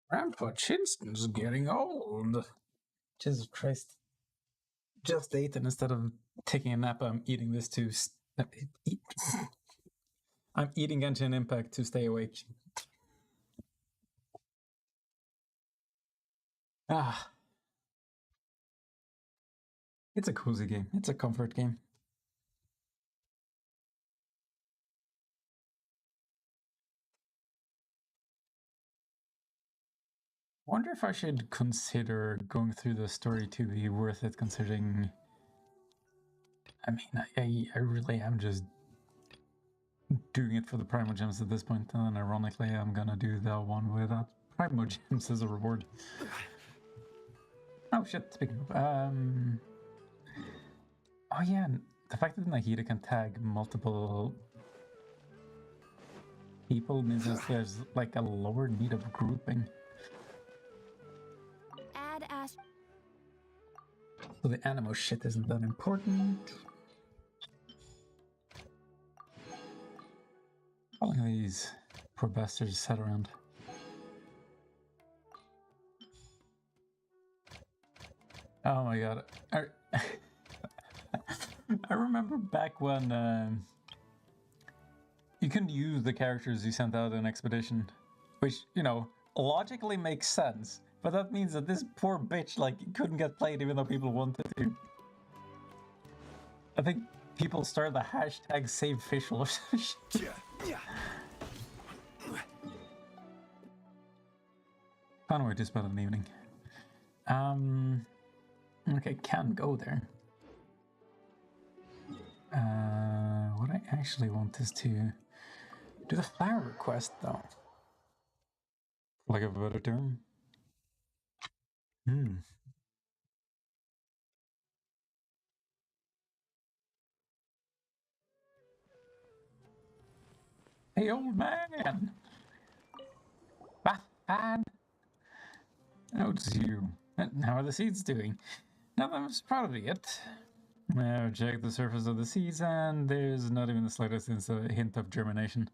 Grandpa Chinston's getting old. Jesus Christ. Just ate, and instead of taking a nap, I'm eating this to... I'm eating Genshin Impact to stay awake. Ah. It's a cozy game. It's a comfort game. Wonder if I should consider going through the story to be worth it, considering... I mean, I really am just doing it for the Primal Gems at this point, and then ironically I'm gonna do the one without Primal Gems as a reward. Oh shit, speaking of... Oh yeah, the fact that Nahida can tag multiple people means that there's like a lower need of grouping. Add Ash. So the Animo shit isn't that important. How long are these poor bastards sat around? Oh my god. I remember back when you couldn't use the characters you sent out in Expedition, which, you know, logically makes sense, but that means that this poor bitch, like, couldn't get played even though people wanted to. I think people started the hashtag #SaveFishel or some shit. Can't wait to spend an evening. Okay, can't go there. What I actually want is to do the flower quest, though. For lack of a better term. Hey, old man! Batman! Oh, it's you. How are the seeds doing? Now I'm probably it. I've checked the surface of the seeds, and there's not even the slightest hint of germination.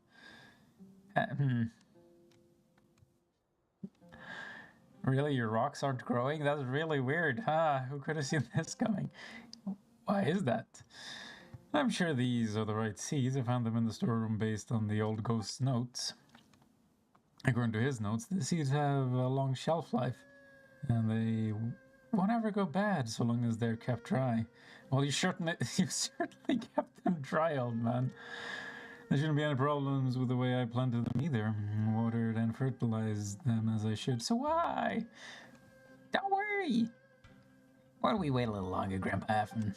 Really, your rocks aren't growing? That's really weird, huh? Who could have seen this coming? Why is that? I'm sure these are the right seeds. I found them in the storeroom based on the old ghost's notes. According to his notes, the seeds have a long shelf life, and they won't ever go bad so long as they're kept dry. Well, you certainly kept them dry, old man. There shouldn't be any problems with the way I planted them either. Watered and fertilized them as I should, so why? Don't worry! Why don't we wait a little longer, Grandpa Affin?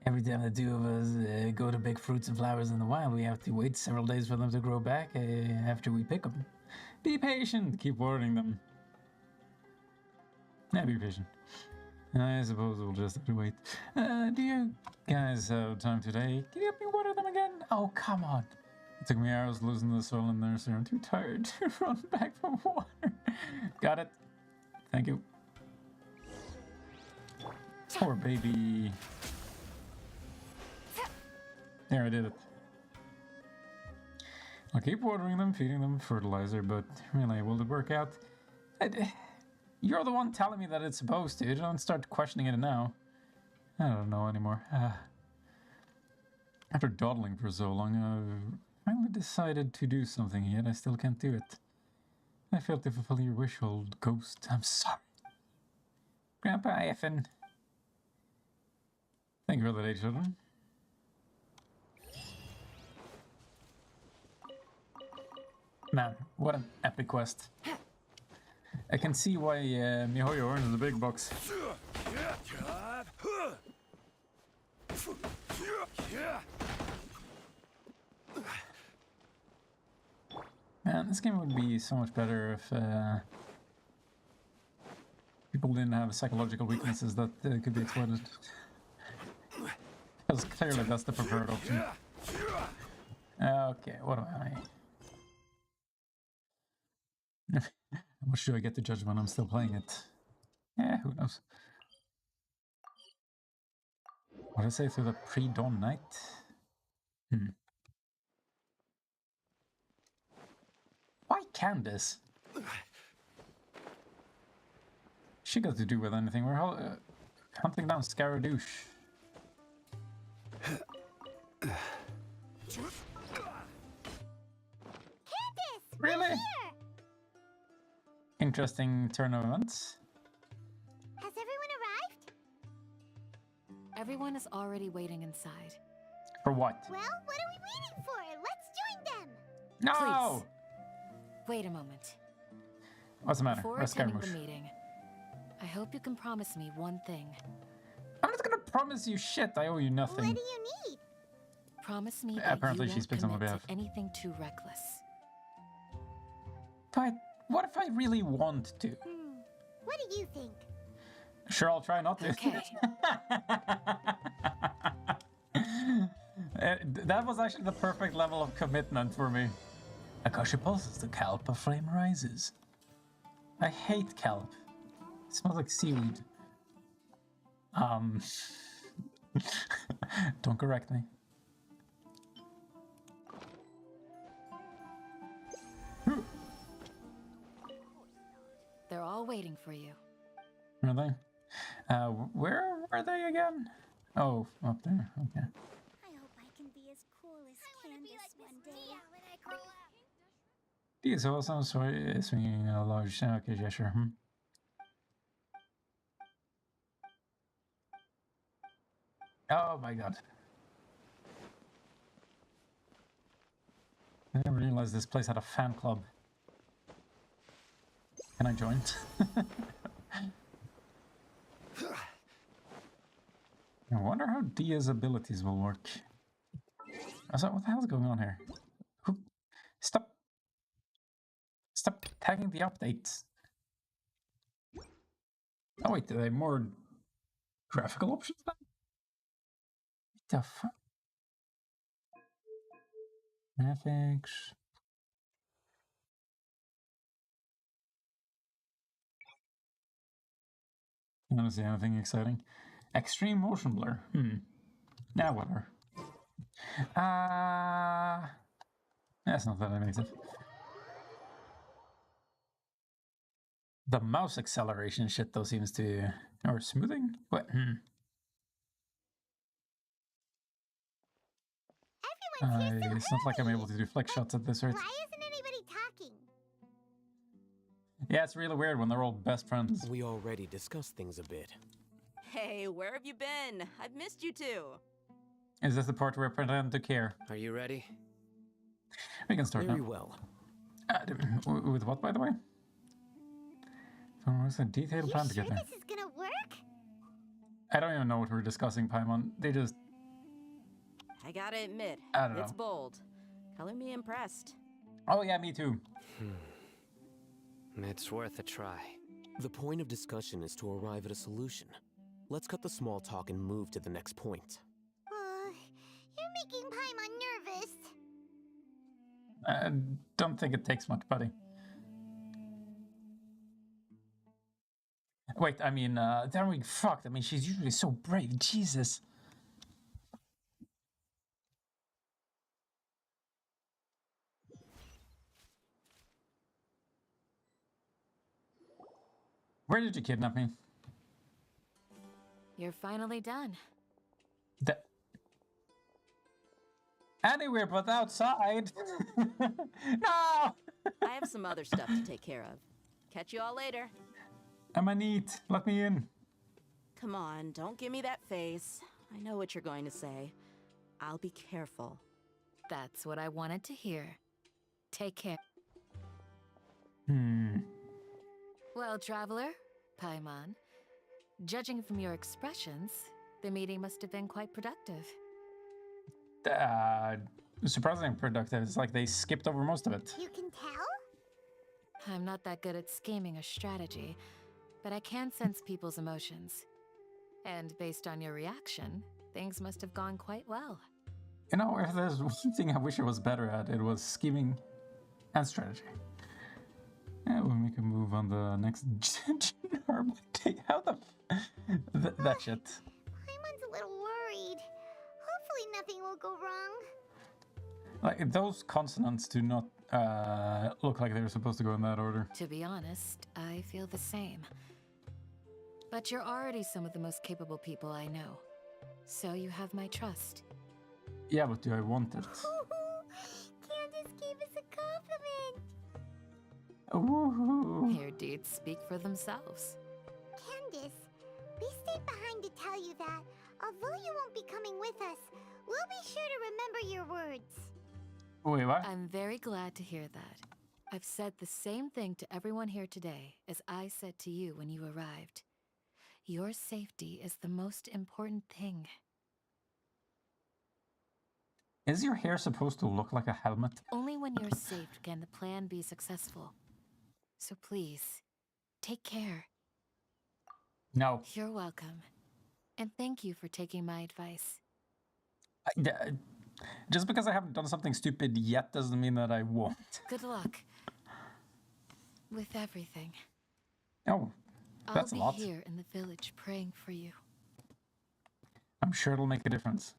Every time the two of us go to pick fruits and flowers in the wild, we have to wait several days for them to grow back after we pick them. Be patient, keep watering them. Yeah, be patient. I suppose we'll just have to wait. Do you guys have time today? Can you help me water them again? Oh, come on. It took me hours to loosen the soil in the nursery. I'm too tired to run back for water. Got it. Thank you. Poor baby. There, I did it. I'll keep watering them, feeding them fertilizer, but really, will it work out? You're the one telling me that it's supposed to. Don't start questioning it now. I don't know anymore. After dawdling for so long, I've finally decided to do something, yet I still can't do it. I failed to fulfill your wish, old ghost. I'm sorry. Grandpa Effin. Thank you for the day, children. Man, what an epic quest. I can see why MiHoYo earns the big bucks. Man, this game would be so much better if people didn't have psychological weaknesses that could be exploited. Because clearly that's the preferred option. Okay, what am I? How much do I get to judge when I'm still playing it? Yeah, who knows? What did I say through the pre-dawn night? Why Candace? she got to do with anything? We're hunting down scaradouche. Candace! Really? Here! Interesting turn of events. Has everyone arrived? Everyone is already waiting inside. For what? Well, what are we waiting for? Let's join them! No! Please. Wait a moment. What's the matter? Before Where's attending the Scaramouche? meeting, I hope you can promise me one thing. I'm not gonna promise you shit. I owe you nothing. What do you need? Promise me that Apparently you she won't speaks on my commit behalf. to anything too reckless. But what if I really want to? What do you think? Sure, I'll try not to. Okay. That was actually the perfect level of commitment for me. Akasha pulses, the kelp of flame rises. I hate kelp. It smells like seaweed. Don't correct me. They're all waiting for you. Are they? Where were they again? Oh, up there. Okay. I hope I can be as cool as Candace one day. When I grow up. These also sorry swinging a large. Okay, yeah, sure. Oh my god. I didn't realize this place had a fan club. Can I join? I wonder how Dia's abilities will work. So what the hell is going on here? Stop! Stop tagging the updates. Oh wait, are they more graphical options then? What the fuck? Graphics. I don't see anything exciting. Extreme motion blur. Now whatever. That's not that amazing. The mouse acceleration shit though seems to... Or smoothing? What? Everyone's here so It's not like I'm early. able to do flex shots at this rate. Why isn't anybody talking? Yeah, it's really weird when they're all best friends. We already discussed things a bit. Hey, where have you been? I've missed you too. Is this the part where I pretend to care? Are you ready? We can start Very now. well. With what, by the way? What's a detailed You plan to sure get there? this is gonna work? I don't even know what we're discussing, Paimon. They just... I gotta admit, I don't know. it's bold. Color me impressed. Oh yeah, me too. It's worth a try. The point of discussion is to arrive at a solution. Let's cut the small talk and move to the next point. You're making Paimon nervous. I don't think it takes much, buddy. Wait, I mean, then we fucked. I mean, she's usually so brave. Jesus. Where did you kidnap me? You're finally done. Anywhere but outside. No! I have some other stuff to take care of. Catch you all later. I'm a neat. Let me in. Come on, don't give me that face. I know what you're going to say. I'll be careful. That's what I wanted to hear. Take care. Well, traveler, Paimon, judging from your expressions, the meeting must have been quite productive. Surprisingly productive. It's like they skipped over most of it. You can tell? I'm not that good at scheming or strategy, but I can sense people's emotions. And based on your reaction, things must have gone quite well. You know, if there's one thing I wish I was better at, it was scheming and strategy. Yeah, we'll make a move on the next GenChin. How that shit. Paimon's a little worried. Hopefully nothing will go wrong. Like, those consonants do not look like they were supposed to go in that order. To be honest, I feel the same. But you're already some of the most capable people I know. So you have my trust. Yeah, but do I want it? Candace gave us a compliment. Woohoo! Your deeds speak for themselves. Candace, we stayed behind to tell you that, although you won't be coming with us, we'll be sure to remember your words. Wait, what? I'm very glad to hear that. I've said the same thing to everyone here today as I said to you when you arrived. Your safety is the most important thing. Is your hair supposed to look like a helmet? Only when you're safe can the plan be successful. So please, take care. No. You're welcome. And thank you for taking my advice. Just because I haven't done something stupid yet doesn't mean that I won't. Good luck. With everything. Oh, that's a I'll lot. be here in the village praying for you. I'm sure it'll make a difference.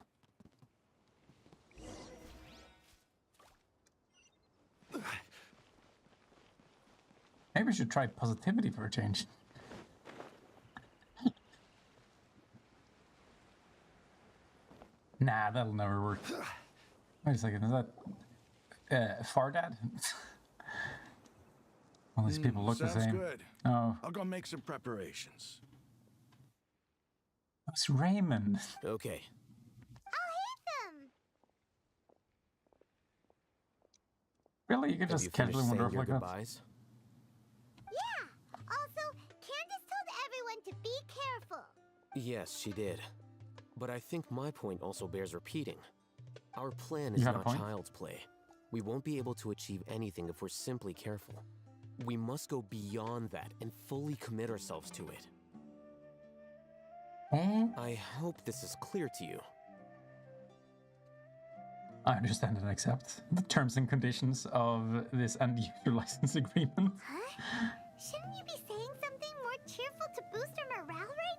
Maybe we should try positivity for a change. Nah, that'll never work. Wait a second, is that Fardad? All these people look the Sounds same. good. Oh, I'll go make some preparations. it's Raymond. Okay. I'll hit them. Really? You could Have you just finished casually wander saying off your like that? goodbyes? Yeah. Also, Candace told everyone to be careful. Yes, she did. But I think my point also bears repeating. Our plan You is had a not point? child's play. We won't be able to achieve anything if we're simply careful. We must go beyond that and fully commit ourselves to it. Eh? I hope this is clear to you. I understand and accept the terms and conditions of this end-user license agreement. Huh? Shouldn't you be saying something more cheerful to boost our morale right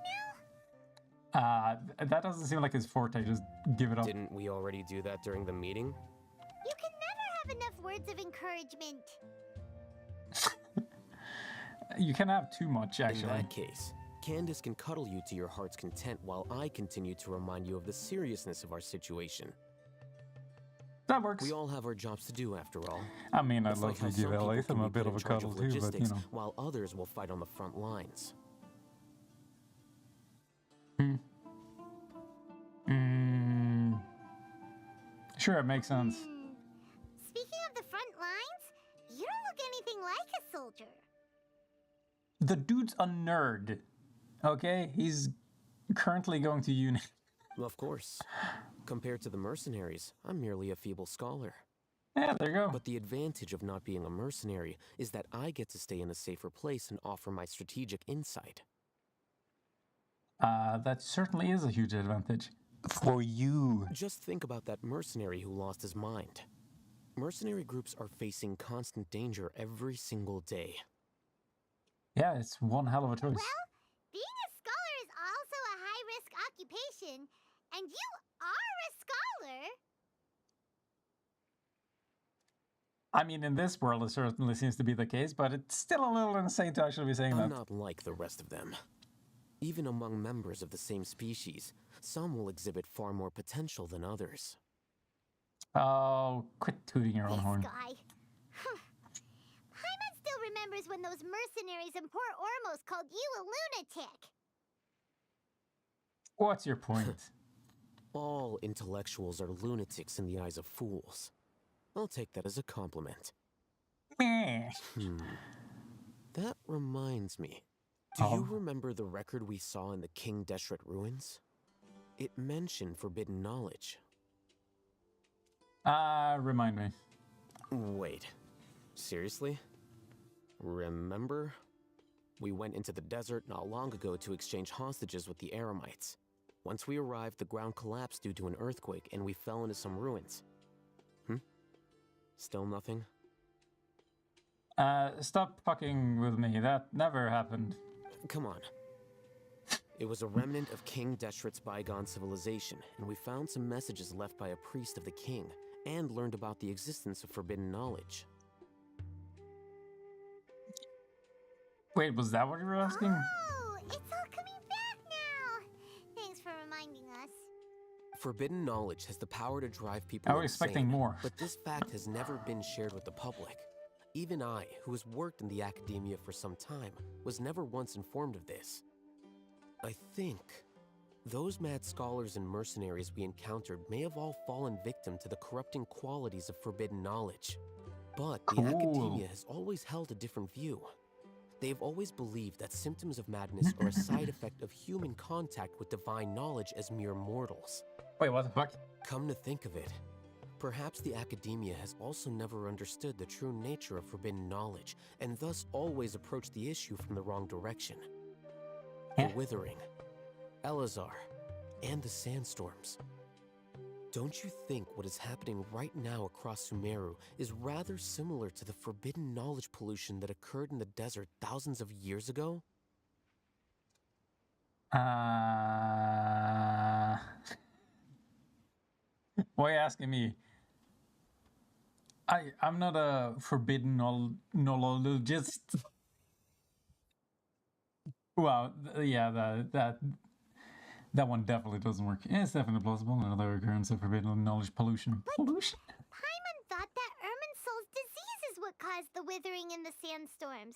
now? That doesn't seem like his forte. Just give it up. Didn't we already do that during the meeting? You can never have enough words of encouragement. You can have too much, In actually. that case, Candace can cuddle you to your heart's content while I continue to remind you of the seriousness of our situation. That works. We all have our jobs to do, after all. I mean, I'd It's love like how to give some people Latham can a be bit put of in a charge cuddle of too, but you logistics, know. while others will fight on the front lines. Sure, it makes sense. Speaking of the front lines, you don't look anything like a soldier. The dude's a nerd. Okay? He's currently going to uni. Of course. Compared to the mercenaries, I'm merely a feeble scholar. Yeah, there you go. But the advantage of not being a mercenary is that I get to stay in a safer place and offer my strategic insight. That certainly is a huge advantage. For you. Just think about that mercenary who lost his mind. Mercenary groups are facing constant danger every single day. Yeah, it's one hell of a choice. Well, being a scholar is also a high-risk occupation, and you are a scholar. I mean, in this world, it certainly seems to be the case, but it's still a little insane to actually be saying I'm that. not like the rest of them. Even among members of the same species, some will exhibit far more potential than others. Oh, quit tooting your own This horn. guy. Paimon still remembers when those mercenaries in Port Ormos called you a lunatic. What's your point? All intellectuals are lunatics in the eyes of fools. I'll take that as a compliment. Meh. That reminds me. Do Oh. you remember the record we saw in the King Deshret ruins? It mentioned forbidden knowledge. Remind me. Wait, seriously? Remember? We went into the desert not long ago to exchange hostages with the Eremites. Once we arrived, the ground collapsed due to an earthquake and we fell into some ruins. Still nothing? Stop fucking with me. That never happened. Come on. It was a remnant of King Deshret's bygone civilization, and we found some messages left by a priest of the king, and learned about the existence of forbidden knowledge. Wait, was that what you were asking? Oh, it's all coming Forbidden knowledge has the power to drive people I was insane, expecting more. but this fact has never been shared with the public. Even I, who has worked in the academia for some time, was never once informed of this. I think those mad scholars and mercenaries we encountered may have all fallen victim to the corrupting qualities of forbidden knowledge. But the academia has always held a different view. They have always believed that symptoms of madness are a side effect of human contact with divine knowledge as mere mortals. Wait, what the fuck? Come to think of it, perhaps the academia has also never understood the true nature of forbidden knowledge, and thus always approached the issue from the wrong direction. The Withering, Elazar, and the sandstorms. Don't you think what is happening right now across Sumeru is rather similar to the forbidden knowledge pollution that occurred in the desert thousands of years ago? Why are you asking me? I'm not a forbidden knowledgeist. Well, yeah, that one definitely doesn't work. Yeah, it's definitely plausible. Another occurrence of forbidden knowledge pollution. Pollution? Paimon thought that Irminsul's disease is what caused the withering in the sandstorms.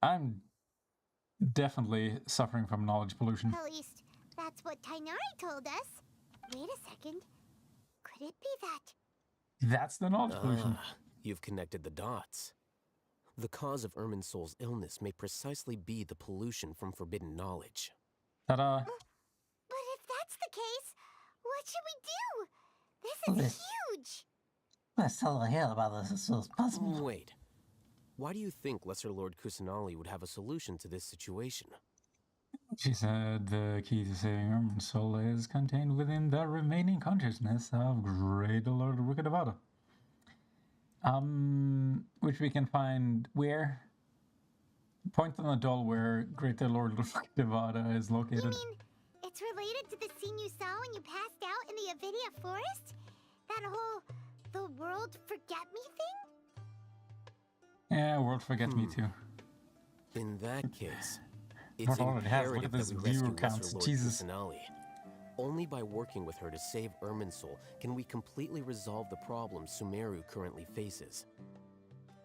I'm definitely suffering from knowledge pollution. At least, that's what Tainari told us. Wait a second. Could it be that? That's the knowledge pollution. You've connected the dots. The cause of Irminsul's illness may precisely be the pollution from forbidden knowledge. Ta-da. But if that's the case, what should we do? This is huge. Let's tell the hell about this as soon as possible. Wait. Why do you think Lesser Lord Kusanali would have a solution to this situation? She said the key to saving Irminsul is contained within the remaining consciousness of Great Lord Rukadavada. Which we can find where? Point on the doll where Great Lord Rukadavada is located. You mean it's related to the scene you saw when you passed out in the Avidia forest? That whole the world forget me thing? Yeah, world forget me too. In that case, it's What already has? Look imperative at this that we viewer rescue count. Lesser Lord Jesus. Kusanali. Only by working with her to save Irminsul can we completely resolve the problems Sumeru currently faces.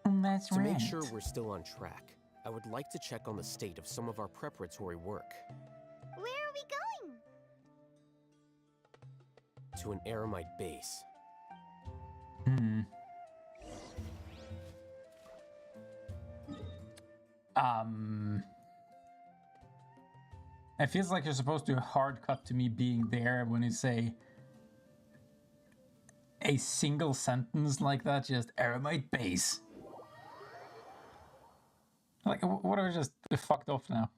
That's To right. make sure we're still on track, I would like to check on the state of some of our preparatory work. Where are we going? To an Eremite base. It feels like you're supposed to hard cut to me being there when you say a single sentence like that, just Eremite base. Like, what are we just fucked off now?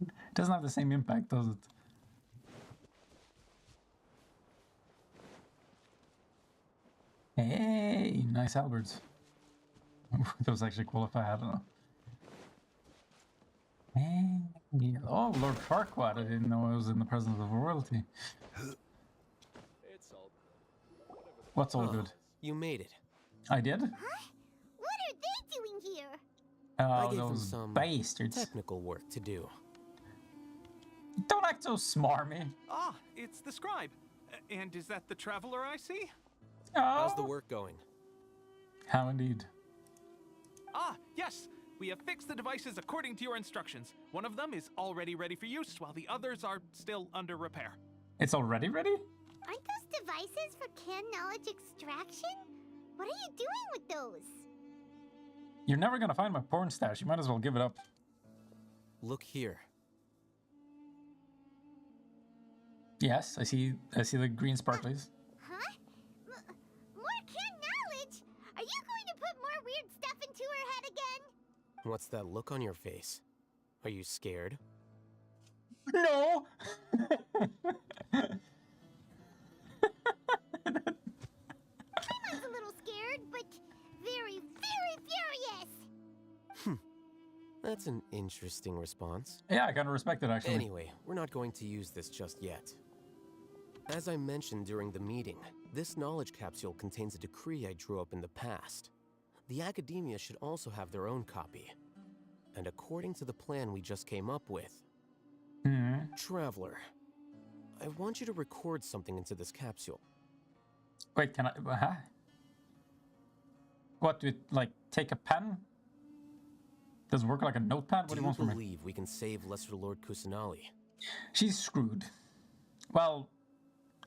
It doesn't have the same impact, does it? Hey, nice halberds. Those actually qualify, I don't know. Hey, oh, Lord Farquaad, I didn't know I was in the presence of royalty. What's all good? You made it. I did? What are they doing here? I Oh, gave them those some bastards. technical work to do. Don't act so smarmy. Ah, it's the scribe. And is that the traveler I see? How's the Oh. work going? How indeed. Ah, yes. We have fixed the devices according to your instructions. One of them is already ready for use, while the others are still under repair. It's already ready? Aren't those devices for can knowledge extraction? What are you doing with those? You're never gonna find my porn stash. You might as well give it up. Look here. Yes, I see the green sparklies. Huh? More can knowledge? Are you going to put more weird stuff into her head again? What's that look on your face? Are you scared? No! Paimon's a little scared, but very, very furious. That's an interesting response. Yeah, I kinda respect it actually. Anyway, we're not going to use this just yet. As I mentioned during the meeting, this knowledge capsule contains a decree I drew up in the past. The academia should also have their own copy. And according to the plan we just came up with, Traveler, I want you to record something into this capsule. Wait, can I? Huh? What, do it, like, take a pen? Does it work like a notepad? What do you want from me? believe we can save Lesser Lord Kusanali? She's screwed. Well,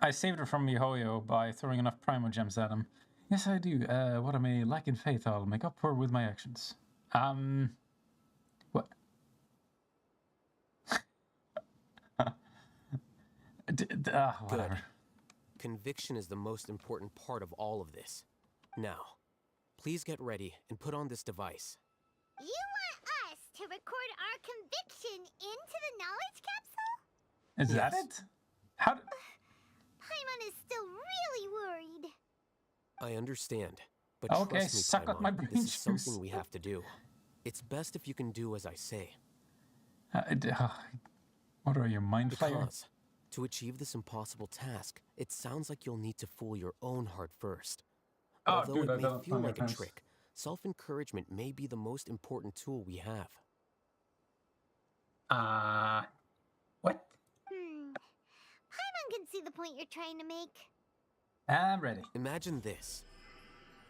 I saved her from MiHoYo by throwing enough Primo Gems at him. Yes, I do. What I may lack in faith, I'll make up for with my actions. What? Whatever. Good. Conviction is the most important part of all of this. Now, please get ready and put on this device. You want us to record our conviction into the knowledge capsule? Is that it? How? Paimon is still really worried. I understand, but Okay, trust me, suck up Paimon, my brain this is juice. something we have to do. It's best if you can do as I say. What are you, mind flayer? Because, to achieve this impossible task, it sounds like you'll need to fool your own heart first. Oh, Although dude, it may that feel like a sense. trick, self-encouragement may be the most important tool we have. What? Paimon can see the point you're trying to make. I'm ready. Imagine this.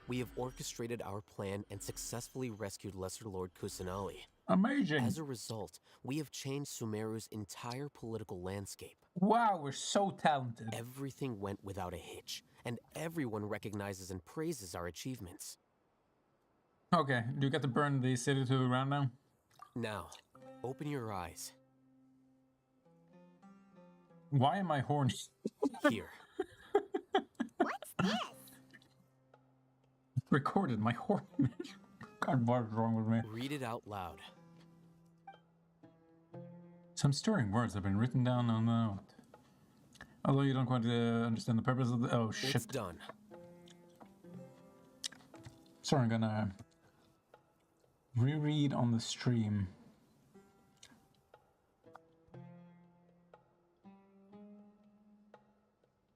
We have orchestrated our plan and successfully rescued Lesser Lord Kusanali. Amazing. As a result, we have changed Sumeru's entire political landscape. Wow, we're so talented. Everything went without a hitch, and everyone recognizes and praises our achievements. Okay, do you get to burn the city to the ground now? Now, open your eyes. Why am I horny? Here. What's this? Recorded my horniness. God, what is wrong with me? Read it out loud. Some stirring words have been written down on the note. Although you don't quite understand the purpose of the... Oh, shit. It's done. Sorry, I'm gonna reread on the stream.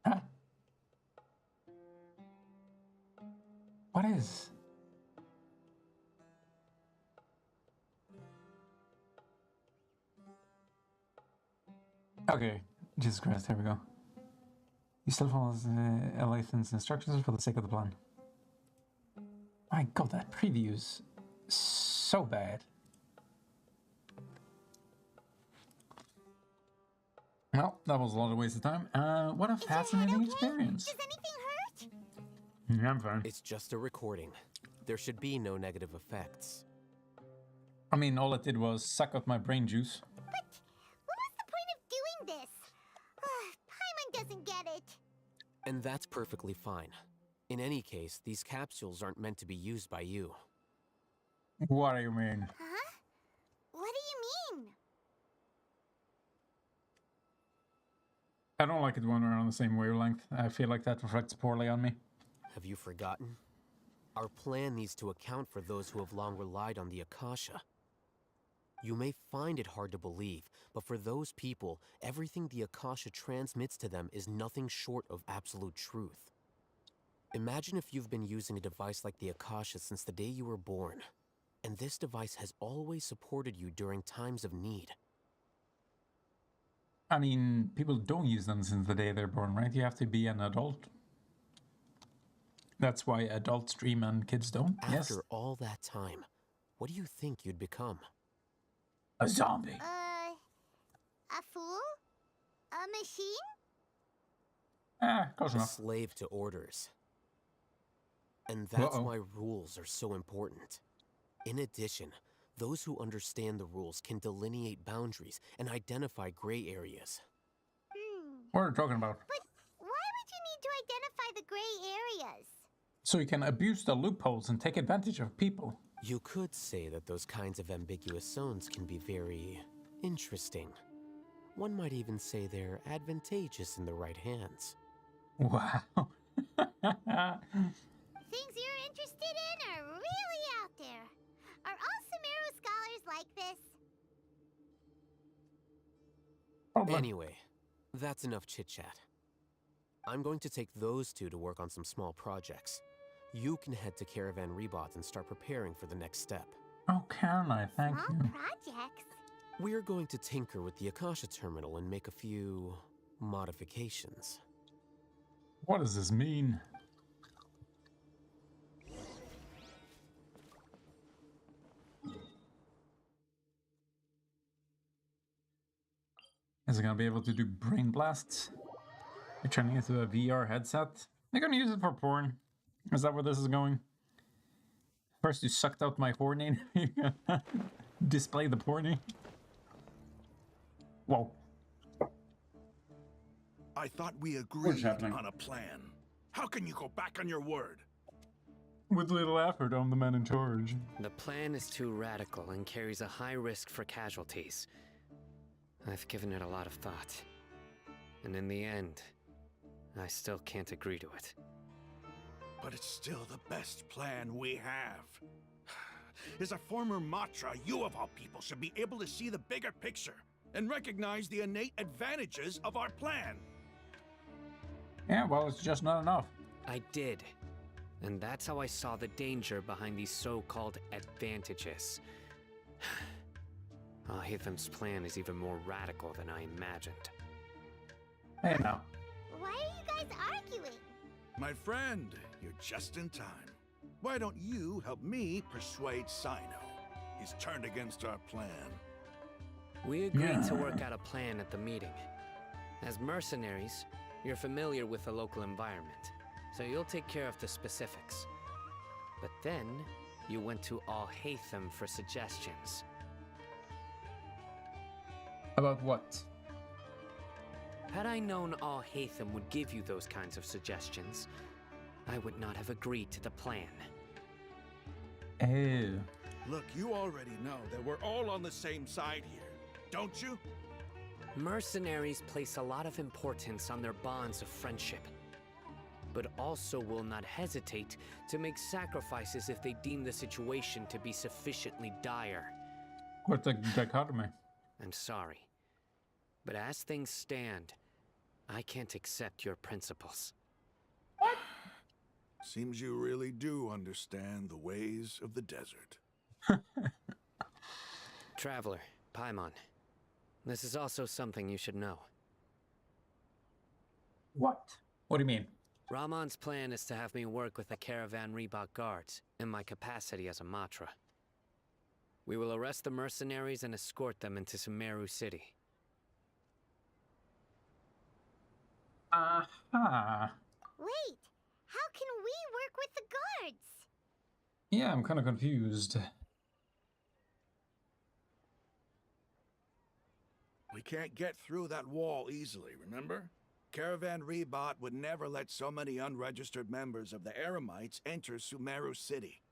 Huh? What is? Okay, Jesus Christ, here we go. You still follow Elathan's instructions for the sake of the plan. My god, that preview's so bad. Well, that was a lot of wasted time. What a fascinating experience. Does anything hurt? Yeah, I'm fine. It's just a recording. There should be no negative effects. I mean, all it did was suck up my brain juice. But what was the point of doing this? Paimon doesn't get it. And that's perfectly fine. In any case, these capsules aren't meant to be used by you. What do you mean? Huh? What do you mean? I don't like it when we're on the same wavelength. I feel like that reflects poorly on me. Have you forgotten? Our plan needs to account for those who have long relied on the Akasha. You may find it hard to believe, but for those people, everything the Akasha transmits to them is nothing short of absolute truth. Imagine if you've been using a device like the Akasha since the day you were born, and this device has always supported you during times of need. I mean, people don't use them since the day they're born, right? You have to be an adult. That's why adults stream and kids don't. After Yes. all that time, what do you think you'd become? A zombie. A fool? A machine? Close A enough. slave to orders. And that's Uh-oh. why rules are so important. In addition, those who understand the rules can delineate boundaries and identify gray areas. What are you talking about? But why would you need to identify the gray areas? So you can abuse the loopholes and take advantage of people. You could say that those kinds of ambiguous zones can be very interesting. One might even say they're advantageous in the right hands. Wow. Things you're interested in are really out there. Are all Sumeru scholars like this? Probably. Anyway, that's enough chit-chat. I'm going to take those two to work on some small projects. You can head to Caravan Rebot and start preparing for the next step. Oh, can I? Thank Small you. projects? We're going to tinker with the Akasha terminal and make a few modifications. What does this mean? Is it gonna be able to do brain blasts? You're turning it into a VR headset? They're gonna use it for porn. Is that where this is going? First you sucked out my horny, display the porny. Whoa. I thought we agreed happening? on a plan. How can you go back on your word? With little effort, I'm the man in charge. The plan is too radical and carries a high risk for casualties. I've given it a lot of thought. And in the end, I still can't agree to it. But it's still the best plan we have. As a former Matra, you of all people should be able to see the bigger picture and recognize the innate advantages of our plan. Yeah, well, it's just not enough. I did. And that's how I saw the danger behind these so-called advantages. Alhatham's plan is even more radical than I imagined. Hey, now. Why are you guys arguing? My friend, you're just in time. Why don't you help me persuade Sino? He's turned against our plan. We agreed to work out a plan at the meeting. As mercenaries, you're familiar with the local environment, so you'll take care of the specifics. But then, you went to Alhatham for suggestions. About what? Had I known Alhatham would give you those kinds of suggestions, I would not have agreed to the plan. Oh. Look, you already know that we're all on the same side here, don't you? Mercenaries place a lot of importance on their bonds of friendship, but also will not hesitate to make sacrifices if they deem the situation to be sufficiently dire. What the dichotomy? I'm sorry, but as things stand, I can't accept your principles. Seems you really do understand the ways of the desert. Traveler, Paimon, this is also something you should know. What? What do you mean? Rahman's plan is to have me work with the Caravan Reebok guards in my capacity as a Matra. We will arrest the mercenaries and escort them into Sumeru City. Aha. Wait, how can we work with the guards? Yeah, I'm kind of confused. We can't get through that wall easily, remember? Caravan Reebok would never let so many unregistered members of the Eremites enter Sumeru City.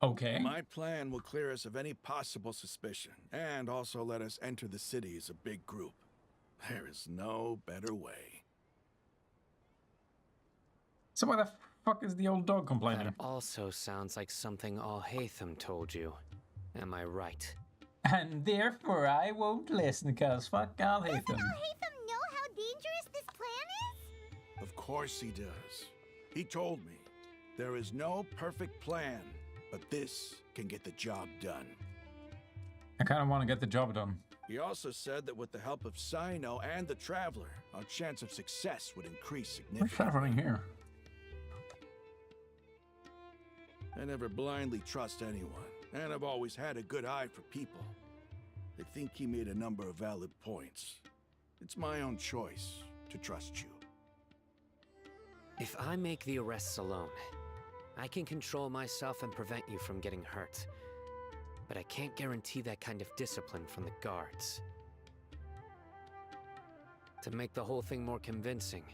Okay. My plan will clear us of any possible suspicion, and also let us enter the city as a big group. There is no better way. So why the fuck is the old dog complaining? That also sounds like something Alhatham told you. Am I right? And therefore I won't listen, cause fuck Alhatham. Doesn't Alhatham know how dangerous this plan is? Of course he does. He told me, there is no perfect plan, but this can get the job done. I kind of want to get the job done. He also said that with the help of Sino and the Traveler, our chance of success would increase What's significantly. happening here? I never blindly trust anyone, and I've always had a good eye for people. I think he made a number of valid points. It's my own choice to trust you. If I make the arrests alone, I can control myself and prevent you from getting hurt. But I can't guarantee that kind of discipline from the guards. To make the whole thing more convincing,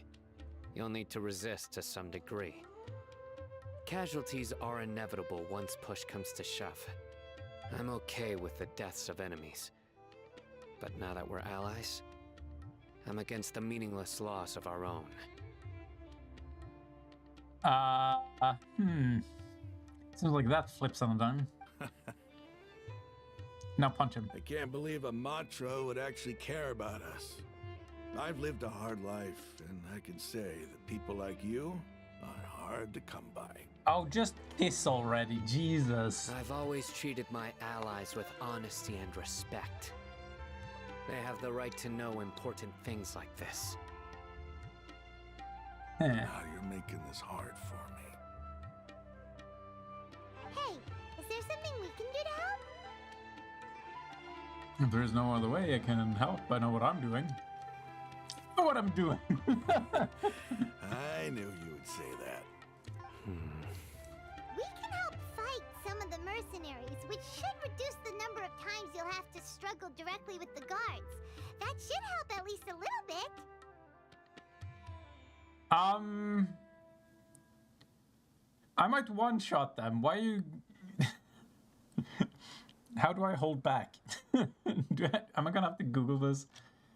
you'll need to resist to some degree. Casualties are inevitable once push comes to shove. I'm okay with the deaths of enemies. But now that we're allies, I'm against the meaningless loss of our own. Seems like that flips on a dime. Now punch him. I can't believe a Matra would actually care about us. I've lived a hard life, and I can say that people like you are hard to come by. Oh, just this already, Jesus. I've always treated my allies with honesty and respect. They have the right to know important things like this. Now you're making this hard for me. Hey, is there something we can do to help? If there's no other way I can help, I know what I'm doing. I know what I'm doing. I knew you would say that. We can help fight some of the mercenaries, which should reduce the number of times you'll have to struggle directly with the guards. That should help at least a little bit. I might one-shot them. Why you... How do I hold back? Am I gonna have to Google this?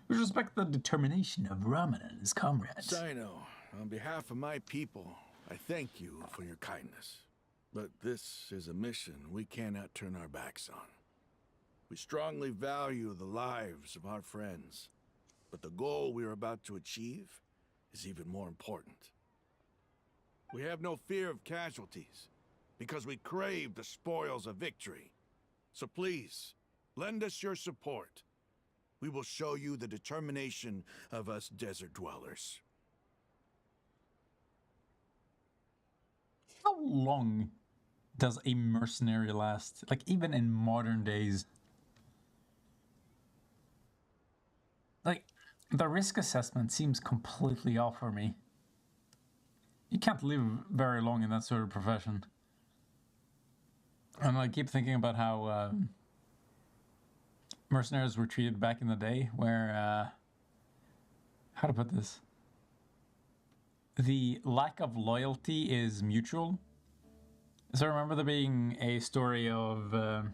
With respect to the determination of Ramen and his comrades. Sino, on behalf of my people, I thank you for your kindness. But this is a mission we cannot turn our backs on. We strongly value the lives of our friends, but the goal we are about to achieve is even more important. We have no fear of casualties, because we crave the spoils of victory. So please, lend us your support. We will show you the determination of us desert dwellers. How long does a mercenary last? Like, even in modern days? Like, the risk assessment seems completely off for me. You can't live very long in that sort of profession. And I keep thinking about how mercenaries were treated back in the day, where, how to put this? The lack of loyalty is mutual. So I remember there being a story of a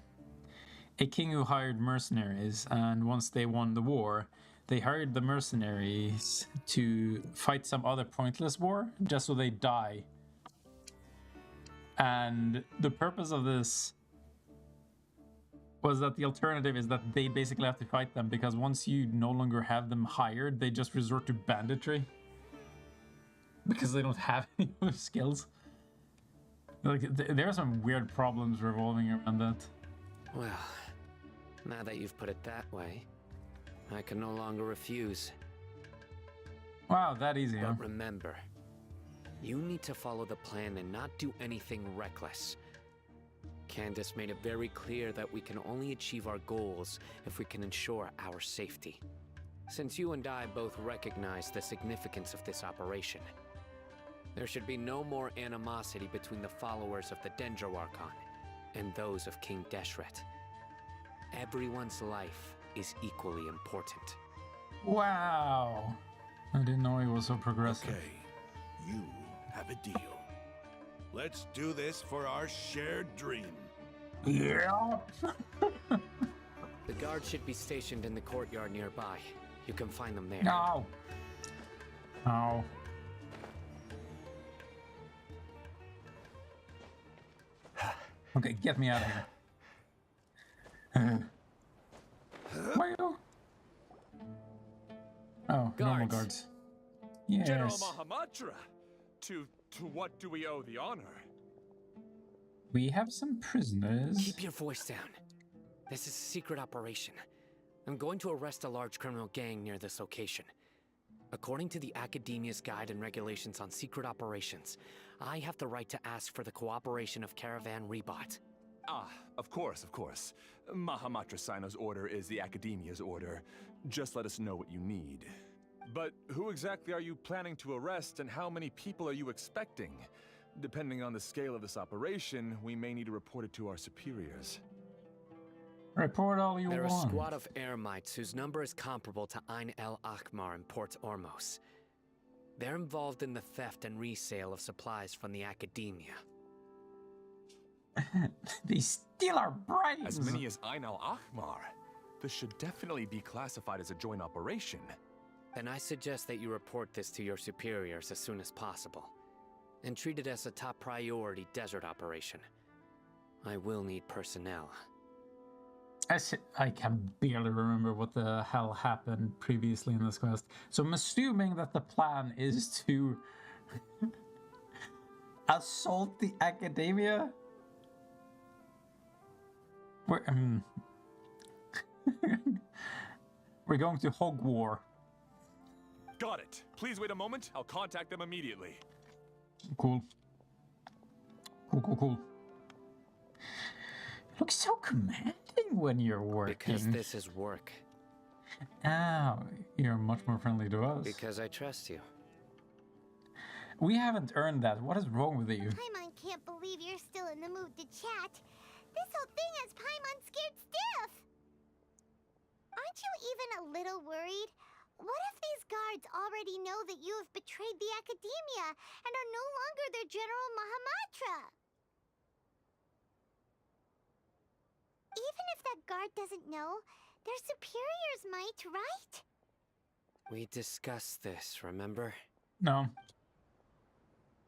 king who hired mercenaries, and once they won the war, they hired the mercenaries to fight some other pointless war, just so they die. And the purpose of this was that the alternative is that they basically have to fight them, because once you no longer have them hired, they just resort to banditry. Because they don't have any other skills. Like, there are some weird problems revolving around that. Well, now that you've put it that way, I can no longer refuse. Wow, that easy, huh? But remember, you need to follow the plan and not do anything reckless. Candace made it very clear that we can only achieve our goals if we can ensure our safety. Since you and I both recognize the significance of this operation, there should be no more animosity between the followers of the Dendroarchon and those of King Deshret. Everyone's life is equally important. Wow. I didn't know he was so progressive. Okay, you have a deal. Let's do this for our shared dream. Yeah. The guards should be stationed in the courtyard nearby. You can find them there. No. No. Okay, get me out of here. Where you? Oh, normal guards. Yes. General Mahamatra, to what do we owe the honor? We have some prisoners. Keep your voice down. This is a secret operation. I'm going to arrest a large criminal gang near this location. According to the Academia's Guide and Regulations on Secret Operations, I have the right to ask for the cooperation of Caravan Rebot. Ah, of course. Mahamatra Sino's order is the Academia's order. Just let us know what you need. But who exactly are you planning to arrest, and how many people are you expecting? Depending on the scale of this operation, we may need to report it to our superiors. Report all you They're want. a squad of Eremites whose number is comparable to Ain El Akmar in Port Ormos. They're involved in the theft and resale of supplies from the Academia. They steal our brains! As many as Ain El Akmar. This should definitely be classified as a joint operation. Then I suggest that you report this to your superiors as soon as possible, and treat it as a top priority desert operation. I will need personnel. I can barely remember what the hell happened previously in this quest. So I'm assuming that the plan is to assault the Academia? We're going to Hog War. Got it. Please wait a moment. I'll contact them immediately. Cool. Cool. You look so commanding when you're working. Because this is work. Oh, you're much more friendly to us. Because I trust you. We haven't earned that. What is wrong with you? Paimon can't believe you're still in the mood to chat. This whole thing has Paimon scared stiff. Aren't you even a little worried? What if these guards already know that you have betrayed the Academia and are no longer their General Mahamatra? Even if that guard doesn't know, their superiors might, right? We discussed this, remember? No.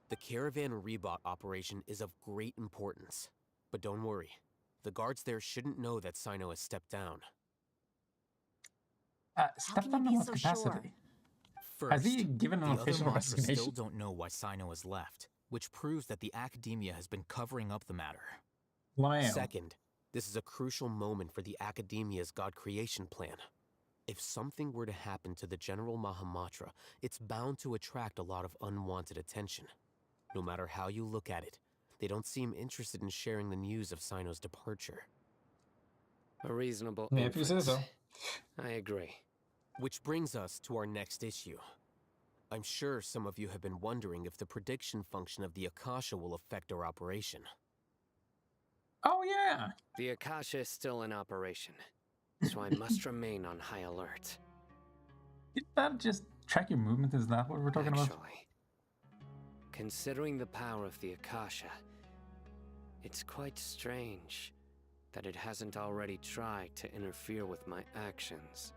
The Caravan Rebot operation is of great importance. But don't worry, the guards there shouldn't know that Sino has stepped down. Step can down you in be what so capacity? sure? Has First, he given an the other official Matra resignation? still don't know why Sino has left, which proves that the Academia has been covering up the matter. Wow. Second, this is a crucial moment for the Academia's God creation plan. If something were to happen to the General Mahamatra, it's bound to attract a lot of unwanted attention. No matter how you look at it, they don't seem interested in sharing the news of Sino's departure. A reasonable Yeah, if you say inference. so. I agree. Which brings us to our next issue. I'm sure some of you have been wondering if the prediction function of the Akasha will affect our operation. Oh yeah. The Akasha is still in operation, so I must remain on high alert. Did that just track your movement? Is that what we're talking about? Actually, considering the power of the Akasha, it's quite strange that it hasn't already tried to interfere with my actions.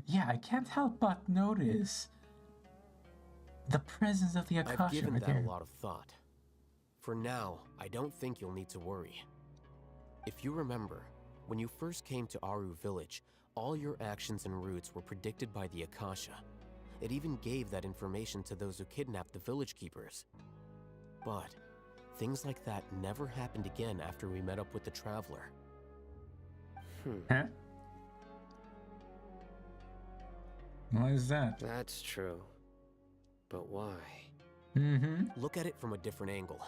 Yeah, I can't help but notice the presence of the Akasha I've given right that there. a lot of thought. For now, I don't think you'll need to worry. If you remember, when you first came to Aru Village, all your actions and routes were predicted by the Akasha. It even gave that information to those who kidnapped the village keepers. But things like that never happened again after we met up with the Traveler. Huh? Why is that? That's true. But why? Mm-hmm. Look at it from a different angle.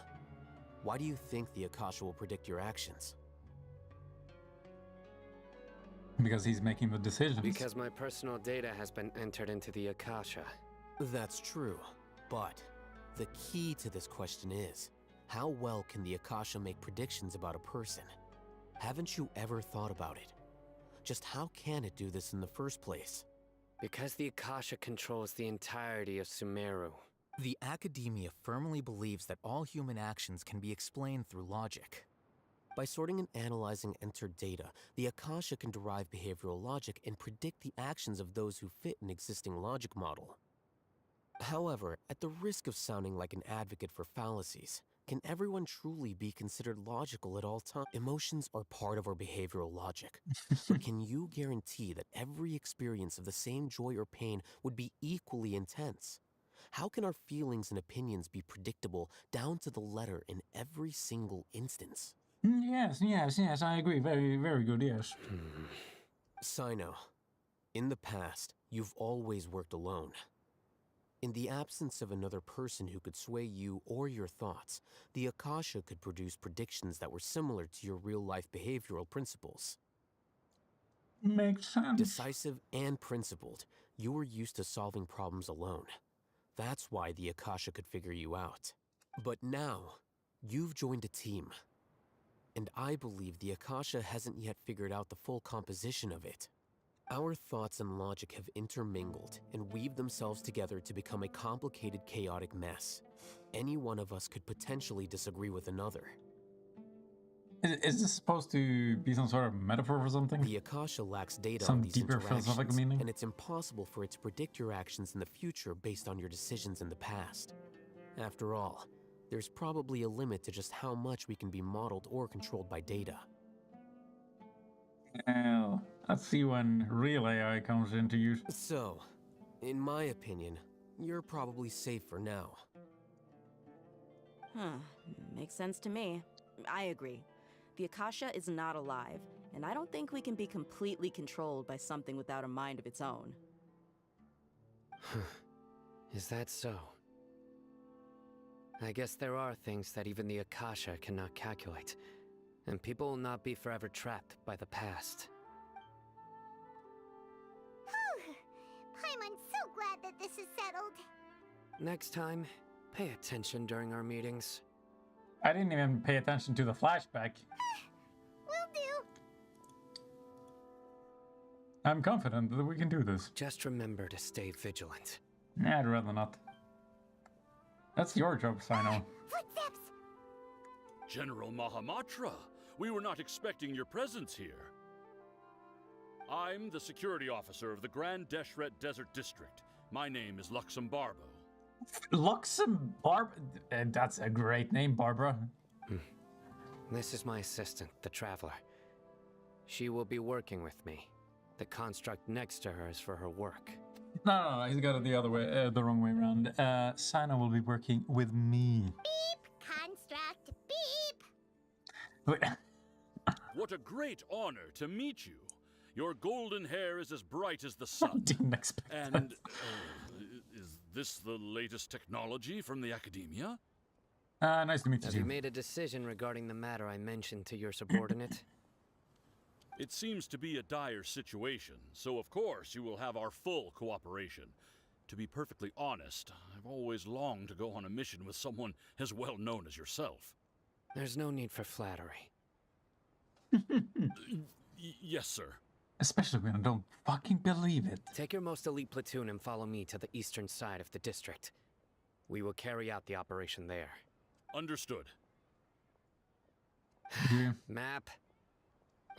Why do you think the Akasha will predict your actions? Because he's making the decisions. Because my personal data has been entered into the Akasha. That's true, but the key to this question is, how well can the Akasha make predictions about a person? Haven't you ever thought about it? Just how can it do this in the first place? Because the Akasha controls the entirety of Sumeru. The Academia firmly believes that all human actions can be explained through logic. By sorting and analyzing entered data, the Akasha can derive behavioral logic and predict the actions of those who fit an existing logic model. However, at the risk of sounding like an advocate for fallacies, can everyone truly be considered logical at all times? Emotions are part of our behavioral logic. But can you guarantee that every experience of the same joy or pain would be equally intense? How can our feelings and opinions be predictable down to the letter in every single instance? Yes, I agree. Very, very good, yes. Sino, in the past, you've always worked alone. In the absence of another person who could sway you or your thoughts, the Akasha could produce predictions that were similar to your real-life behavioral principles. Makes sense. Decisive and principled, you were used to solving problems alone. That's why the Akasha could figure you out. But now, you've joined a team. And I believe the Akasha hasn't yet figured out the full composition of it. Our thoughts and logic have intermingled and weaved themselves together to become a complicated, chaotic mess. Any one of us could potentially disagree with another. Is this supposed to be some sort of metaphor for something? The Akasha lacks data Some on these deeper philosophical interactions, meaning? and it's impossible for it to predict your actions in the future based on your decisions in the past. After all, there's probably a limit to just how much we can be modeled or controlled by data. Well, let's see when real AI comes into use. So, in my opinion, you're probably safe for now. Makes sense to me. I agree. The Akasha is not alive, and I don't think we can be completely controlled by something without a mind of its own. Is that so? I guess there are things that even the Akasha cannot calculate, and people will not be forever trapped by the past. Whew. Paimon's so glad that this is settled. Next time, pay attention during our meetings. I didn't even pay attention to the flashback. Will do. I'm confident that we can do this. Just remember to stay vigilant. Nah, I'd rather not. That's your job, Sino. Footsteps! General Mahamatra, we were not expecting your presence here. I'm the security officer of the Grand Deshret Desert District. My name is Luxembarbo. Luxembarb? That's a great name, Barbara. This is my assistant, the Traveler. She will be working with me. The construct next to her is for her work. No, he's got it the other way, the wrong way around. Sino will be working with me. Beep! Construct! Beep! Wait. What a great honor to meet you. Your golden hair is as bright as the I sun. didn't expect And that. is this the latest technology from the academia? Nice to meet you Have you too. made a decision regarding the matter I mentioned to your subordinate? It seems to be a dire situation, so of course you will have our full cooperation. To be perfectly honest, I've always longed to go on a mission with someone as well known as yourself. There's no need for flattery. Yes, sir. Especially when I don't fucking believe it. Take your most elite platoon and follow me to the eastern side of the district. We will carry out the operation there. Understood. Yeah. Map?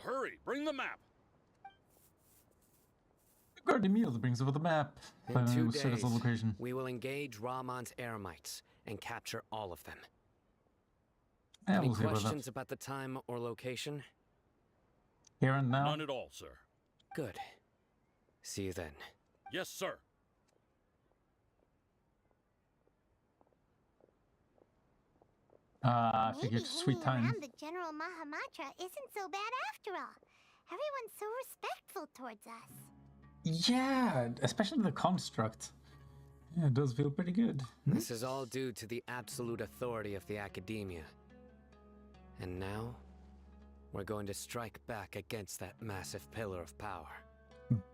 Hurry, bring the map. Guardy Meals brings over the map. In 2 Set as days, a location. we will engage Rahman's Eremites and capture all of them. Yeah, Any we'll see about questions that. about the time or location? Here and now. None at all, sir. Good. See you then. Yes, sir. Figured Maybe sweet hanging time. around the General Mahamatra isn't so bad after all. Everyone's so respectful towards us. Yeah, especially the construct. Yeah, it does feel pretty good. This is all due to the absolute authority of the academia. And now, we're going to strike back against that massive pillar of power.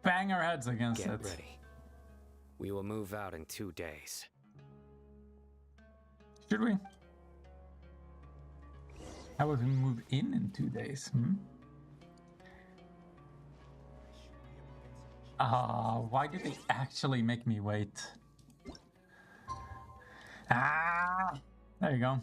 Bang our heads against Get it. ready. We will move out in 2 days. Should we? How about we move in 2 days? Why did they actually make me wait? There you go.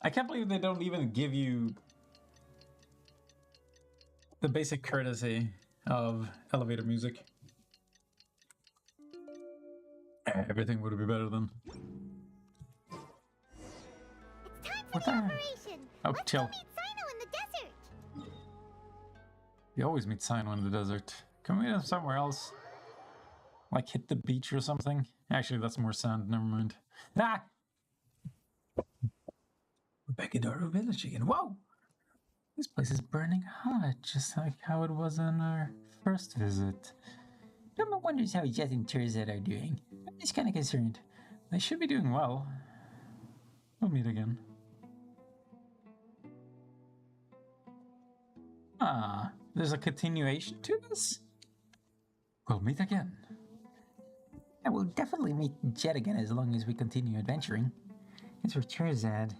I can't believe they don't even give you the basic courtesy of elevator music. Everything would be better than. It's time for What the the- operation! Oh, Let's chill. go meet Sino in the desert! You always meet Sino in the desert. Can we meet him somewhere else? Like hit the beach or something? Actually, that's more sand. Never mind. Ah! Becadaru Village again. Whoa! This place is burning hot, just like how it was on our first visit. Duma wonders how Jet and Terzet are doing. I'm just kind of concerned. They should be doing well. We'll meet again. There's a continuation to this? We'll meet again. I will definitely meet Jet again as long as we continue adventuring. As for Terzad,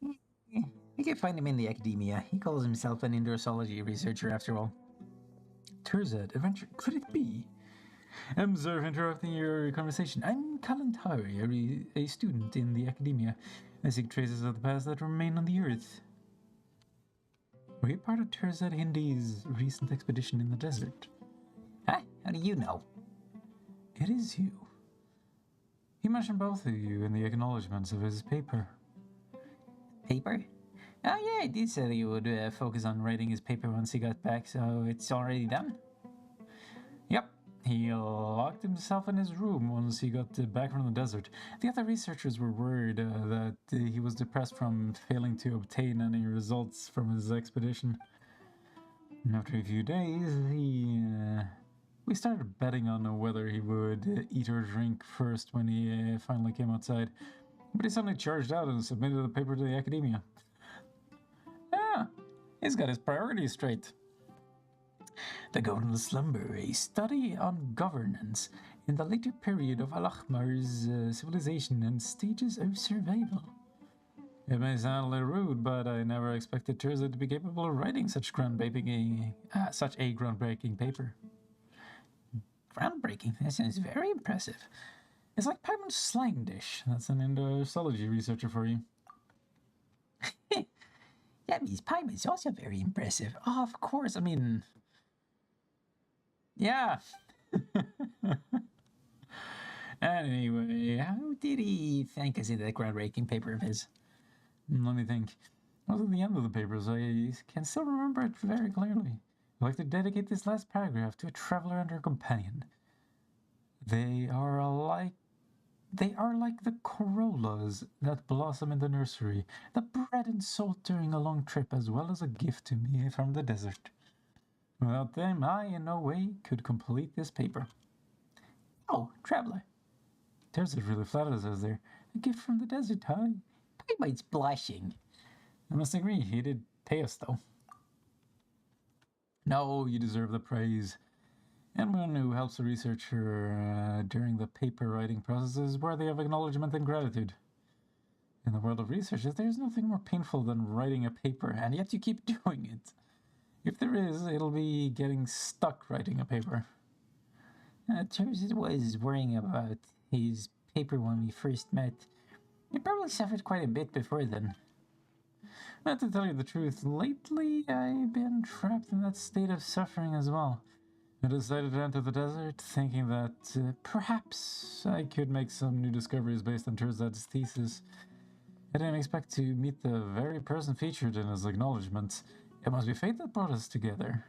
we can find him in the academia. He calls himself an Indorosology researcher after all. Terzad, adventure, could it be? I'm sorry for interrupting your conversation. I'm Kalantari, a student in the academia. I seek traces of the past that remain on the earth. Were you part of Terzad Hindi's recent expedition in the desert? Huh? How do you know? It is you. He mentioned both of you in the acknowledgements of his paper. Paper? Oh yeah, he did say he would focus on writing his paper once he got back, so it's already done? Yep. He locked himself in his room once he got back from the desert. The other researchers were worried that he was depressed from failing to obtain any results from his expedition. And after a few days, we started betting on whether he would eat or drink first when he finally came outside. But he suddenly charged out and submitted the paper to the academia. Ah, he's got his priorities straight. The Golden Slumber, a study on governance in the later period of Al-Ahmar's civilization and stages of survival. It may sound a little rude, but I never expected Terza to be capable of writing such a groundbreaking paper. Groundbreaking? That sounds very impressive. It's like Paimon's slang dish. That's an Indosology researcher for you. That means Paimon's also very impressive. Oh, of course, I mean... Yeah. Anyway, how did he thank us in that groundbreaking paper of his? Let me think. I was at the end of the papers. I can still remember it very clearly. I'd like to dedicate this last paragraph to a traveler and her companion. They are like the corollas that blossom in the nursery, the bread and salt during a long trip, as well as a gift to me from the desert. Without them, I in no way could complete this paper. Oh, traveler. There's a really flatters us there. A gift from the desert, huh? Paimon's blushing. I must agree, he did pay us, though. No, you deserve the praise. Anyone who helps a researcher during the paper writing process is worthy of acknowledgement and gratitude. In the world of research, there's nothing more painful than writing a paper, and yet you keep doing it. If there is, it'll be getting stuck writing a paper. Terza was worrying about his paper when we first met. He probably suffered quite a bit before then. Not to tell you the truth, lately I've been trapped in that state of suffering as well. I decided to enter the desert, thinking that perhaps I could make some new discoveries based on Terza's thesis. I didn't expect to meet the very person featured in his acknowledgments. It must be fate that brought us together.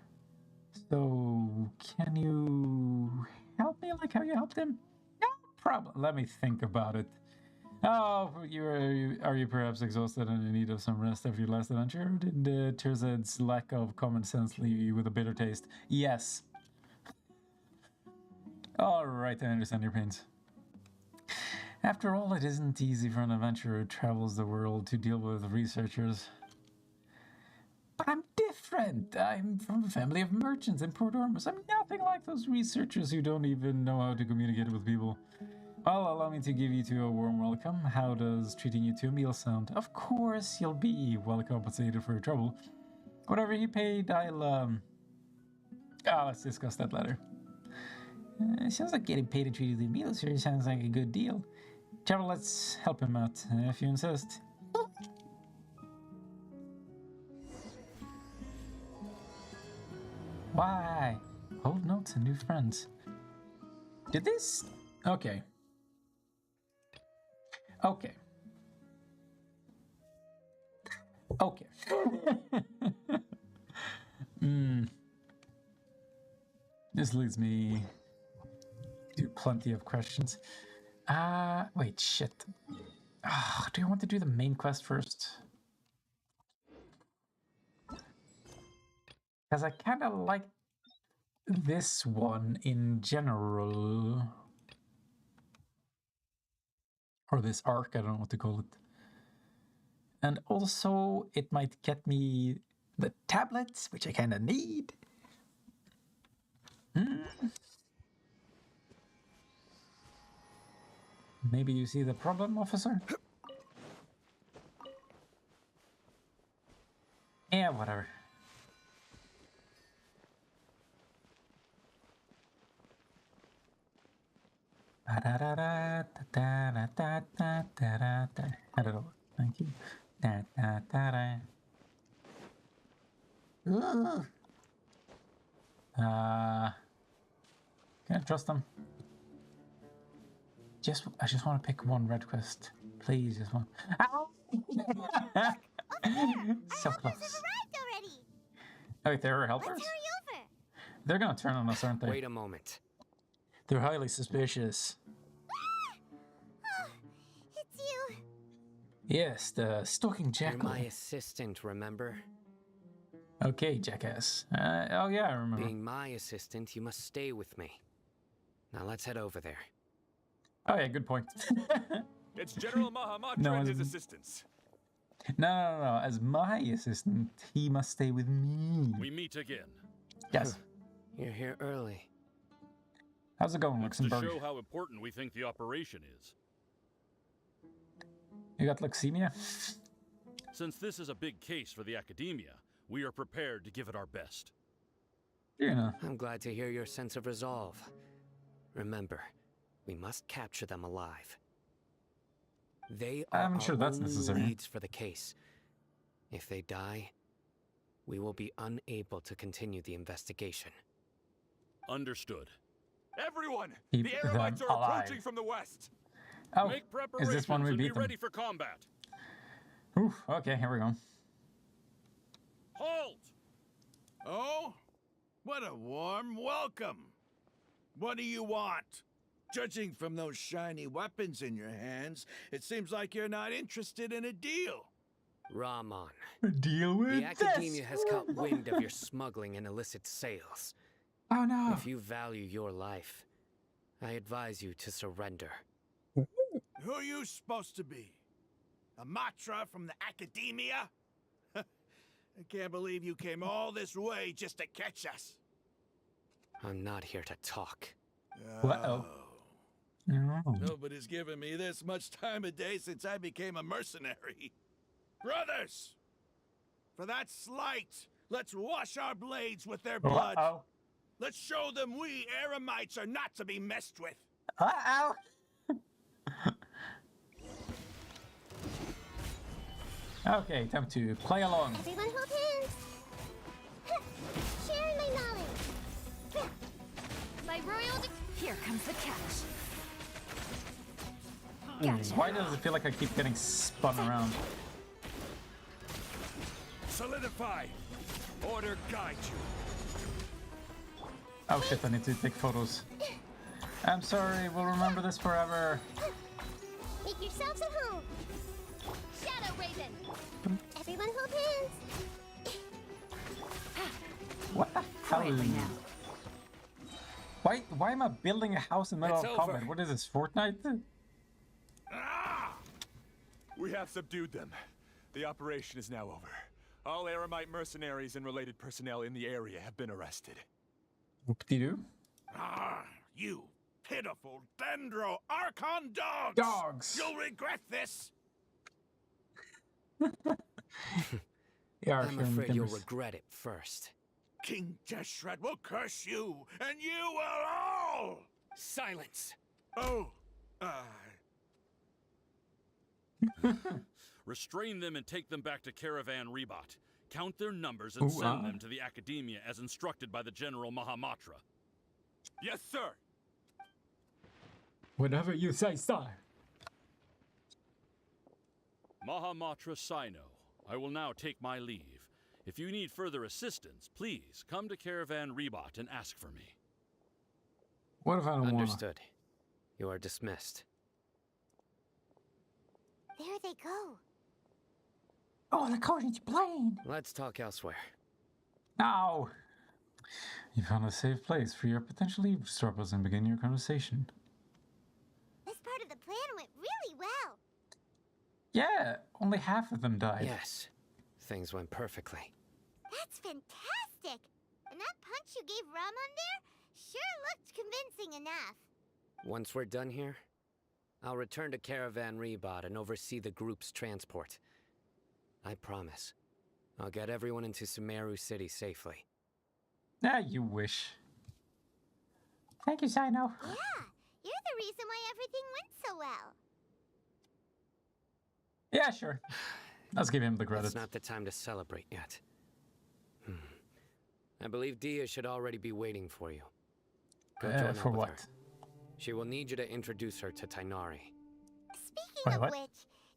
So, can you help me like how you helped him? No problem. Let me think about it. Oh, are you perhaps exhausted and in need of some rest after your last adventure? Or did Terzad's lack of common sense leave you with a bitter taste? Yes. Alright, I understand your pains. After all, it isn't easy for an adventurer who travels the world to deal with researchers. But I'm different. I'm from a family of merchants in Port Ormus. I'm nothing like those researchers who don't even know how to communicate with people. Well, allow me to give you two a warm welcome. How does treating you to a meal sound? Of course, you'll be well compensated for your trouble. Whatever he paid, let's discuss that later. Sounds like getting paid and treated to meals here sounds like a good deal. Travel, let's help him out, if you insist. Why? Old notes and new friends. Did this? Okay. Okay. Okay. This leads me to plenty of questions. Wait, shit. Do you want to do the main quest first? Because I kind of like this one in general. Or this arc, I don't know what to call it. And also, it might get me the tablets, which I kind of need. Maybe you see the problem, officer? Yeah, whatever. I don't know. Thank you. Can I trust them? I just want to pick one red quest. Please, just one. Ow! So Our helpers have close. arrived already. Oh, wait, they're our helpers? Let's hurry over. They're gonna turn on us, aren't they? Wait a moment. They're highly suspicious. Oh, it's you. Yes, the stalking You're jackal. my assistant, remember? Okay, jackass. Oh yeah, I remember. Being my assistant, you must stay with me. Now let's head over there. Oh yeah, good point. It's General Mahamatra No, and his I'm- assistants. No. As my assistant, he must stay with me. We meet again. Yes. You're here early. How's it going, It's to Luxembourg? show how important we think the operation is. You got leukemia? Since this is a big case for the academia, we are prepared to give it our best. You know. I'm glad to hear your sense of resolve. Remember, we must capture them alive. They are I'm sure our that's only necessary. leads for the case. If they die, we will be unable to continue the investigation. Understood. Everyone! Keep the Aramites them are alive. approaching from the west! Oh, Make is preparations this one we and be beat them? ready for combat. Oof, okay, here we go. Halt! Oh? What a warm welcome. What do you want? Judging from those shiny weapons in your hands, it seems like you're not interested in a deal. Rahman, Deal with the Academia has caught wind of your smuggling and illicit sales. Oh no. If you value your life, I advise you to surrender. Who are you supposed to be? A Matra from the Academia? I can't believe you came all this way just to catch us. I'm not here to talk. Uh-oh. No. Nobody's given me this much time of day since I became a mercenary. Brothers! For that slight, let's wash our blades with their blood. Uh-oh. Let's show them we Aramites are not to be messed with. Uh-oh. Okay, time to play along. Everyone hold hands. Share my knowledge. By royal here comes the catch. Why does it feel like I keep getting spun around? Solidify! Order guide you. Oh shit, I need to take photos. I'm sorry, we'll remember this forever. Make yourselves at home. Shadow Raven. Everyone hold hands. What the hell? Quietly now. Why am I building a house in the middle It's of combat? over. What is this, Fortnite? We have subdued them. The operation is now over. All Aramite mercenaries and related personnel in the area have been arrested. Whoop-de-doo. You pitiful Dendro Archon dogs! Dogs! You'll regret this! Yeah, I'm afraid you'll regret it first. King Jeshret will curse you, and you will all! Silence! Oh, Restrain them and take them back to Caravan Rebot. Count their numbers and send them to the Academia as instructed by the General Mahamatra. Yes, sir! Whatever you say, sir. Mahamatra Sino, I will now take my leave. If you need further assistance, please come to Caravan Rebot and ask for me. What if I don't want to? Understood. You are dismissed. there they go. Oh, according to plan. Let's talk elsewhere. Now, you found a safe place for your potential eavesdroppers and begin your conversation. This part of the plan went really well. Yeah, only half of them died. Yes, things went perfectly. That's fantastic. And that punch you gave Raman there sure looked convincing enough. Once we're done here, I'll return to Caravan Rebot and oversee the group's transport. I promise. I'll get everyone into Sumeru City safely. Ah, you wish. Thank you, Sino. Yeah, you're the reason why everything went so well. Yeah, sure. Let's give him the credit. It's not the time to celebrate yet. I believe Dia should already be waiting for you. Go join up for with what? her. She will need you to introduce her to Tainari. Speaking Wait, of what? which,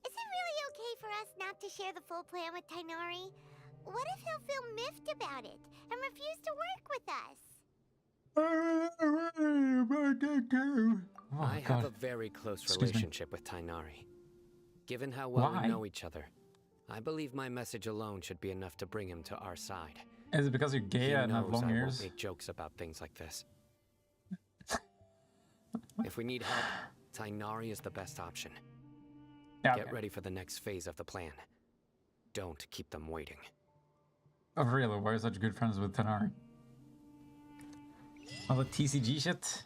is it really okay for us not to to share the full plan with Tainari? What if he'll feel miffed about it and refuse to work with us? Oh, I God. have a very close Excuse me. relationship with Tainari. Given how well Why? we know each other, I believe my message alone should be enough to bring him to our side. Is it because you're gay He and have knows long I ears? won't make jokes about things like this. If we need help, Tainari is the best option. Yeah, Get okay. ready for the next phase of the plan. Don't keep them waiting. Oh, really? Why are you such good friends with Tanari? All the TCG shit?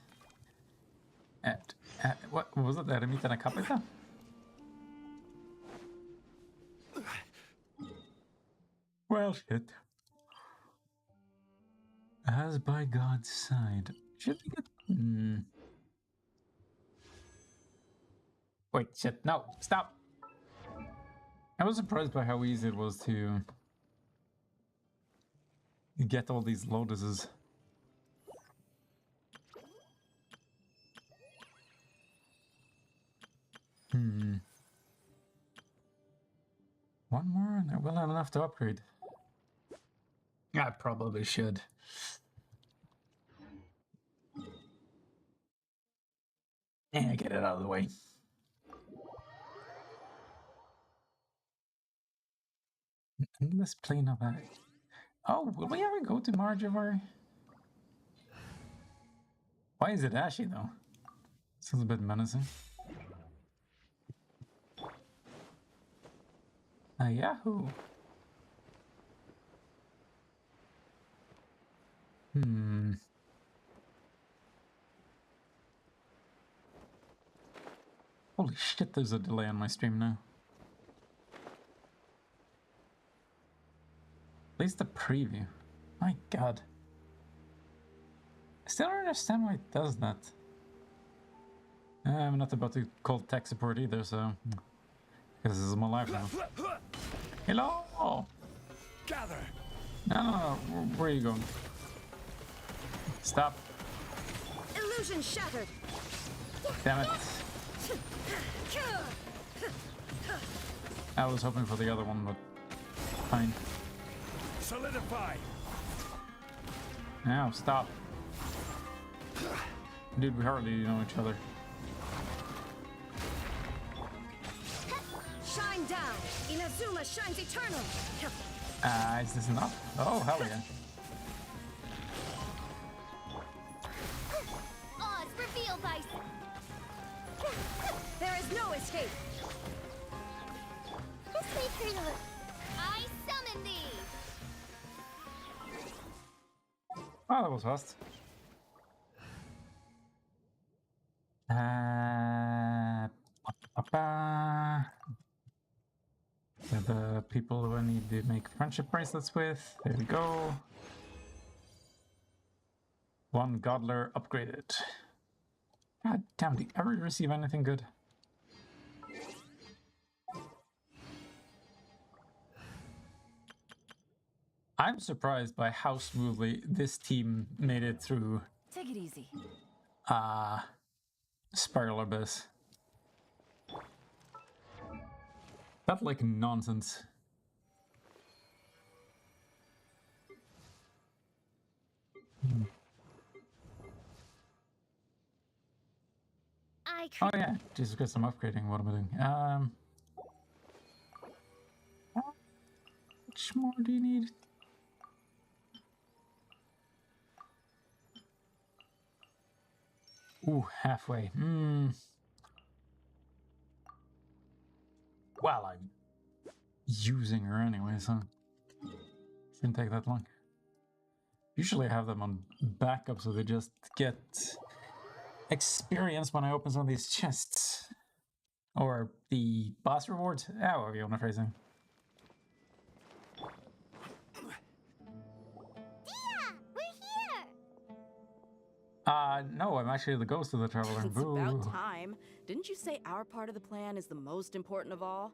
What was it? Eremita na Capita? Well, shit. As by God's side. Should we get... Wait, shit. No, stop! I was surprised by how easy it was to get all these lotuses. One more and I will have enough to upgrade. I probably should. Yeah, get it out of the way. Endless plane of that. Oh, will we ever go to Marjorie? Why is it ashy though? Sounds a bit menacing. Yahoo! Holy shit, there's a delay on my stream now. At least the preview. My god. I still don't understand why it does that. I'm not about to call tech support either, so... Because this is my life now. Hello! Gather! No, where are you going? Stop. Illusion shattered. Damn it. I was hoping for the other one, but fine. Solidify! Now, stop. Dude, we hardly know each other. Shine down. Inazuma shines eternal. Is this enough? Oh, hell yeah. Oz, reveal thyself! There is no escape. This way, Colonel. I summon thee! Oh, that was fast. The people who I need to make friendship bracelets with. There we go. One Godler upgraded. God damn, do you ever receive anything good? I'm surprised by how smoothly this team made it through Take it easy. Spiral Abyss. That like nonsense. Oh yeah, Jesus Christ, I'm upgrading. What am I doing? How much more do you need? Ooh, halfway. Well, I'm using her anyway, so shouldn't take that long. Usually I have them on backup so they just get experience when I open some of these chests. Or the boss rewards. However you want to phrase it. Dia! We're here! No, I'm actually the ghost of the traveler. It's Boo. about time. Didn't you say our part of the plan is the most important of all?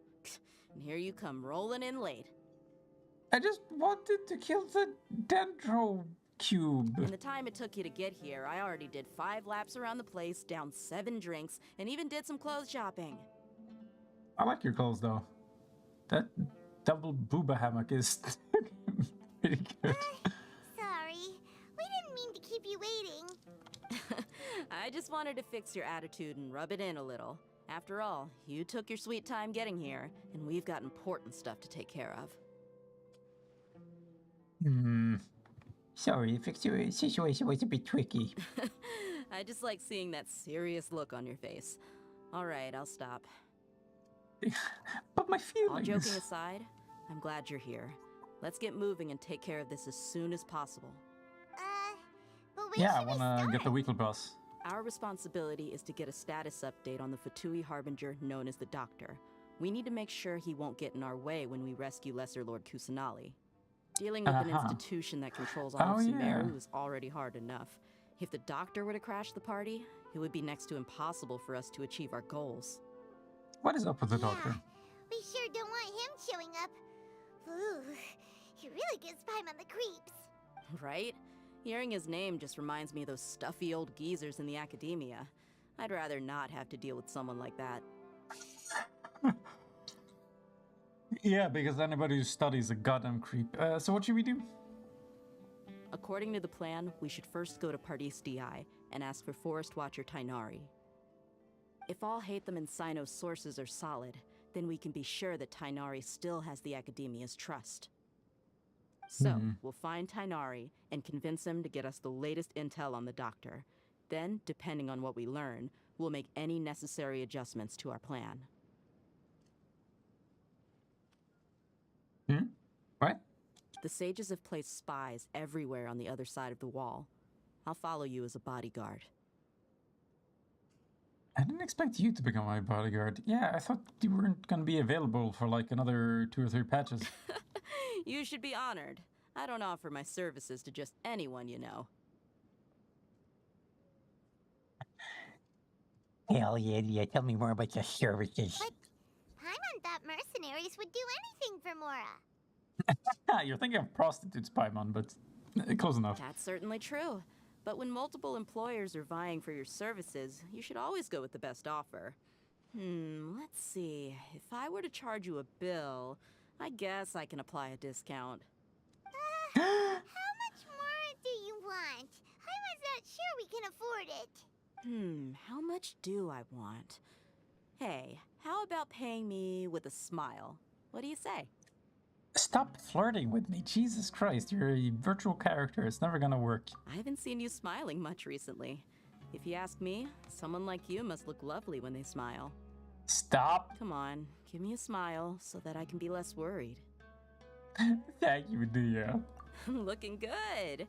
And here you come rolling in late. I just wanted to kill the dendro cube. In the time it took you to get here, I already did 5 laps around the place, downed 7 drinks, and even did some clothes shopping. I like your clothes though. That double booba hammock is pretty good. Sorry. We didn't mean to keep you waiting. I just wanted to fix your attitude and rub it in a little. After all, you took your sweet time getting here, and we've got important stuff to take care of. Sorry, the situation was a bit tricky. I just like seeing that serious look on your face. All right, I'll stop. But my feelings. All joking aside, I'm glad you're here. Let's get moving and take care of this as soon as possible. But where I should we wanna get the start? weekly boss. Our responsibility is to get a status update on the Fatui Harbinger known as the Doctor. We need to make sure he won't get in our way when we rescue Lesser Lord Kusanali. Dealing with an institution that controls all of Sumeru is already hard enough. If the Doctor were to crash the party, it would be next to impossible for us to achieve our goals. What is up with the doctor? We sure don't want him showing up. Ooh, he really gives Paimon the creeps. Right? Hearing his name just reminds me of those stuffy old geezers in the academia. I'd rather not have to deal with someone like that. Yeah, because anybody who studies a goddamn creep. So what should we do? According to the plan, we should first go to Pardis DI and ask for Forest Watcher Tainari. If all Hatham and Sino's sources are solid, then we can be sure that Tainari still has the Academia's trust. So, we'll find Tainari and convince him to get us the latest intel on the Doctor. Then, depending on what we learn, we'll make any necessary adjustments to our plan. What? The sages have placed spies everywhere on the other side of the wall. I'll follow you as a bodyguard. I didn't expect you to become my bodyguard. Yeah, I thought you weren't gonna be available for like another 2 or 3 patches. You should be honored. I don't offer my services to just anyone you know. Hell yeah, tell me more about your services. But Paimon thought mercenaries would do anything for Mora. You're thinking of prostitutes, Paimon, but close enough. That's certainly true. But when multiple employers are vying for your services, you should always go with the best offer. Let's see. If I were to charge you a bill, I guess I can apply a discount. How much more do you want? Paimon's not sure we can afford it. How much do I want? Hey, how about paying me with a smile? What do you say? Stop flirting with me, Jesus Christ, you're a virtual character, it's never gonna work. I haven't seen you smiling much recently. If you ask me, someone like you must look lovely when they smile. Stop! Come on, give me a smile so that I can be less worried. Thank you, Dia. Looking good.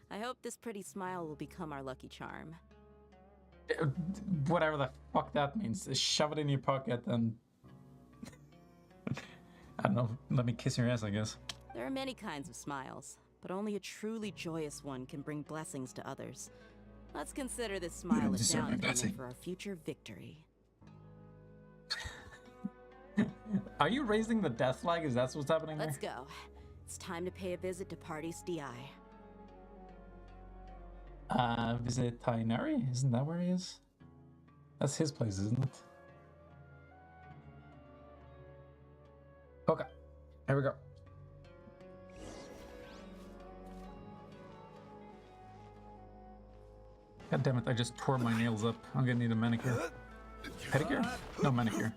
I hope this pretty smile will become our lucky charm. Whatever the fuck that means. Shove it in your pocket and... I don't know, let me kiss your ass, I guess. There are many kinds of smiles, but only a truly joyous one can bring blessings to others. Let's consider this smile a down payment for our future victory. Are you raising the death flag? Is that what's happening Let's there? go. It's time to pay a visit to Pardis DI. Visit Tainari? Isn't that where he is? That's his place, isn't it? Okay, here we go. God damn it, I just tore my nails up. I'm gonna need a manicure. Pedicure? No, manicure.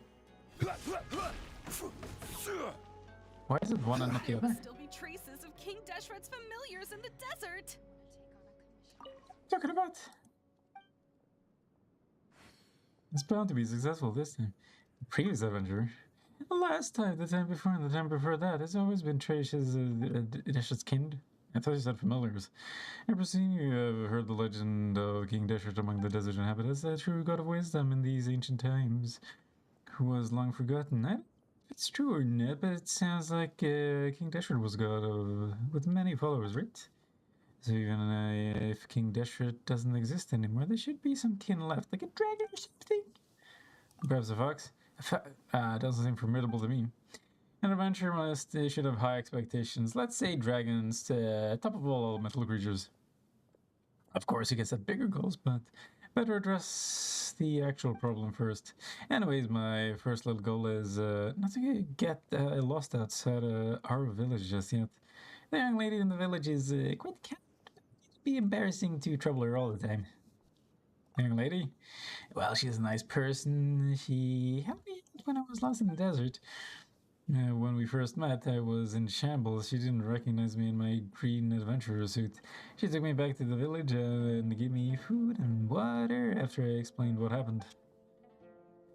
Why is it one and not the There other? must still be traces of King Deshret's familiars in the desert. Talking about? It's bound to be successful this time. The previous adventure. The last time, the time before, and the time before that, has always been traces of Deshret's kind. I thought you said familiars. I presume you have heard the legend of King Deshret among the desert inhabitants, a true god of wisdom in these ancient times, who was long forgotten. I don't know if it's true or not, but it sounds like King Deshret was a god with many followers, right? So even if King Deshret doesn't exist anymore, there should be some kin left, like a dragon or something. Perhaps a fox. Doesn't seem formidable to me. An adventure should have high expectations. Let's say dragons, top of all elemental creatures. Of course, you can set bigger goals, but Better address the actual problem first. Anyways, my first little goal is not to get lost outside our village just yet. The young lady in the village is quite kind. It'd be embarrassing to trouble her all the time. Young lady? Well, she's a nice person. She helped me out when I was lost in the desert. When we first met, I was in shambles. She didn't recognize me in my green adventurer suit. She took me back to the village and gave me food and water after I explained what happened.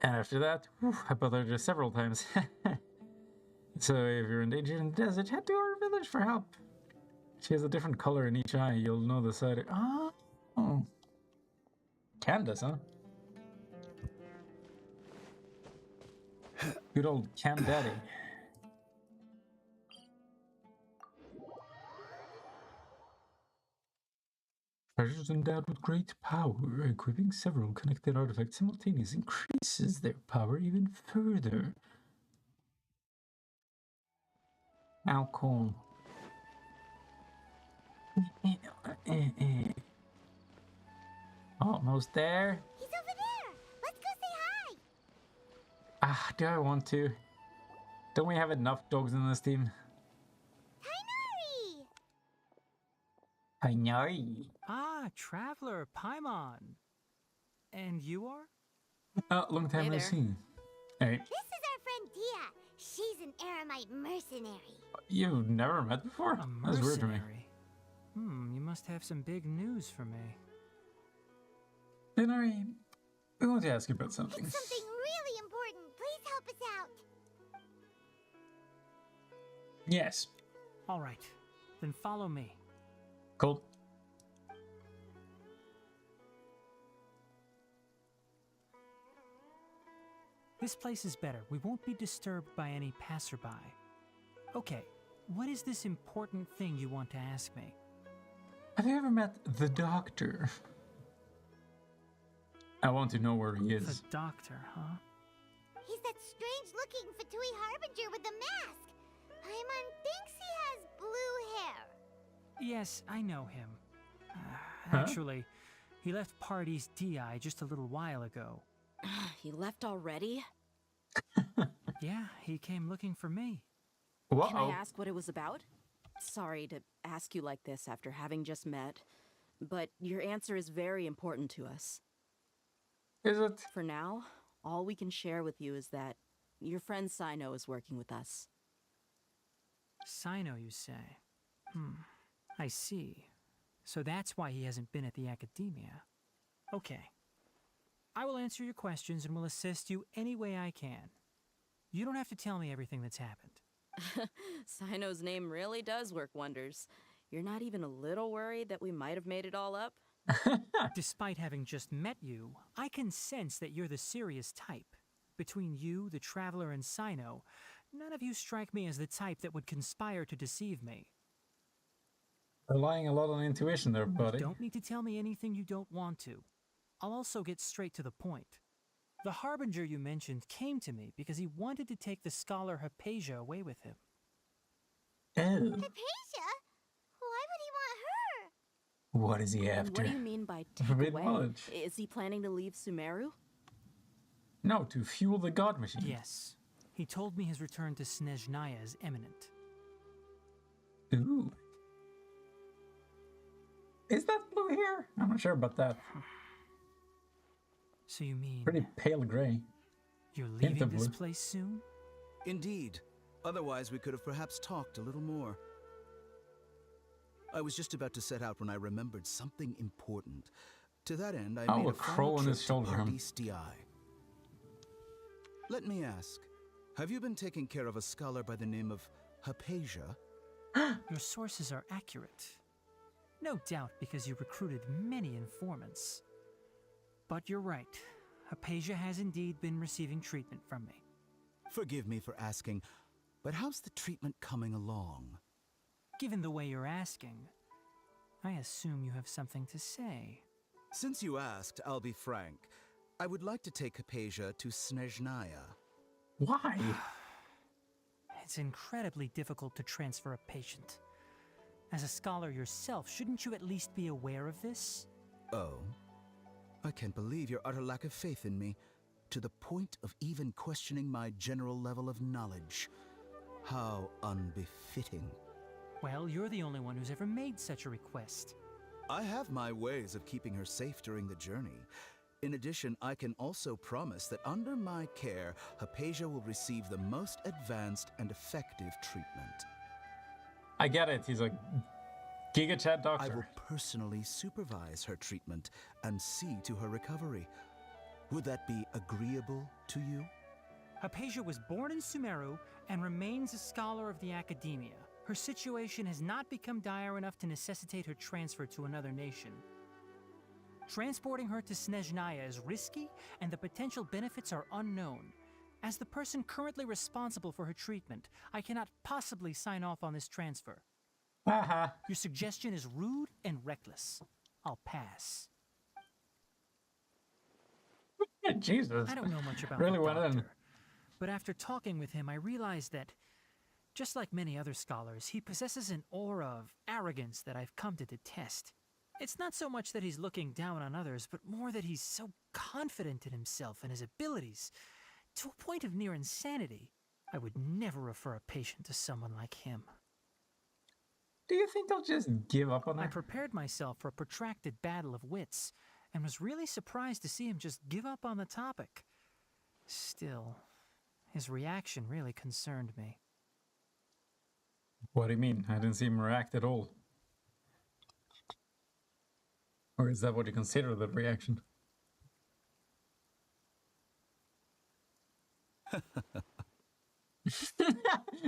And after that, I bothered her several times. So if you're in danger in the desert, head to our village for help. She has a different color in each eye. You'll know the side. Oh. Candace, huh? Good old Cam Daddy. Treasures endowed with great power, equipping several connected artifacts simultaneously increases their power even further. How cool. Almost there. He's over there. Let's go say hi. Do I want to? Don't we have enough dogs in this team? Tainari! Ah, traveler, Paimon. And you are? Long time no see. Hey. This is our friend Dia. She's an Aramite mercenary. You've never met before? A That's weird to me. mercenary. You must have some big news for me. Tainari, I want to ask you about something. It's something really important. Please help us out. Yes. All right, then follow me. Cool. This place is better. We won't be disturbed by any passerby. Okay, what is this important thing you want to ask me? Have you ever met the doctor? I want to know where he is. The doctor, huh? He's that strange-looking Fatui Harbinger with the mask. Paimon thinks he has blue hair. Yes, I know him. Huh? Actually, he left Party's DI just a little while ago. He left already? Yeah, he came looking for me. Whoa. Can I ask what it was about? Sorry to ask you like this after having just met, but your answer is very important to us. Is it? For now, all we can share with you is that your friend Sino is working with us. Sino, you say? I see. So that's why he hasn't been at the academia. Okay. I will answer your questions and will assist you any way I can. You don't have to tell me everything that's happened. Sino's name really does work wonders. You're not even a little worried that we might have made it all up? Despite having just met you, I can sense that you're the serious type. Between you, the traveler, and Sino, none of you strike me as the type that would conspire to deceive me. Relying a lot on intuition there, buddy. You don't need to tell me anything you don't want to. I'll also get straight to the point. The Harbinger you mentioned came to me because he wanted to take the scholar Hypatia away with him. Oh. Hypatia? Why would he want her? What is he after? What do you mean by take Forbidden away? knowledge. Is he planning to leave Sumeru? No, to fuel the god machine. Yes. He told me his return to Snezhnaya is imminent. Ooh. Is that blue here? I'm not sure about that. So you mean... Pretty pale gray. You're Hint leaving of this blue. place soon? Indeed. Otherwise, we could have perhaps talked a little more. I was just about to set out when I remembered something important. To that end, I made a a crow final on trip his to shoulder. Paradis DI. Let me ask, have you been taking care of a scholar by the name of Hypatia? Your sources are accurate. No doubt because you recruited many informants. But you're right. Hypatia has indeed been receiving treatment from me. Forgive me for asking, but how's the treatment coming along? Given the way you're asking, I assume you have something to say. Since you asked, I'll be frank. I would like to take Hypatia to Snezhnaya. Why? It's incredibly difficult to transfer a patient. As a scholar yourself, shouldn't you at least be aware of this? Oh? I can't believe your utter lack of faith in me, to the point of even questioning my general level of knowledge. How unbefitting. Well, you're the only one who's ever made such a request. I have my ways of keeping her safe during the journey. In addition, I can also promise that under my care, Hypatia will receive the most advanced and effective treatment. I get it. He's a Giga Chat doctor. I will personally supervise her treatment and see to her recovery. Would that be agreeable to you? Hypatia was born in Sumeru and remains a scholar of the Academia. Her situation has not become dire enough to necessitate her transfer to another nation. Transporting her to Snezhnaya is risky, and the potential benefits are unknown. As the person currently responsible for her treatment, I cannot possibly sign off on this transfer. Your suggestion is rude and reckless. I'll pass. Jesus. I don't know much about really the went doctor, in. but after talking with him, I realized that, just like many other scholars, he possesses an aura of arrogance that I've come to detest. It's not so much that he's looking down on others, but more that he's so confident in himself and his abilities, to a point of near insanity. I would never refer a patient to someone like him. Do you think they'll just give up on her? I prepared myself for a protracted battle of wits, and was really surprised to see him just give up on the topic. Still, his reaction really concerned me. What do you mean? I didn't see him react at all. Or is that what you consider the reaction?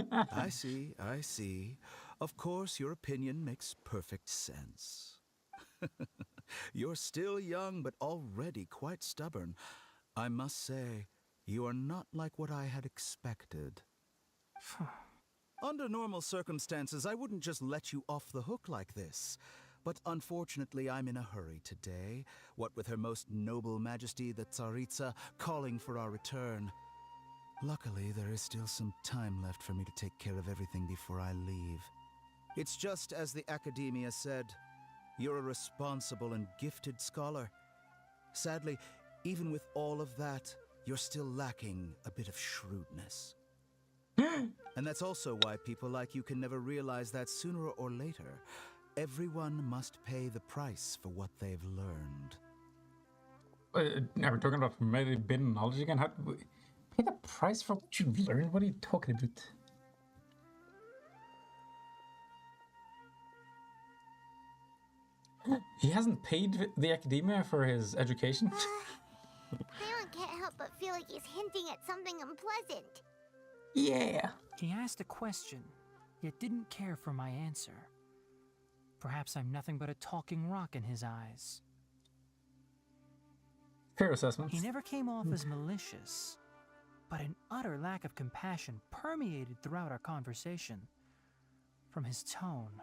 I see. Of course, your opinion makes perfect sense. You're still young, but already quite stubborn. I must say, you are not like what I had expected. Under normal circumstances, I wouldn't just let you off the hook like this. But unfortunately, I'm in a hurry today, what with Her Most Noble Majesty the Tsaritsa calling for our return. Luckily, there is still some time left for me to take care of everything before I leave. It's just as the Academia said, you're a responsible and gifted scholar. Sadly, even with all of that, you're still lacking a bit of shrewdness. And that's also why people like you can never realize that sooner or later, everyone must pay the price for what they've learned. Are we talking about forbidden knowledge again? How, pay the price for what you learned? What are you talking about? He hasn't paid the Academia for his education? Baron can't help but feel like he's hinting at something unpleasant. Yeah. He asked a question, yet didn't care for my answer. Perhaps I'm nothing but a talking rock in his eyes. Fair assessment. He never came off as malicious, but an utter lack of compassion permeated throughout our conversation. From his tone,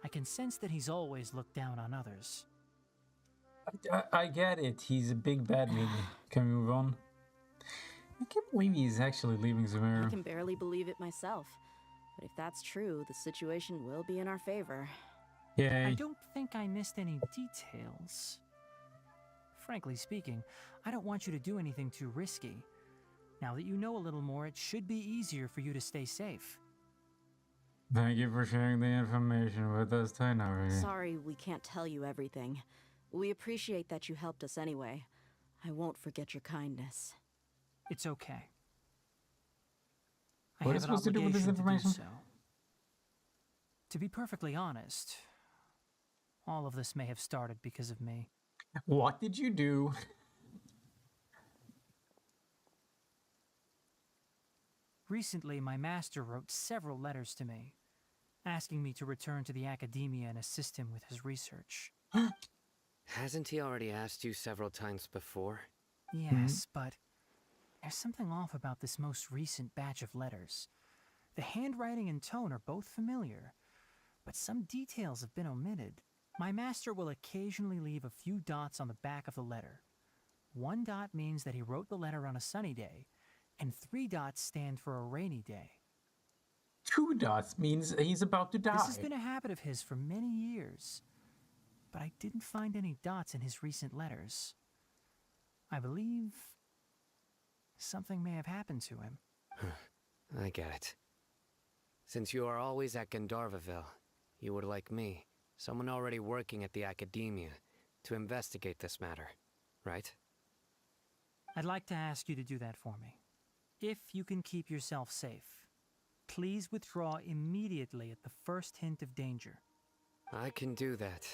I can sense that he's always looked down on others. I get it. He's a big bad maybe. Can we move on? I can't believe he's actually leaving Sumeru. I can barely believe it myself. But if that's true, the situation will be in our favor. Yay. I don't think I missed any details. Frankly speaking, I don't want you to do anything too risky. Now that you know a little more, it should be easier for you to stay safe. Thank you for sharing the information with us, Tainari. Sorry we can't tell you everything. We appreciate that you helped us anyway. I won't forget your kindness. It's okay. I What have is an supposed to do with this obligation to do information? so. To be perfectly honest, all of this may have started because of me. What did you do? Recently, my master wrote several letters to me, asking me to return to the Academia and assist him with his research. Hasn't he already asked you several times before? Yes, but there's something off about this most recent batch of letters. The handwriting and tone are both familiar, but some details have been omitted. My master will occasionally leave a few dots on the back of the letter. 1 dot means that he wrote the letter on a sunny day, and 3 dots stand for a rainy day. 2 dots means he's about to die. This has been a habit of his for many years. but I didn't find any dots in his recent letters. I believe something may have happened to him. I get it. Since you are always at Gandharvaville, you would like me, someone already working at the Academia, to investigate this matter, right? I'd like to ask you to do that for me. If you can keep yourself safe, please withdraw immediately at the first hint of danger. I can do that,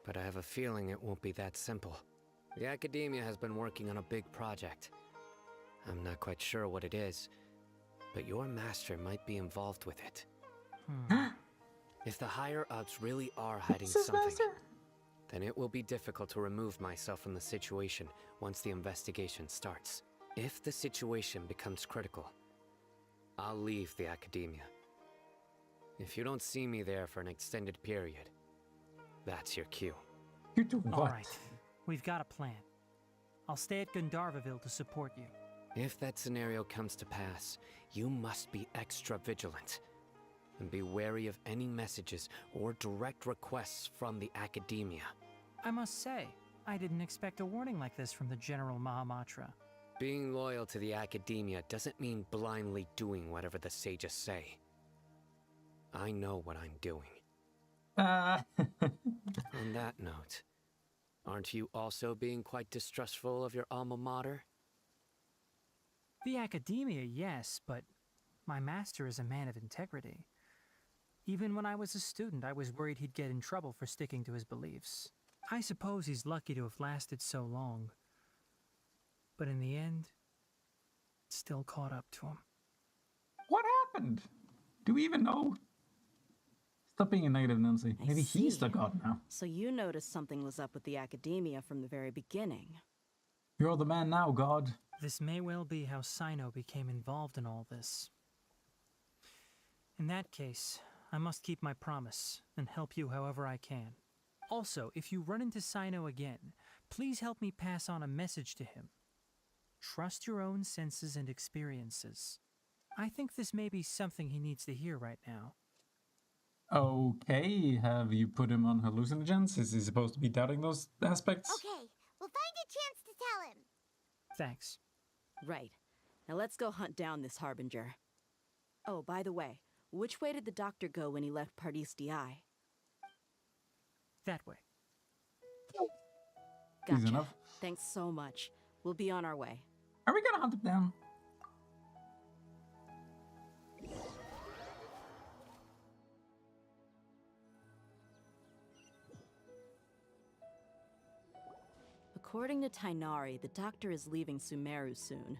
but I have a feeling it won't be that simple. The Academia has been working on a big project. I'm not quite sure what it is, but your master might be involved with it. If the higher-ups really are hiding something, then it will be difficult to remove myself from the situation once the investigation starts. If the situation becomes critical, I'll leave the Academia. If you don't see me there for an extended period, that's your cue. You do what? All right, we've got a plan. I'll stay at Gandharvaville to support you. If that scenario comes to pass, you must be extra vigilant. And be wary of any messages or direct requests from the Academia. I must say, I didn't expect a warning like this from the General Mahamatra. Being loyal to the Academia doesn't mean blindly doing whatever the sages say. I know what I'm doing. On that note, aren't you also being quite distrustful of your alma mater? The Academia, yes, but my master is a man of integrity. Even when I was a student, I was worried he'd get in trouble for sticking to his beliefs. I suppose he's lucky to have lasted so long. But in the end, it still caught up to him. What happened? Do we even know? Stop being a negative, Nancy. Maybe he's the god now. So you noticed something was up with the Academia from the very beginning. You're the man now, god. This may well be how Sino became involved in all this. In that case, I must keep my promise and help you however I can. Also, if you run into Sino again, please help me pass on a message to him. Trust your own senses and experiences. I think this may be something he needs to hear right now. Okay, have you put him on hallucinogens? Is he supposed to be doubting those aspects? Okay, we'll find a chance to tell him. Thanks. Right. Now let's go hunt down this Harbinger. Oh, by the way, which way did the doctor go when he left Pardis DI? That way. Gotcha. Easy enough. Thanks so much. We'll be on our way. Are we gonna hunt him down? According to Tainari, the doctor is leaving Sumeru soon.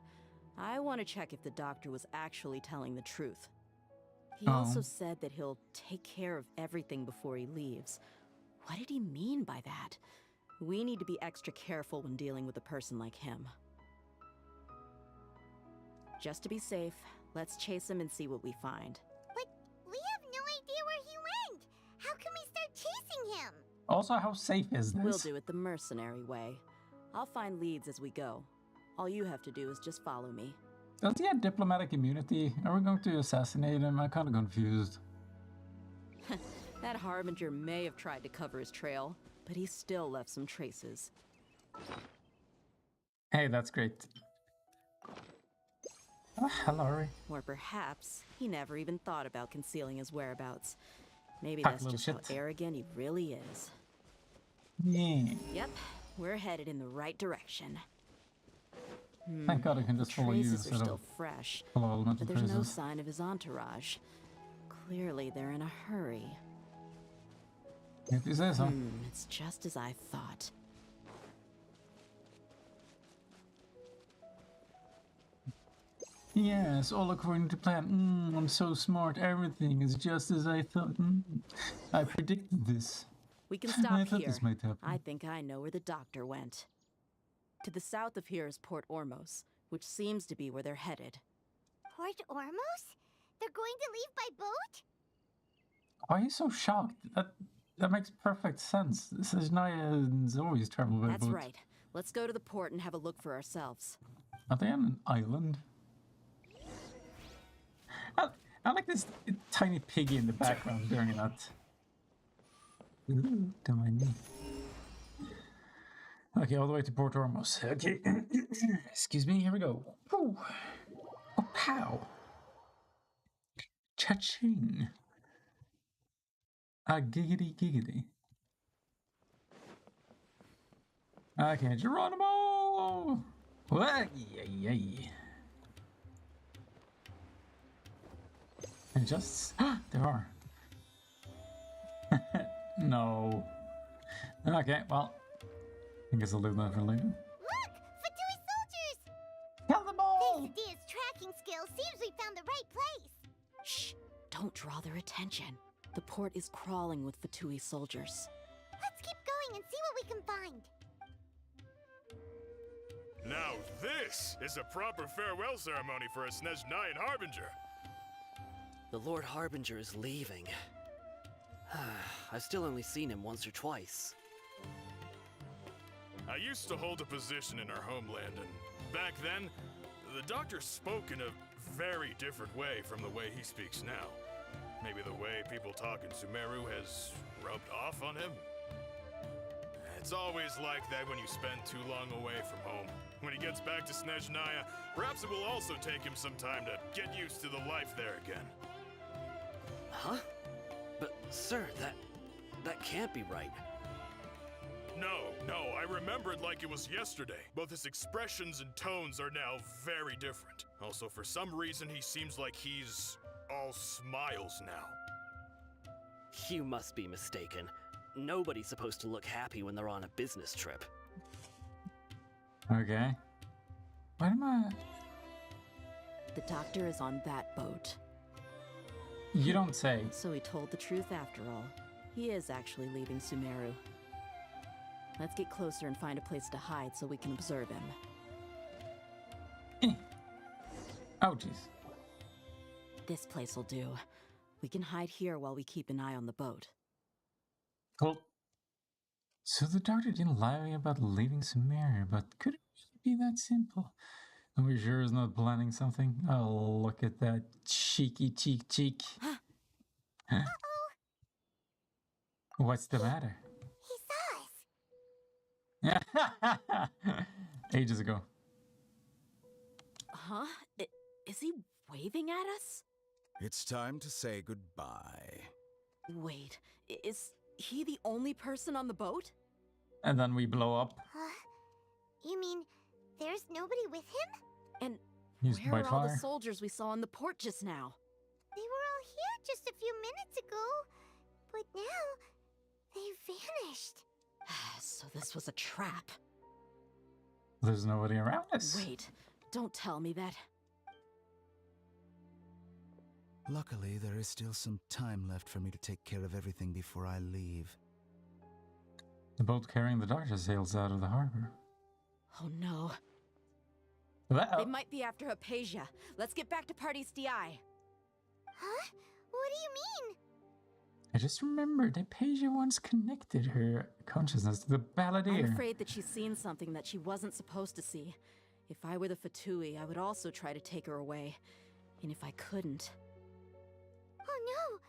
I want to check if the doctor was actually telling the truth. He also said that he'll take care of everything before he leaves. What did he mean by that? We need to be extra careful when dealing with a person like him. Just to be safe, let's chase him and see what we find. But we have no idea where he went. How can we start chasing him? Also, how safe is this? We'll do it the mercenary way. I'll find leads as we go. All you have to do is just follow me. Does he have diplomatic immunity? Are we going to assassinate him? I'm kind of confused. That Harbinger may have tried to cover his trail, but he still left some traces. Hey, that's great. Oh, hello, Rory. Or perhaps he never even thought about concealing his whereabouts. Maybe Fuck, that's little just shit. how arrogant he really is. Yeah. Yep, we're headed in the right direction. Thank God I can just follow you Traces are instead still of fresh, follow elemental but there's no traces. sign of his entourage. Clearly, they're in a hurry. If you say so. It's just as I thought. Yes, all according to plan. I'm so smart. Everything is just as I thought. I predicted this. We can I stop thought here. this might happen. I think I know where the doctor went. To the south of here is Port Ormos, which seems to be where they're headed. Port Ormos? They're going to leave by boat? Why are you so shocked? That makes perfect sense. Sejnaya is always travel by That's boat. right. Let's go to the port and have a look for ourselves. Are they on an island? I like this tiny piggy in the background during that. Ooh, to my knee. Okay, all the way to Port Ormos. Okay. Excuse me, here we go. Woo. Oh, pow. Cha-ching. Giggity giggity. Okay, Geronimo! What? Yay. And just... there are. No. Okay, well... I guess I'll leave that for later. Look! Fatui soldiers! Kill them all! Thanks to Dia's tracking skills, seems we found the right place. Shh! Don't draw their attention. The port is crawling with Fatui soldiers. Let's keep going and see what we can find. Now this is a proper farewell ceremony for a Snezhnayan Harbinger. The Lord Harbinger is leaving. I've still only seen him once or twice. I used to hold a position in our homeland, and back then, the doctor spoke in a very different way from the way he speaks now. Maybe the way people talk in Sumeru has rubbed off on him? It's always like that when you spend too long away from home. When he gets back to Snezhnaya, perhaps it will also take him some time to get used to the life there again. Huh? But, sir, that can't be right. No, I remembered like it was yesterday. Both his expressions and tones are now very different. Also, for some reason, he seems like he's all smiles now. You must be mistaken. Nobody's supposed to look happy when they're on a business trip. Okay. What am I... The doctor is on that boat. You don't say. So he told the truth after all. He is actually leaving Sumeru. Let's get closer and find a place to hide so we can observe him. Oh, jeez. This place will do. We can hide here while we keep an eye on the boat. Cool. So the doctor didn't lie about leaving Sumeru, but could it really be that simple? Are we sure he's not planning something? Oh, look at that cheeky cheek. Huh? What's the matter? He saw us. Ages ago. Huh? Is he waving at us? It's time to say goodbye. Wait, is he the only person on the boat? And then we blow up. You mean there's nobody with him? And He's where by are all the far. soldiers we saw on the port just now? They were all here just a few minutes ago, but now they vanished. So this was a trap. There's nobody around us. Wait, don't tell me that. Luckily, there is still some time left for me to take care of everything before I leave. The boat carrying the doctor sails out of the harbor. Oh no. They might be after Hypatia. Let's get back to Party's DI. Huh? What do you mean? I just remembered Hypatia once connected her consciousness to the balladeer. I'm afraid that she's seen something that she wasn't supposed to see. If I were the Fatui, I would also try to take her away. And if I couldn't... Oh no!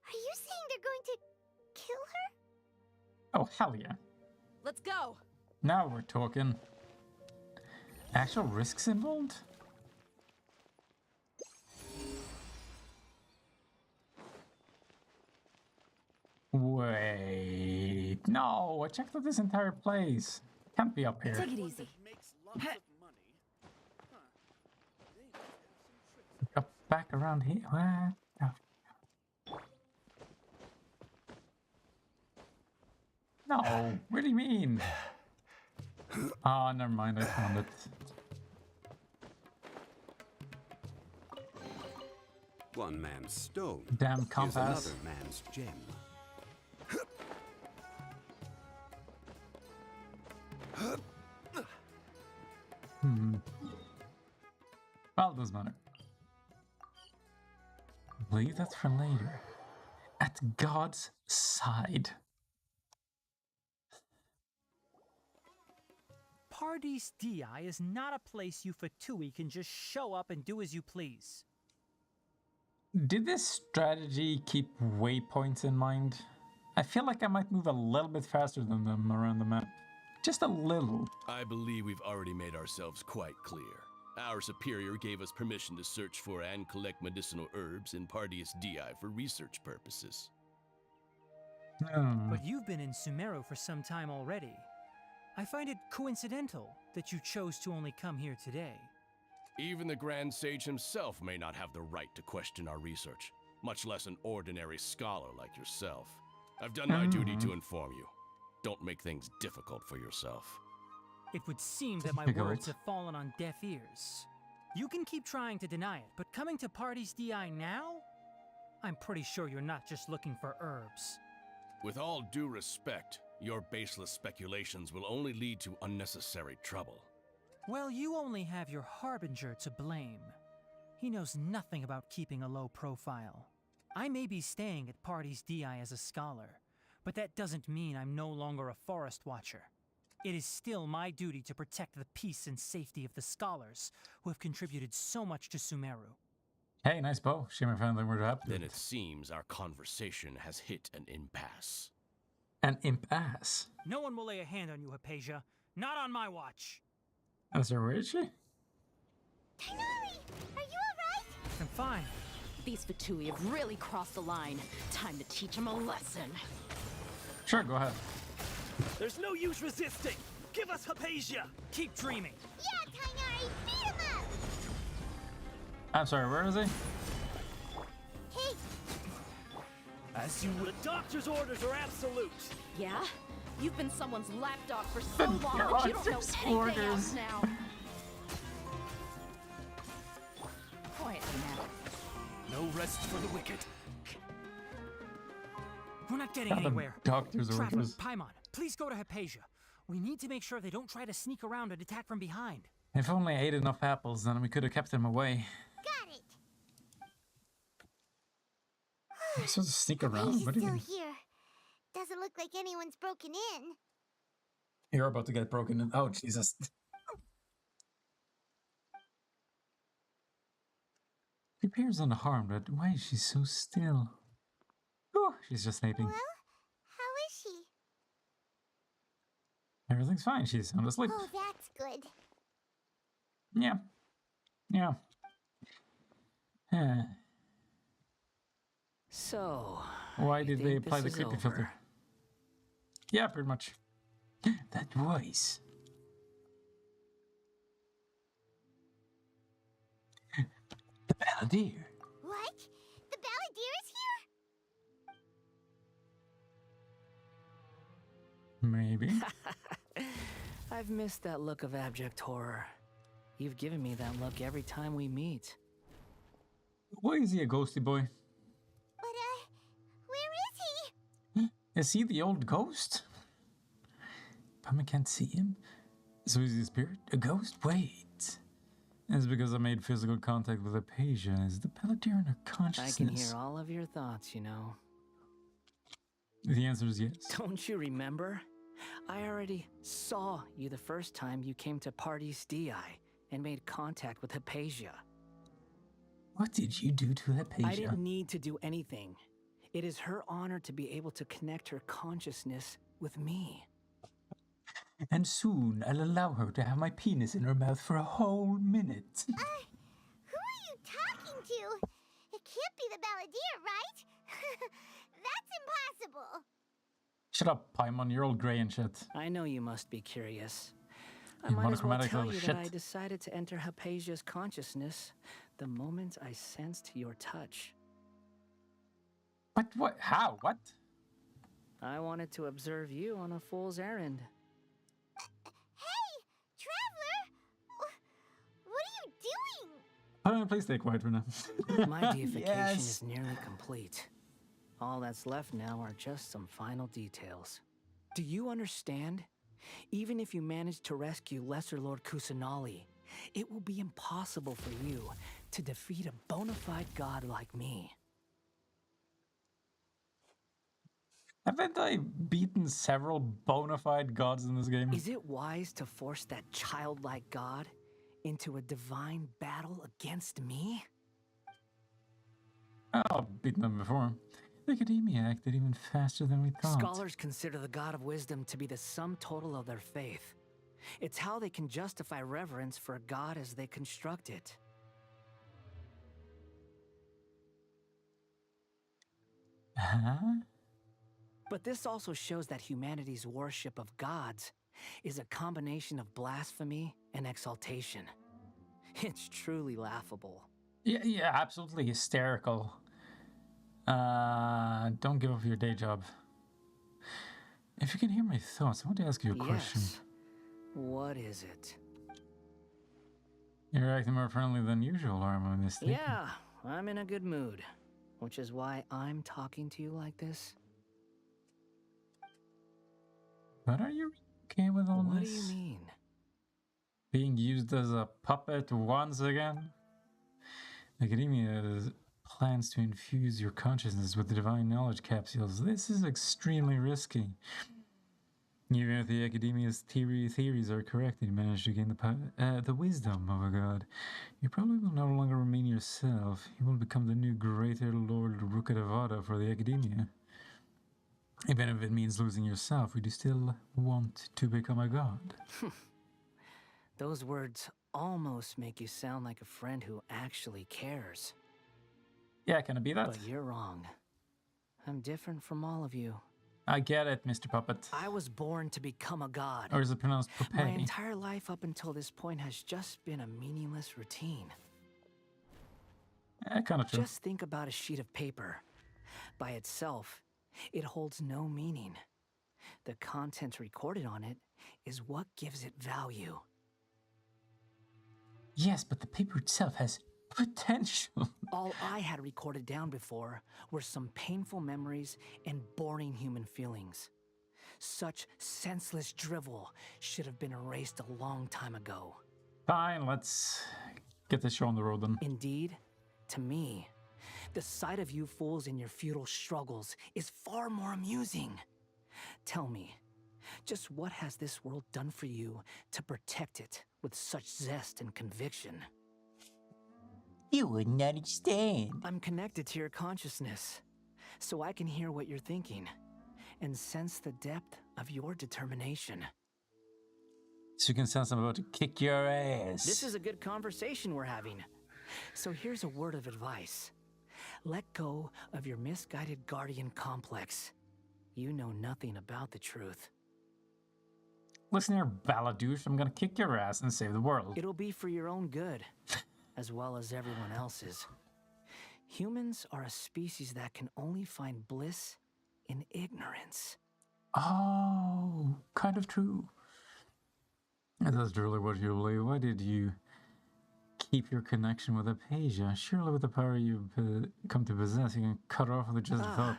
Are you saying they're going to kill her? Oh, hell yeah. Let's go! Now we're talking. Actual risks involved? Wait. No, I checked out this entire place. Can't be up here. Take it easy. Up back around here. What? Oh. No, what do you mean? Oh, never mind, I found it. One man's stone Damn is compass. another man's gem. Well, it doesn't matter. Leave that for later. At God's side. Party's DI is not a place you Fatui can just show up and do as you please. Did this strategy keep waypoints in mind? I feel like I might move a little bit faster than them around the map. Just a little. I believe we've already made ourselves quite clear. Our superior gave us permission to search for and collect medicinal herbs in Pardius DI for research purposes. But you've been in Sumeru for some time already. I find it coincidental that you chose to only come here today. Even the Grand Sage himself may not have the right to question our research, much less an ordinary scholar like yourself. I've done my duty to inform you. Don't make things difficult for yourself. It would seem that my words have fallen on deaf ears. You can keep trying to deny it, but coming to Pardius DI now? I'm pretty sure you're not just looking for herbs. With all due respect, your baseless speculations will only lead to unnecessary trouble. Well, you only have your Harbinger to blame. He knows nothing about keeping a low profile. I may be staying at Pardius DI as a scholar, but that doesn't mean I'm no longer a forest watcher. It is still my duty to protect the peace and safety of the scholars who have contributed so much to Sumeru. Hey, nice bow. Shame I finally were happy. Then it seems our conversation has hit an impasse. An impasse? No one will lay a hand on you, Hypatia. Not on my watch. Oh, so where is she? Tighnari, are you alright? I'm fine. These Fatui have really crossed the line. Time to teach them a lesson. Sure, go ahead. There's no use resisting. Give us Hypatia. Keep dreaming. Yeah, Tighnari, beat him up! I'm sorry, where is he? Hey! As you would. The doctor's orders are absolute. Yeah? You've been someone's lapdog for so long that you don't know anything else now. Quietly now. No rest for the wicked. We're not getting anywhere. Doctor's Traveler, orders. Paimon, please go to Hypatia. We need to make sure they don't try to sneak around and attack from behind. If only I ate enough apples, then we could have kept them away. Got it! I'm supposed to sneak around? He's What do you still mean? here. Doesn't look like anyone's broken in. You're about to get broken in. Oh, Jesus. She appears unharmed, but why is she so still? Oh, she's just sleeping. Well, how is she? Everything's fine. She's sound asleep. Oh, that's good. Yeah. Yeah. So, Why you did they think apply the this is creepy filter? over? Yeah, pretty much. That voice. The Balladeer. What? The Balladeer is here? Maybe. I've missed that look of abject horror. You've given me that look every time we meet. Why is he a ghosty boy? But, where is he? Is he the old ghost? Paimon can't see him? So is he a spirit? A ghost? Wait. It's because I made physical contact with Hypatia. Is the Balladeer in her consciousness? I can hear all of your thoughts, you know. The answer is yes. Don't you remember? I already saw you the first time you came to Pardius DI and made contact with Hypatia. What did you do to Hypatia? I didn't need to do anything. It is her honor to be able to connect her consciousness with me. And soon I'll allow her to have my penis in her mouth for a whole minute. Who are you talking to? It can't be the Balladeer, right? That's impossible. Shut up, Paimon. You're all grey and shit. I know you must be curious. I You might as well monochromatic tell little you shit. that I decided to enter Hypatia's consciousness the moment I sensed your touch. What? How? What? I wanted to observe you on a fool's errand. Hey, Traveler! What are you doing? Paimon, please stay quiet for now. My deification Yes. is nearly complete. All that's left now are just some final details. Do you understand? Even if you manage to rescue Lesser Lord Kusanali, it will be impossible for you to defeat a bona fide god like me. Haven't I beaten several bona fide gods in this game? Is it wise to force that childlike god into a divine battle against me? I've beaten them before. Academia acted even faster than we thought. Scholars consider the God of Wisdom to be the sum total of their faith. It's how they can justify reverence for a God as they construct it. Huh? But this also shows that humanity's worship of gods is a combination of blasphemy and exaltation. It's truly laughable. Yeah, absolutely hysterical. Don't give up your day job. If you can hear my thoughts, I want to ask you a question. Yes. What is it? You're acting more friendly than usual, or am I mistaken? Yeah, I'm in a good mood, which is why I'm talking to you like this. But are you okay with all What this? do you mean? Being used as a puppet once again? Academia plans to infuse your consciousness with the divine knowledge capsules. This is extremely risky. Even if the Academia's theories are correct and you manage to gain the wisdom of a god, you probably will no longer remain yourself. You will become the new greater Lord Rukadavada for the Academia. Even if it means losing yourself, would you still want to become a god? Those words almost make you sound like a friend who actually cares. Yeah, can it be that? But you're wrong. I'm different from all of you. I get it, Mr. Puppet. I was born to become a god. Or is it pronounced My Puppet? entire life up until this point has just been a meaningless routine. Kind of true. Just think about a sheet of paper. By itself, it holds no meaning. The content recorded on it is what gives it value. Yes, but the paper itself has potential. All I had recorded down before were some painful memories and boring human feelings. Such senseless drivel should have been erased a long time ago. Fine, let's get this show on the road then. Indeed, to me, the sight of you fools in your futile struggles is far more amusing. Tell me, just what has this world done for you to protect it with such zest and conviction? You wouldn't understand. I'm connected to your consciousness, so I can hear what you're thinking and sense the depth of your determination. So you can sense I'm about to kick your ass. This is a good conversation we're having. So here's a word of advice. Let go of your misguided guardian complex. You know nothing about the truth. Listen here, Baladouche, I'm gonna kick your ass and save the world. It'll be for your own good, as well as everyone else's. Humans are a species that can only find bliss in ignorance. Oh, kind of true. That's truly what you believe. Why did you keep your connection with Aphasia? Surely with the power you've come to possess, you can cut her off with just a thought.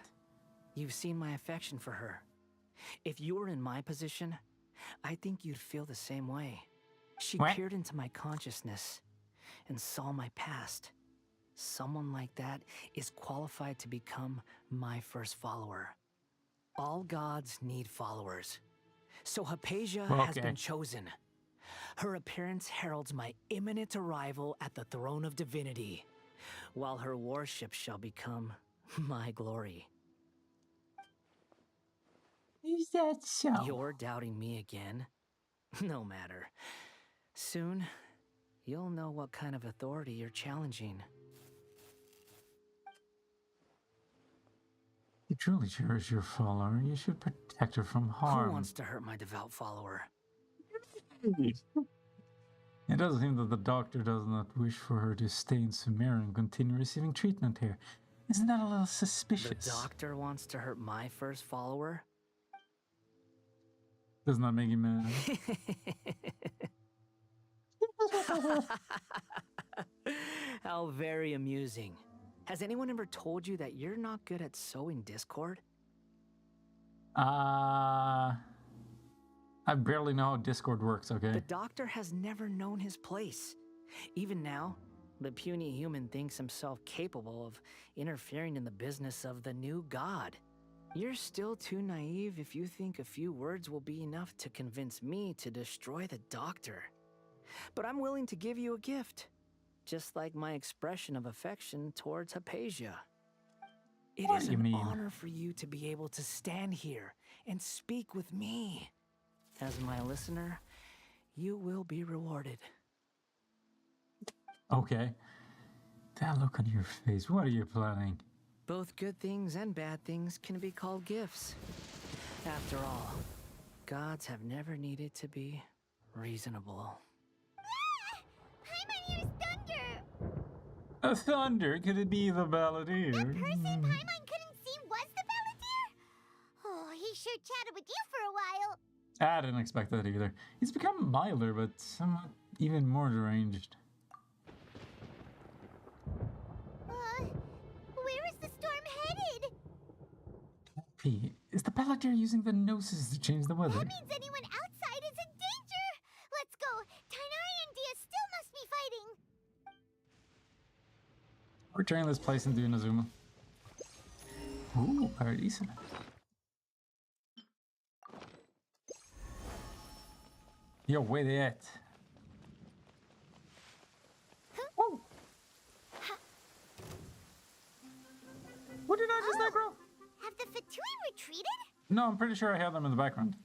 You've seen my affection for her. If you were in my position, I think you'd feel the same way. She peered into my consciousness and saw my past. Someone like that is qualified to become my first follower. All gods need followers. So Hypatia has been chosen. Her appearance heralds my imminent arrival at the throne of divinity, while her worship shall become my glory. Is that so? You're doubting me again? No matter. Soon, you'll know what kind of authority you're challenging. You truly cherish your follower. You should protect her from harm. Who wants to hurt my devout follower? It does seem that the doctor does not wish for her to stay in Sumeria and continue receiving treatment here. Isn't that a little suspicious? The doctor wants to hurt my first follower? Doesn't that make you mad? How very amusing. Has anyone ever told you that you're not good at sowing discord? I barely know how Discord works, okay? The doctor has never known his place. Even now, the puny human thinks himself capable of interfering in the business of the new god. You're still too naive if you think a few words will be enough to convince me to destroy the doctor. But I'm willing to give you a gift, just like my expression of affection towards Hypatia. It What is do you an mean? honor for you to be able to stand here and speak with me. As my listener, you will be rewarded. Okay. That look on your face. What are you planning? Both good things and bad things can be called gifts. After all, gods have never needed to be reasonable. Paimon hears thunder! A thunder? Could it be the balladeer? That person Paimon couldn't see was the balladeer? Oh, he sure chatted with you for a while. I didn't expect that either. He's become milder, but somewhat even more deranged. Where is the storm headed? P, is the balladeer using the gnosis to change the weather? That means anyone outside is in danger! Let's go! Tainari and Dia still must be fighting! We're turning this place into Inazuma. Ooh, Paradisa. Yo, where they at? Whoa! What did I just not grow? Have the Fatui retreated? No, I'm pretty sure I have them in the background.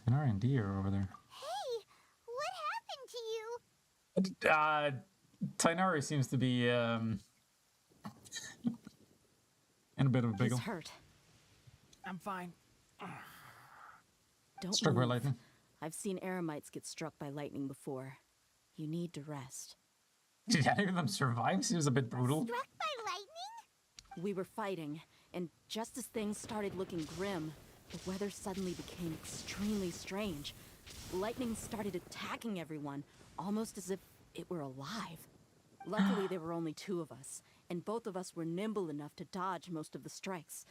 Tainari and Dia are over there. Hey, what happened to you? Tainari seems to be in a bit of a biggle. He's hurt. I'm fine. Don't Struck by move. lightning. I've seen eremites get struck by lightning before. You need to rest. Did any of them survive? Seems a bit brutal. Struck by lightning? We were fighting, and just as things started looking grim, the weather suddenly became extremely strange. Lightning started attacking everyone, almost as if it were alive. Luckily, there were only two of us, and both of us were nimble enough to dodge most of the strikes.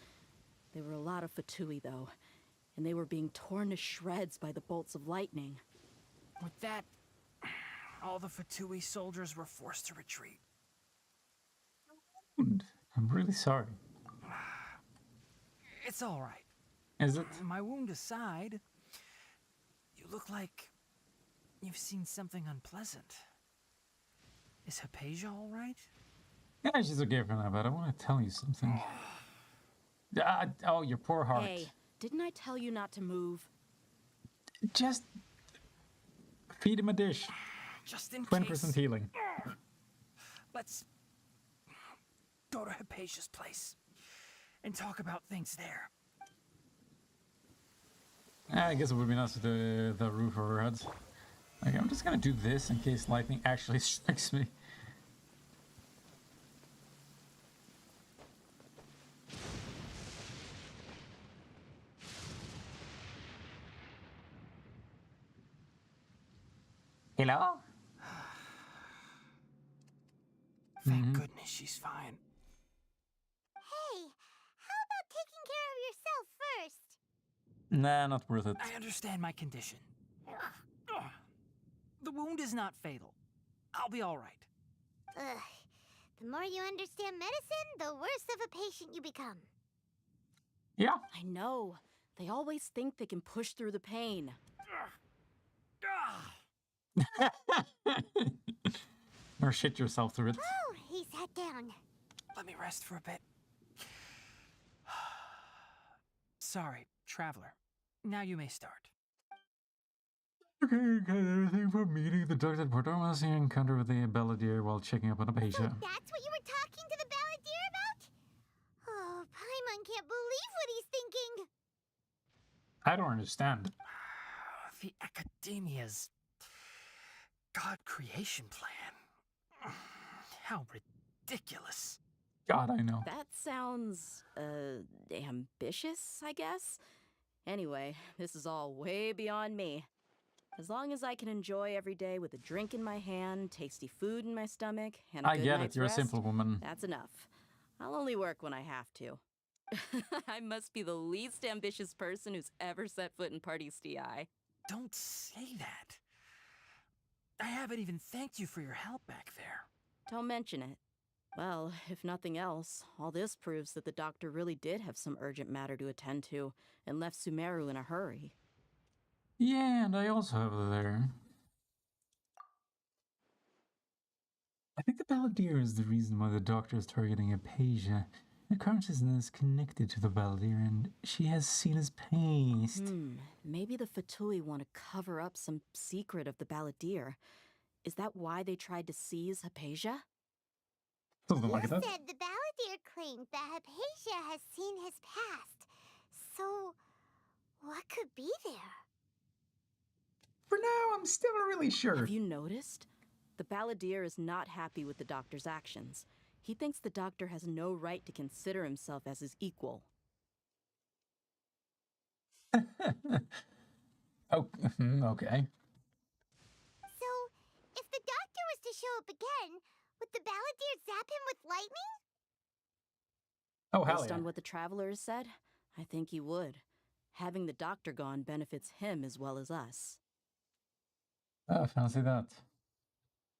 There were a lot of Fatui, though, and they were being torn to shreds by the bolts of lightning. With that, all the Fatui soldiers were forced to retreat. I'm really sorry. It's all right. Is it? My wound aside, you look like you've seen something unpleasant. Is Hypatia all right? Yeah, she's okay for now, but I want to tell you something. Oh, your poor heart. Hey, didn't I tell you not to move? Just feed him a dish. Just in 20% case. healing. Let's go to Hypatia's place and talk about things there. I guess it would be nice to do the roof over our heads. Okay, I'm just gonna do this in case lightning actually strikes me. Hello? Thank goodness she's fine. Hey, how about taking care of yourself first? Nah, not worth it. I understand my condition. The wound is not fatal. I'll be all right. Ugh. The more you understand medicine, the worse of a patient you become. Yeah. I know. They always think they can push through the pain. Or shit yourself through it. Oh, he sat down. Let me rest for a bit. Sorry, traveler. Now you may start. Okay, got everything from meeting the doctor at Portomas and encounter with the balladeer while checking up on a patient. So that's what you were talking to the balladeer about? Oh, Paimon can't believe what he's thinking. I don't understand. The Academia's God creation plan. How ridiculous. God, I know. That sounds, ambitious, I guess? Anyway, this is all way beyond me. As long as I can enjoy every day with a drink in my hand, tasty food in my stomach, and a I good get night's it, you're rest, a simple woman. that's enough. I'll only work when I have to. I must be the least ambitious person who's ever set foot in Party STI. Don't say that. I haven't even thanked you for your help back there. Don't mention it. Well, if nothing else, all this proves that the doctor really did have some urgent matter to attend to and left Sumeru in a hurry. Yeah, and I also have there. I think the balladeer is the reason why the doctor is targeting Hypatia. Her consciousness connected to the Baldir, and she has seen his past. Maybe the Fatui want to cover up some secret of the Balladeer. Is that why they tried to seize Hypatia? Something You like that. said the Balladeer claimed that Hypatia has seen his past. So, what could be there? For now, I'm still not really sure. Have you noticed? The Balladeer is not happy with the Doctor's actions. He thinks the Doctor has no right to consider himself as his equal. Oh, okay. So, if the Doctor was to show up again, would the Balladeer zap him with lightning? Oh, hell Based yeah. on what the Traveler has said, I think he would. Having the Doctor gone benefits him as well as us. Oh, fancy that.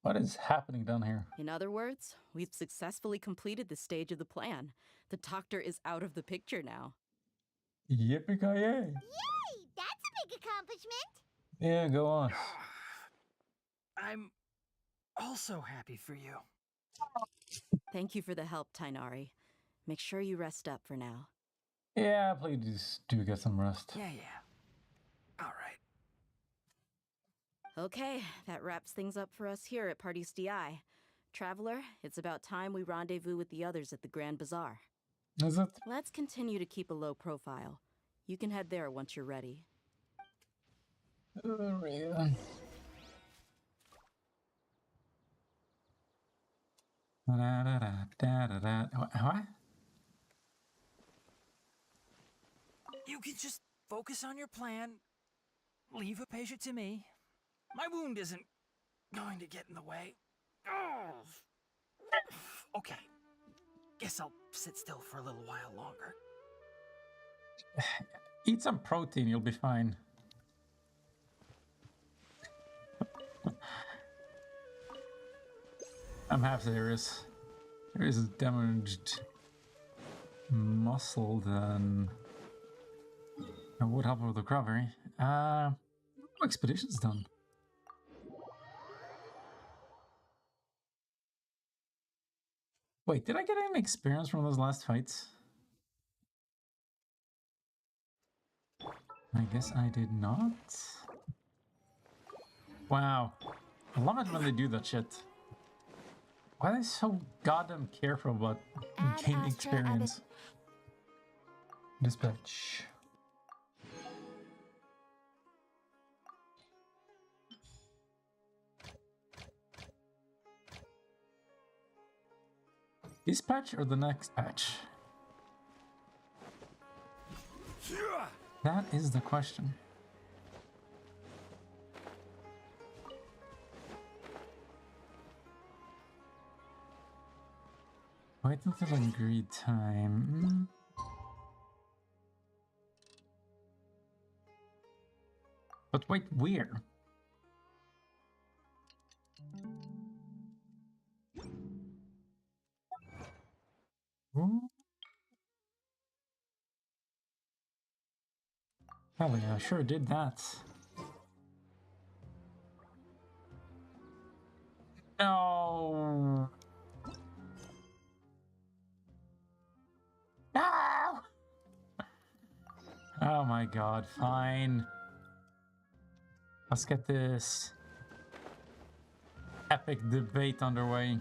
What is happening down here? In other words, we've successfully completed this stage of the plan. The Doctor is out of the picture now. Yippee-ki-yay! Yay! That's a big accomplishment! Yeah, go on. I'm also happy for you. Thank you for the help, Tainari. Make sure you rest up for now. Yeah, please do get some rest. Yeah. All right. Okay, that wraps things up for us here at Party's DI. Traveler, it's about time we rendezvous with the others at the Grand Bazaar. Is it? Let's continue to keep a low profile. You can head there once you're ready. Really? What? You can just focus on your plan. Leave Hypatia to me. My wound isn't going to get in the way. Oh. Okay. Guess I'll sit still for a little while longer. Eat some protein, you'll be fine. I'm half serious. There is damaged muscle, then it would help with the recovery. Expedition's done. Wait, did I get any experience from those last fights? I guess I did not. Wow. I love it when they do that shit. Why are they so goddamn careful about gaining experience? Dispatch. This patch or the next patch? That is the question. Wait until agreed time. But wait, where? Hell yeah, I sure did that. No! No! Oh my god, fine. Let's get this epic debate underway.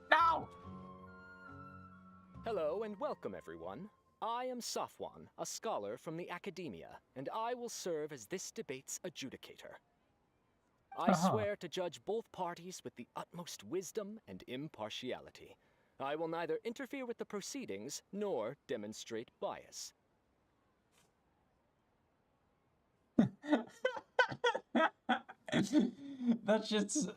No! Hello and welcome, everyone. I am Safwan, a scholar from the Academia, and I will serve as this debate's adjudicator. I swear to judge both parties with the utmost wisdom and impartiality. I will neither interfere with the proceedings nor demonstrate bias. That's just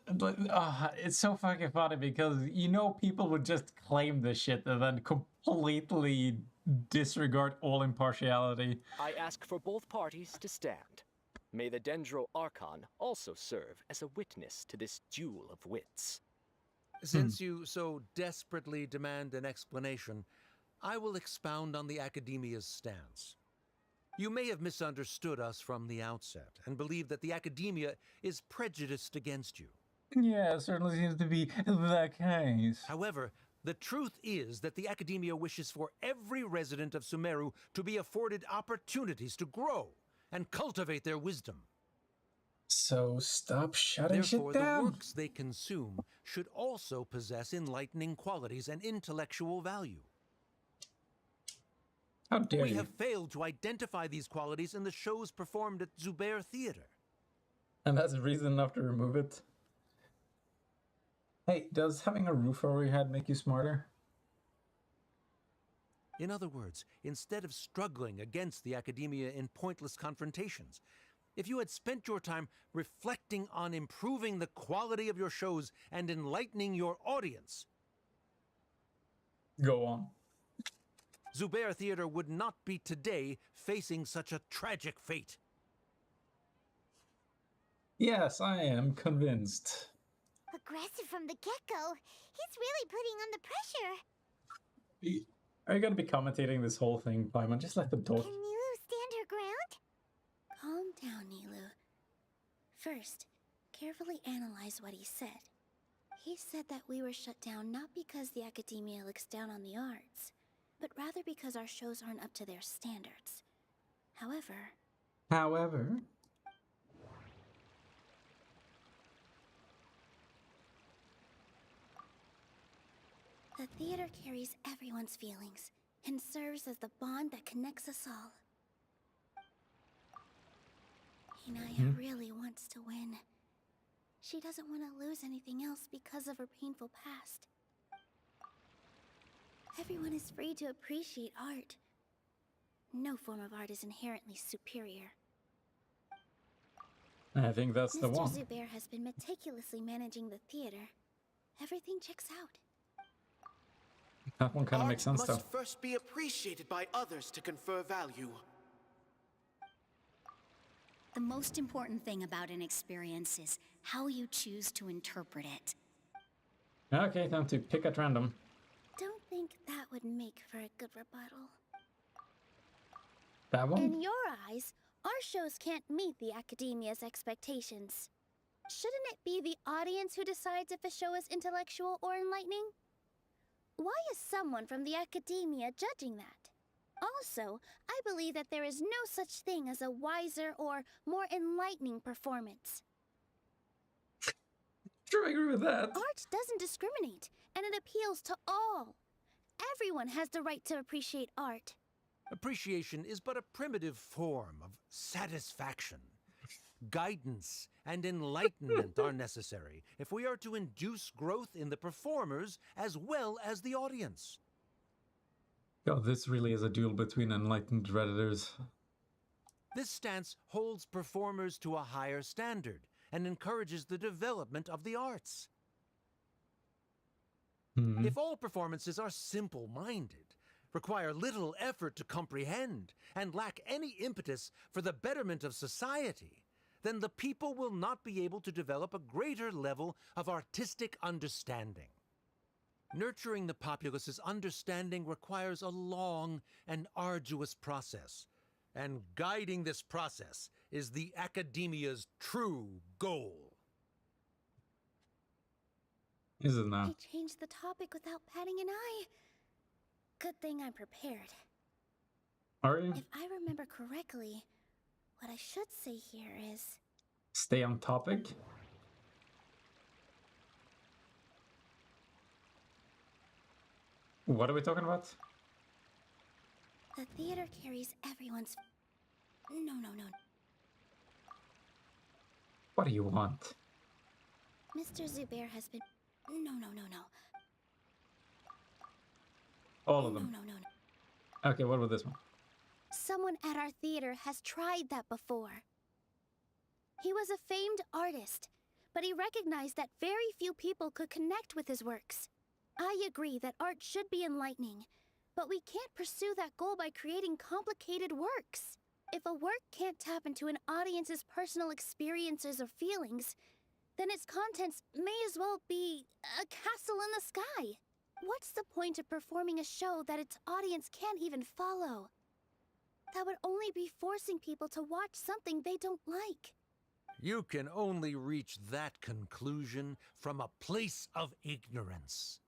it's so fucking funny because you know people would just claim this shit and then completely disregard all impartiality. I ask for both parties to stand. May the Dendro Archon also serve as a witness to this duel of wits. Since you so desperately demand an explanation, I will expound on the Academia's stance. You may have misunderstood us from the outset and believe that the Academia is prejudiced against you. Yeah, it certainly seems to be the case. However, the truth is that the Academia wishes for every resident of Sumeru to be afforded opportunities to grow and cultivate their wisdom. So stop shutting Therefore, shit the down. works they consume should also possess enlightening qualities and intellectual value. How dare We you? have failed to identify these qualities in the shows performed at Zubair Theater. And that's reason enough to remove it. Hey, does having a roof over your head make you smarter? In other words, instead of struggling against the Academia in pointless confrontations, if you had spent your time reflecting on improving the quality of your shows and enlightening your audience, go on. Zubair Theater would not be today facing such a tragic fate. Yes, I am convinced. Aggressive from the get-go. He's really putting on the pressure. Are you gonna be commentating this whole thing, Paimon? Just let them talk. Can Nilu stand her ground? Calm down, Nilu. First, carefully analyze what he said. He said that we were shut down not because the Academia looks down on the arts, but rather because our shows aren't up to their standards. However... The theater carries everyone's feelings and serves as the bond that connects us all. Hinaya really wants to win. She doesn't want to lose anything else because of her painful past. Everyone is free to appreciate art. No form of art is inherently superior. I think that's the one. Mr. Zubair has been meticulously managing the theater. Everything checks out. That one kind of makes sense, though. Art must first be appreciated by others to confer value. The most important thing about an experience is how you choose to interpret it. Okay, time to pick at random. Don't think that would make for a good rebuttal. That one? In your eyes, our shows can't meet the Academia's expectations. Shouldn't it be the audience who decides if a show is intellectual or enlightening? Why is someone from the Academia judging that? Also, I believe that there is no such thing as a wiser or more enlightening performance. Sure, I agree with that. Art doesn't discriminate, and it appeals to all. Everyone has the right to appreciate art. Appreciation is but a primitive form of satisfaction. Guidance and enlightenment are necessary if we are to induce growth in the performers as well as the audience. God, this really is a duel between enlightened redditors. This stance holds performers to a higher standard and encourages the development of the arts. If all performances are simple-minded, require little effort to comprehend, and lack any impetus for the betterment of society, then the people will not be able to develop a greater level of artistic understanding. Nurturing the populace's understanding requires a long and arduous process, and guiding this process is the Academia's true goal. Is it now? I changed the topic without batting an eye. Good thing I'm prepared. Are you? If I remember correctly, what I should say here is... Stay on topic? What are we talking about? The theater carries everyone's... No. What do you want? Mr. Zubair has been... No. All of them. No. Okay, what about this one? Someone at our theater has tried that before. He was a famed artist, but he recognized that very few people could connect with his works. I agree that art should be enlightening, but we can't pursue that goal by creating complicated works. If a work can't tap into an audience's personal experiences or feelings, then its contents may as well be a castle in the sky. What's the point of performing a show that its audience can't even follow? That would only be forcing people to watch something they don't like. You can only reach that conclusion from a place of ignorance.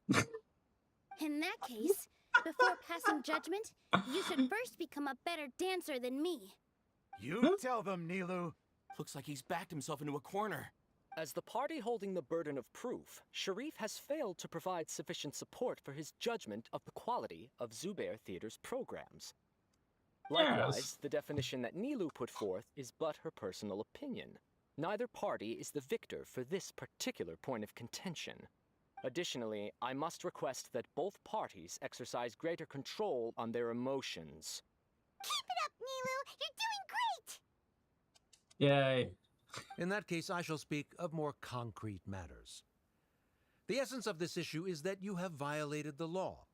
In that case, before passing judgment, you should first become a better dancer than me. You tell them, Nilu. Looks like he's backed himself into a corner. As the party holding the burden of proof, Sharif has failed to provide sufficient support for his judgment of the quality of Zubair Theater's programs. Likewise, the definition that Nilu put forth is but her personal opinion. Neither party is the victor for this particular point of contention. Additionally, I must request that both parties exercise greater control on their emotions. Keep it up, Nilu! You're doing great! Yay. In that case, I shall speak of more concrete matters. The essence of this issue is that you have violated the law.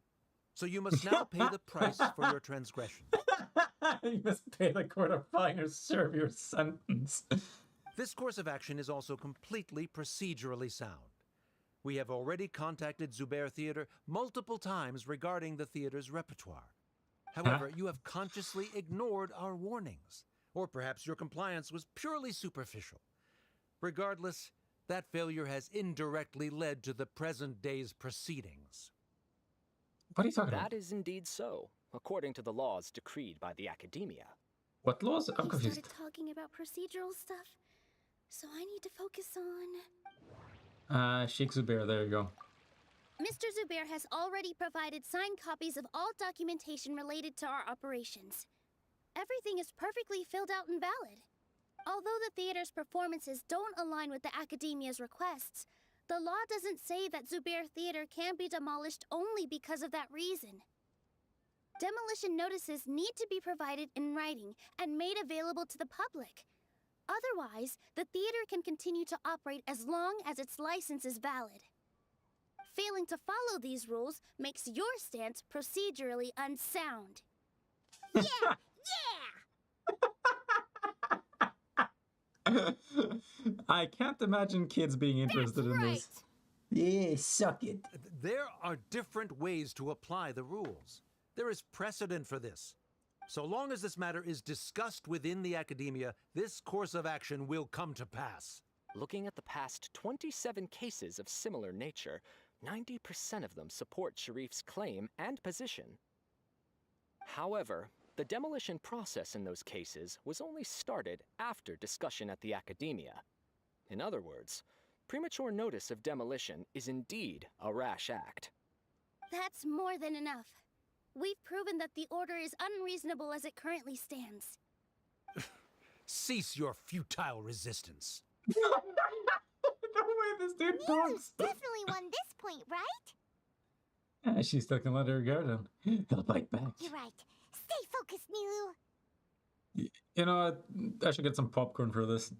So you must now pay the price for your transgression. You must pay the court a fine or serve your sentence. This course of action is also completely procedurally sound. We have already contacted Zubair Theater multiple times regarding the theater's repertoire. However, you have consciously ignored our warnings. Or perhaps your compliance was purely superficial. Regardless, that failure has indirectly led to the present day's proceedings. What are you talking about? That is indeed so, according to the laws decreed by the Academia. What laws? I'm You confused. started talking about procedural stuff, so I need to focus on... Sheikh Zubair, there you go. Mr. Zubair has already provided signed copies of all documentation related to our operations. Everything is perfectly filled out and valid. Although the theater's performances don't align with the Academia's requests, the law doesn't say that Zubair Theater can be demolished only because of that reason. Demolition notices need to be provided in writing and made available to the public. Otherwise, the theater can continue to operate as long as its license is valid. Failing to follow these rules makes your stance procedurally unsound. Yeah! I can't imagine kids being interested in this. Yeah, suck it. There are different ways to apply the rules. There is precedent for this. So long as this matter is discussed within the Academia, this course of action will come to pass. Looking at the past 27 cases of similar nature, 90% of them support Sharif's claim and position. However, the demolition process in those cases was only started after discussion at the Academia. In other words, premature notice of demolition is indeed a rash act. That's more than enough. We've proven that the order is unreasonable as it currently stands. Cease your futile resistance. The way this dude talks. Definitely won this point, right? She still can let her guard down. He'll bite back. You're right. Stay focused, Nilu. You know what? I should get some popcorn for this.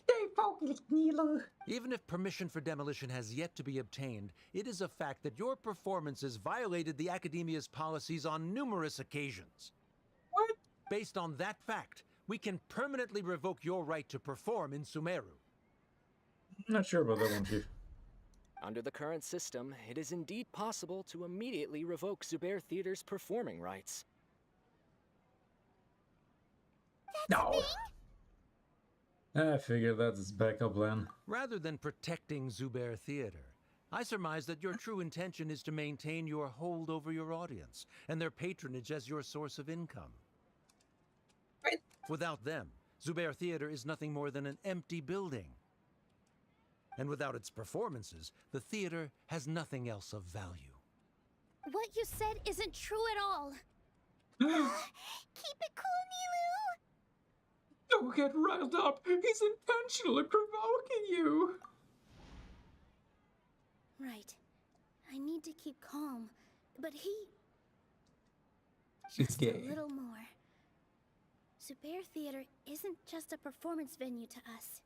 Stay focused, Nilo. Even if permission for demolition has yet to be obtained, it is a fact that your performances violated the Academia's policies on numerous occasions. What? Based on that fact, we can permanently revoke your right to perform in Sumeru. I'm not sure about that one, Chief. Under the current system, it is indeed possible to immediately revoke Zubair Theater's performing rights. No. I figured that's his backup plan. Rather than protecting Zubair Theater, I surmise that your true intention is to maintain your hold over your audience and their patronage as your source of income. Right. Without them, Zubair Theater is nothing more than an empty building. And without its performances, the theater has nothing else of value. What you said isn't true at all. Keep it cool, Nilu! Don't get riled up. He's intentionally provoking you. Right. I need to keep calm, but he... He's Just gay. a little more. Zubair Theater isn't just a performance venue to us.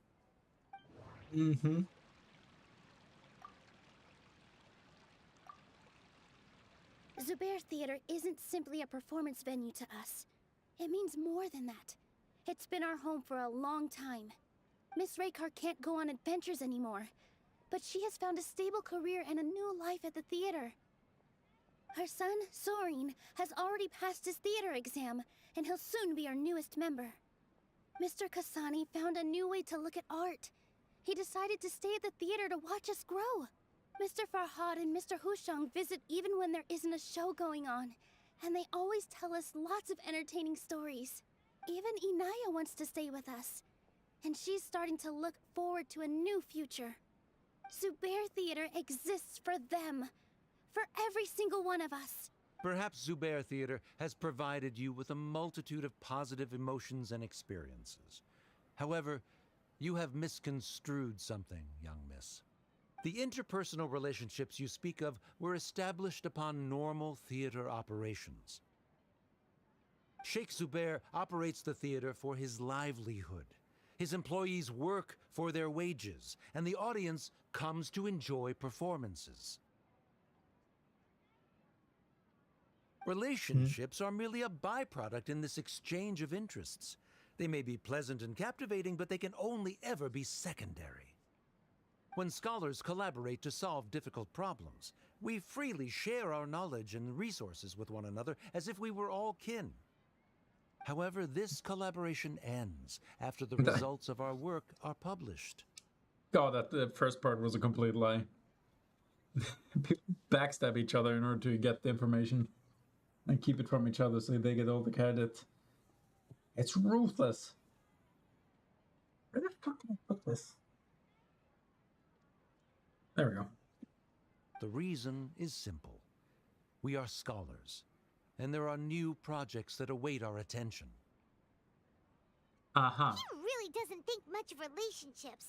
Mm-hmm. Zubair Theater isn't simply a performance venue to us. It means more than that. It's been our home for a long time. Miss Raykar can't go on adventures anymore, but she has found a stable career and a new life at the theater. Her son, Soren, has already passed his theater exam, and he'll soon be our newest member. Mr. Kasani found a new way to look at art. He decided to stay at the theater to watch us grow. Mr. Farhad and Mr. Hushang visit even when there isn't a show going on, and they always tell us lots of entertaining stories. Even Inaya wants to stay with us, and she's starting to look forward to a new future. Zubair Theater exists for them, for every single one of us. Perhaps Zubair Theater has provided you with a multitude of positive emotions and experiences. However, you have misconstrued something, young miss. The interpersonal relationships you speak of were established upon normal theater operations. Sheikh Zubair operates the theater for his livelihood. His employees work for their wages, and the audience comes to enjoy performances. Relationships are merely a byproduct in this exchange of interests. They may be pleasant and captivating, but they can only ever be secondary. When scholars collaborate to solve difficult problems, we freely share our knowledge and resources with one another as if we were all kin. However, this collaboration ends after the results of our work are published. God, that the first part was a complete lie. People backstab each other in order to get the information and keep it from each other so they get all the credit. It's ruthless. Where the fuck did I put this? There we go. The reason is simple. We are scholars, and there are new projects that await our attention. Uh-huh. He really doesn't think much of relationships.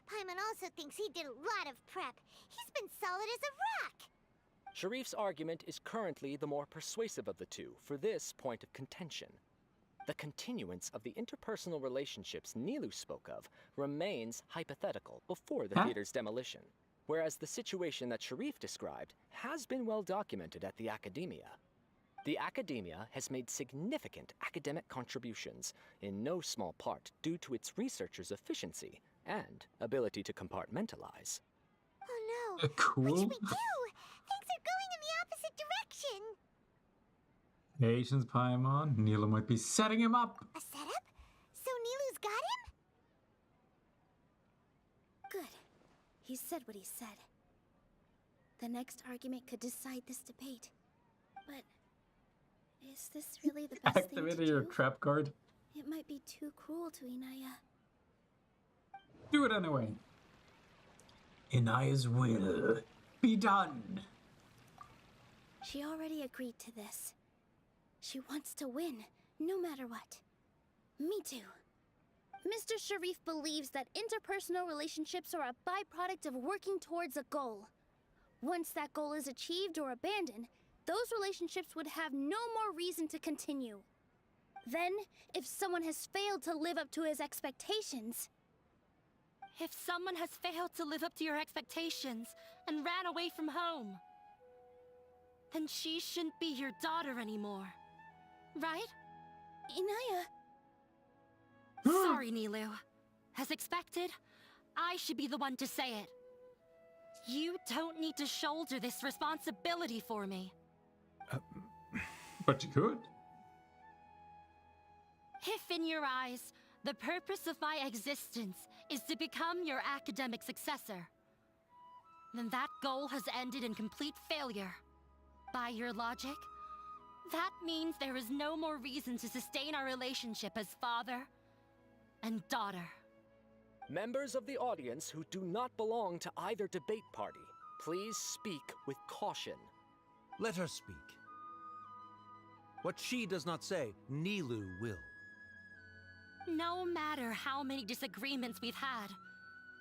Paimon also thinks he did a lot of prep. He's been solid as a rock. Sharif's argument is currently the more persuasive of the two for this point of contention. The continuance of the interpersonal relationships Nilu spoke of remains hypothetical before the theater's demolition, whereas the situation that Sharif described has been well documented at the Academia. The Academia has made significant academic contributions, in no small part due to its researchers' efficiency and ability to compartmentalize. Oh no! Cool. What should we do? Things are going in the opposite direction! Patience, Paimon. Nilo might be setting him up. A setup? So Nilu's got him? Good. He said what he said. The next argument could decide this debate. But is this really the best thing to Activated your do? trap card. It might be too cruel to Inaya. Do it anyway. Inaya's will be done. She already agreed to this. She wants to win, no matter what. Me too. Mr. Sharif believes that interpersonal relationships are a byproduct of working towards a goal. Once that goal is achieved or abandoned, those relationships would have no more reason to continue. Then, if someone has failed to live up to his expectations, If someone has failed to live up to your expectations and ran away from home, then she shouldn't be your daughter anymore. Right? Inaya. Sorry, Nilu. As expected, I should be the one to say it. You don't need to shoulder this responsibility for me. But you could. If in your eyes, the purpose of my existence is to become your academic successor, then that goal has ended in complete failure. By your logic, that means there is no more reason to sustain our relationship as father and daughter. Members of the audience who do not belong to either debate party, please speak with caution. Let her speak. What she does not say, Nilu will. No matter how many disagreements we've had,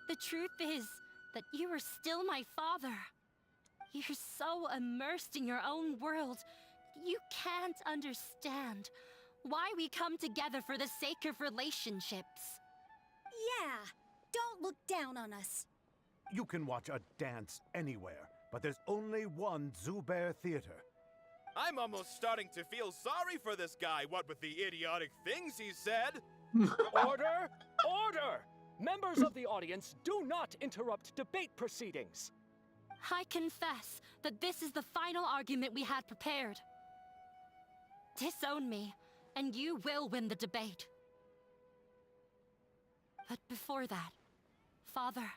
the truth is that you are still my father. You're so immersed in your own world, you can't understand why we come together for the sake of relationships. Yeah, don't look down on us. You can watch a dance anywhere, but there's only one Zubair Theater. I'm almost starting to feel sorry for this guy, what with the idiotic things he said. Order! Order! Members of the audience, do not interrupt debate proceedings. I confess that this is the final argument we had prepared. Disown me, and you will win the debate. But before that, Father,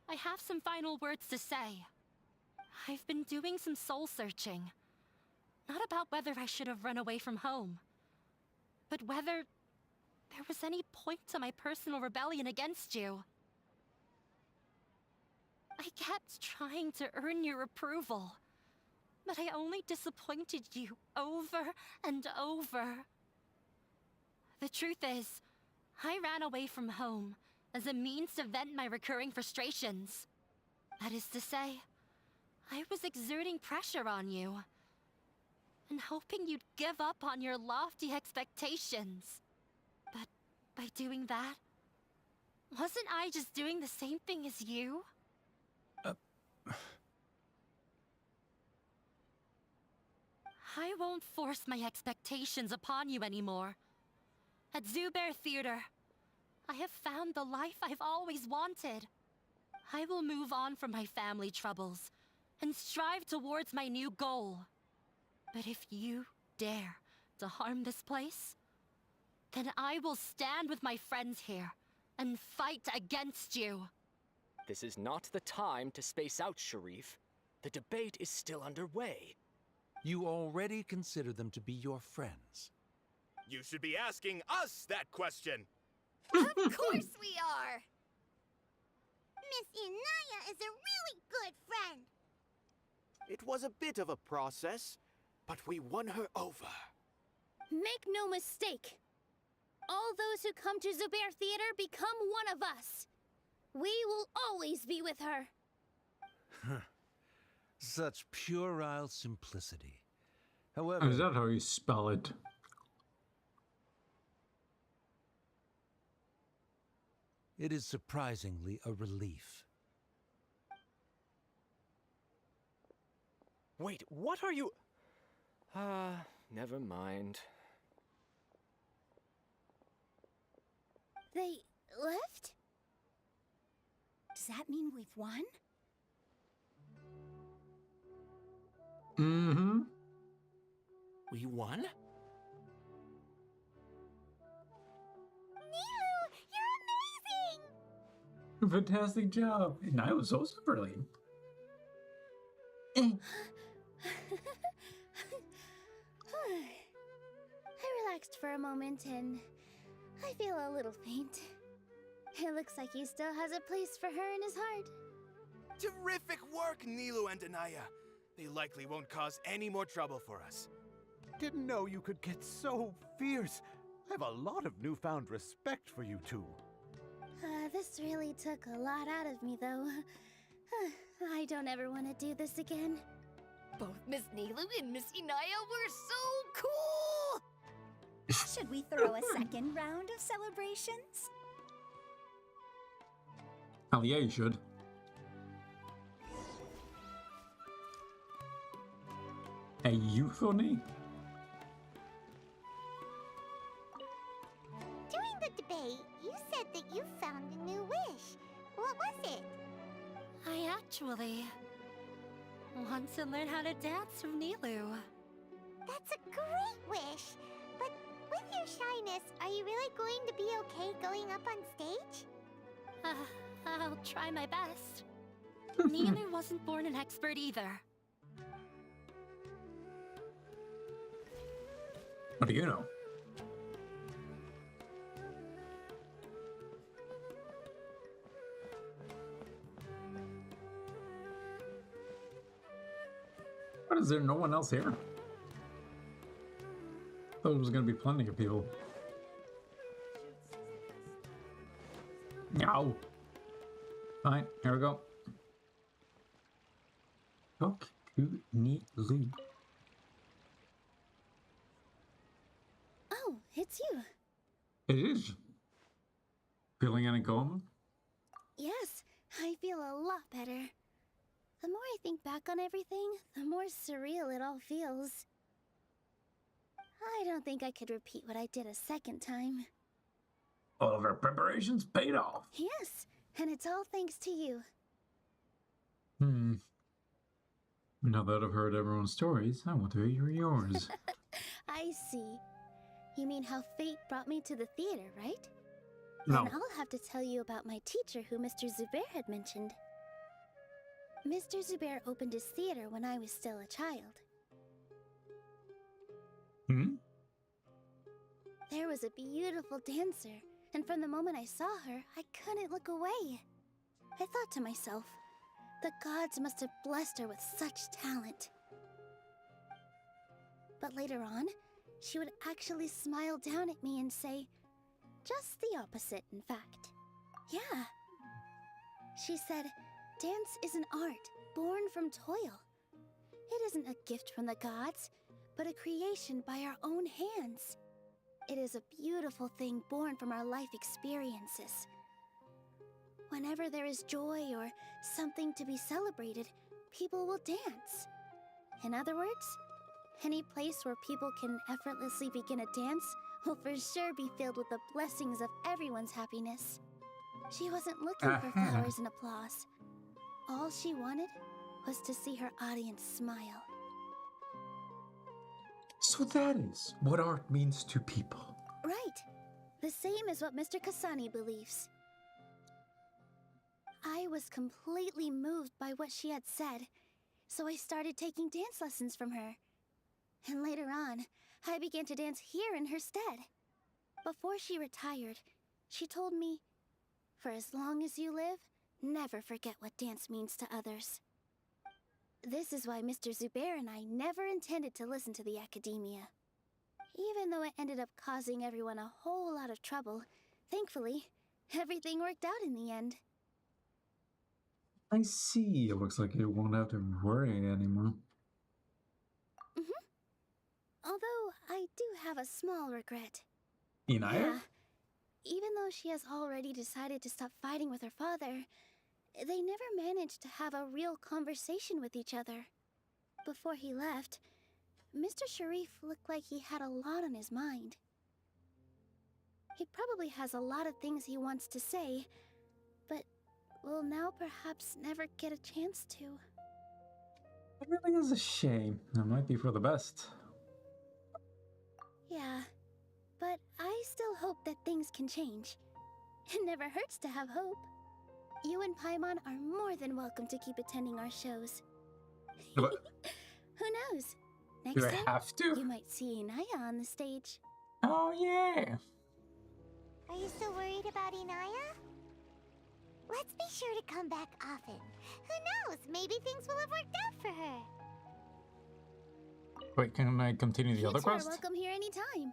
I have some final words to say. I've been doing some soul-searching. Not about whether I should have run away from home, but whether there was any point to my personal rebellion against you. I kept trying to earn your approval, but I only disappointed you over and over. The truth is, I ran away from home as a means to vent my recurring frustrations. That is to say, I was exerting pressure on you, and hoping you'd give up on your lofty expectations. But by doing that, wasn't I just doing the same thing as you? I won't force my expectations upon you anymore. At Zubair Theater, I have found the life I've always wanted. I will move on from my family troubles and strive towards my new goal. But if you dare to harm this place, then I will stand with my friends here and fight against you. This is not the time to space out, Sharif. The debate is still underway. You already consider them to be your friends. You should be asking us that question. Of course we are! Miss Inaya is a really good friend. It was a bit of a process, but we won her over. Make no mistake. All those who come to Zubair Theater become one of us. We will always be with her. Such puerile simplicity. However... Oh, is that how you spell it? It is surprisingly a relief. Wait, what are you... never mind. They left? Does that mean we've won? Mm-hmm. We won? Fantastic job. And I was also brilliant. I relaxed for a moment and I feel a little faint. It looks like he still has a place for her in his heart. Terrific work, Nilu and Anaya. They likely won't cause any more trouble for us. Didn't know you could get so fierce. I have a lot of newfound respect for you two. This really took a lot out of me, though. I don't ever want to do this again. Both Miss Nilu and Miss Inaya were so cool! Should we throw a second round of celebrations? Hell yeah, you should. A euphony? During the debate, you said that you found a new wish. What was it? I actually want to learn how to dance from Nilu. That's a great wish. But with your shyness, are you really going to be okay going up on stage? I'll try my best. Nilu wasn't born an expert either. What do you know? What, is there no one else here? I thought there was gonna be plenty of people. No. Fine, here we go. Talk to Nilu. Oh, it's you. It is. Feeling any calmer? Yes, I feel a lot better. The more I think back on everything, the more surreal it all feels. I don't think I could repeat what I did a second time. All of our preparations paid off. Yes, and it's all thanks to you. Now that I've heard everyone's stories, I want to hear yours. I see. You mean how fate brought me to the theater, right? No. Then I'll have to tell you about my teacher who Mr. Zubair had mentioned. Mr. Zubair opened his theater when I was still a child. There was a beautiful dancer, and from the moment I saw her, I couldn't look away. I thought to myself, the gods must have blessed her with such talent. But later on, she would actually smile down at me and say, just the opposite, in fact. Yeah. She said, dance is an art born from toil. It isn't a gift from the gods, but a creation by our own hands. It is a beautiful thing born from our life experiences. Whenever there is joy or something to be celebrated, people will dance. In other words, any place where people can effortlessly begin a dance will for sure be filled with the blessings of everyone's happiness. She wasn't looking for flowers and applause. All she wanted was to see her audience smile. So that is what art means to people. Right. The same as what Mr. Kasani believes. I was completely moved by what she had said, so I started taking dance lessons from her. And later on, I began to dance here in her stead. Before she retired, she told me, for as long as you live, never forget what dance means to others. This is why Mr. Zubair and I never intended to listen to the academia. Even though it ended up causing everyone a whole lot of trouble, thankfully, everything worked out in the end. I see. It looks like you won't have to worry anymore. Although, I do have a small regret. Inaya? Yeah. Even though she has already decided to stop fighting with her father, they never managed to have a real conversation with each other. Before he left, Mr. Sharif looked like he had a lot on his mind. He probably has a lot of things he wants to say, but will now perhaps never get a chance to. It really is a shame. It might be for the best. Yeah, but I still hope that things can change. It never hurts to have hope. You and Paimon are more than welcome to keep attending our shows. But Who knows? Next do I time, have to? you might see Inaya on the stage. Oh, yeah. Are you still worried about Inaya? Let's be sure to come back often. Who knows? Maybe things will have worked out for her. Wait, can I continue the other You two are quest? welcome here anytime.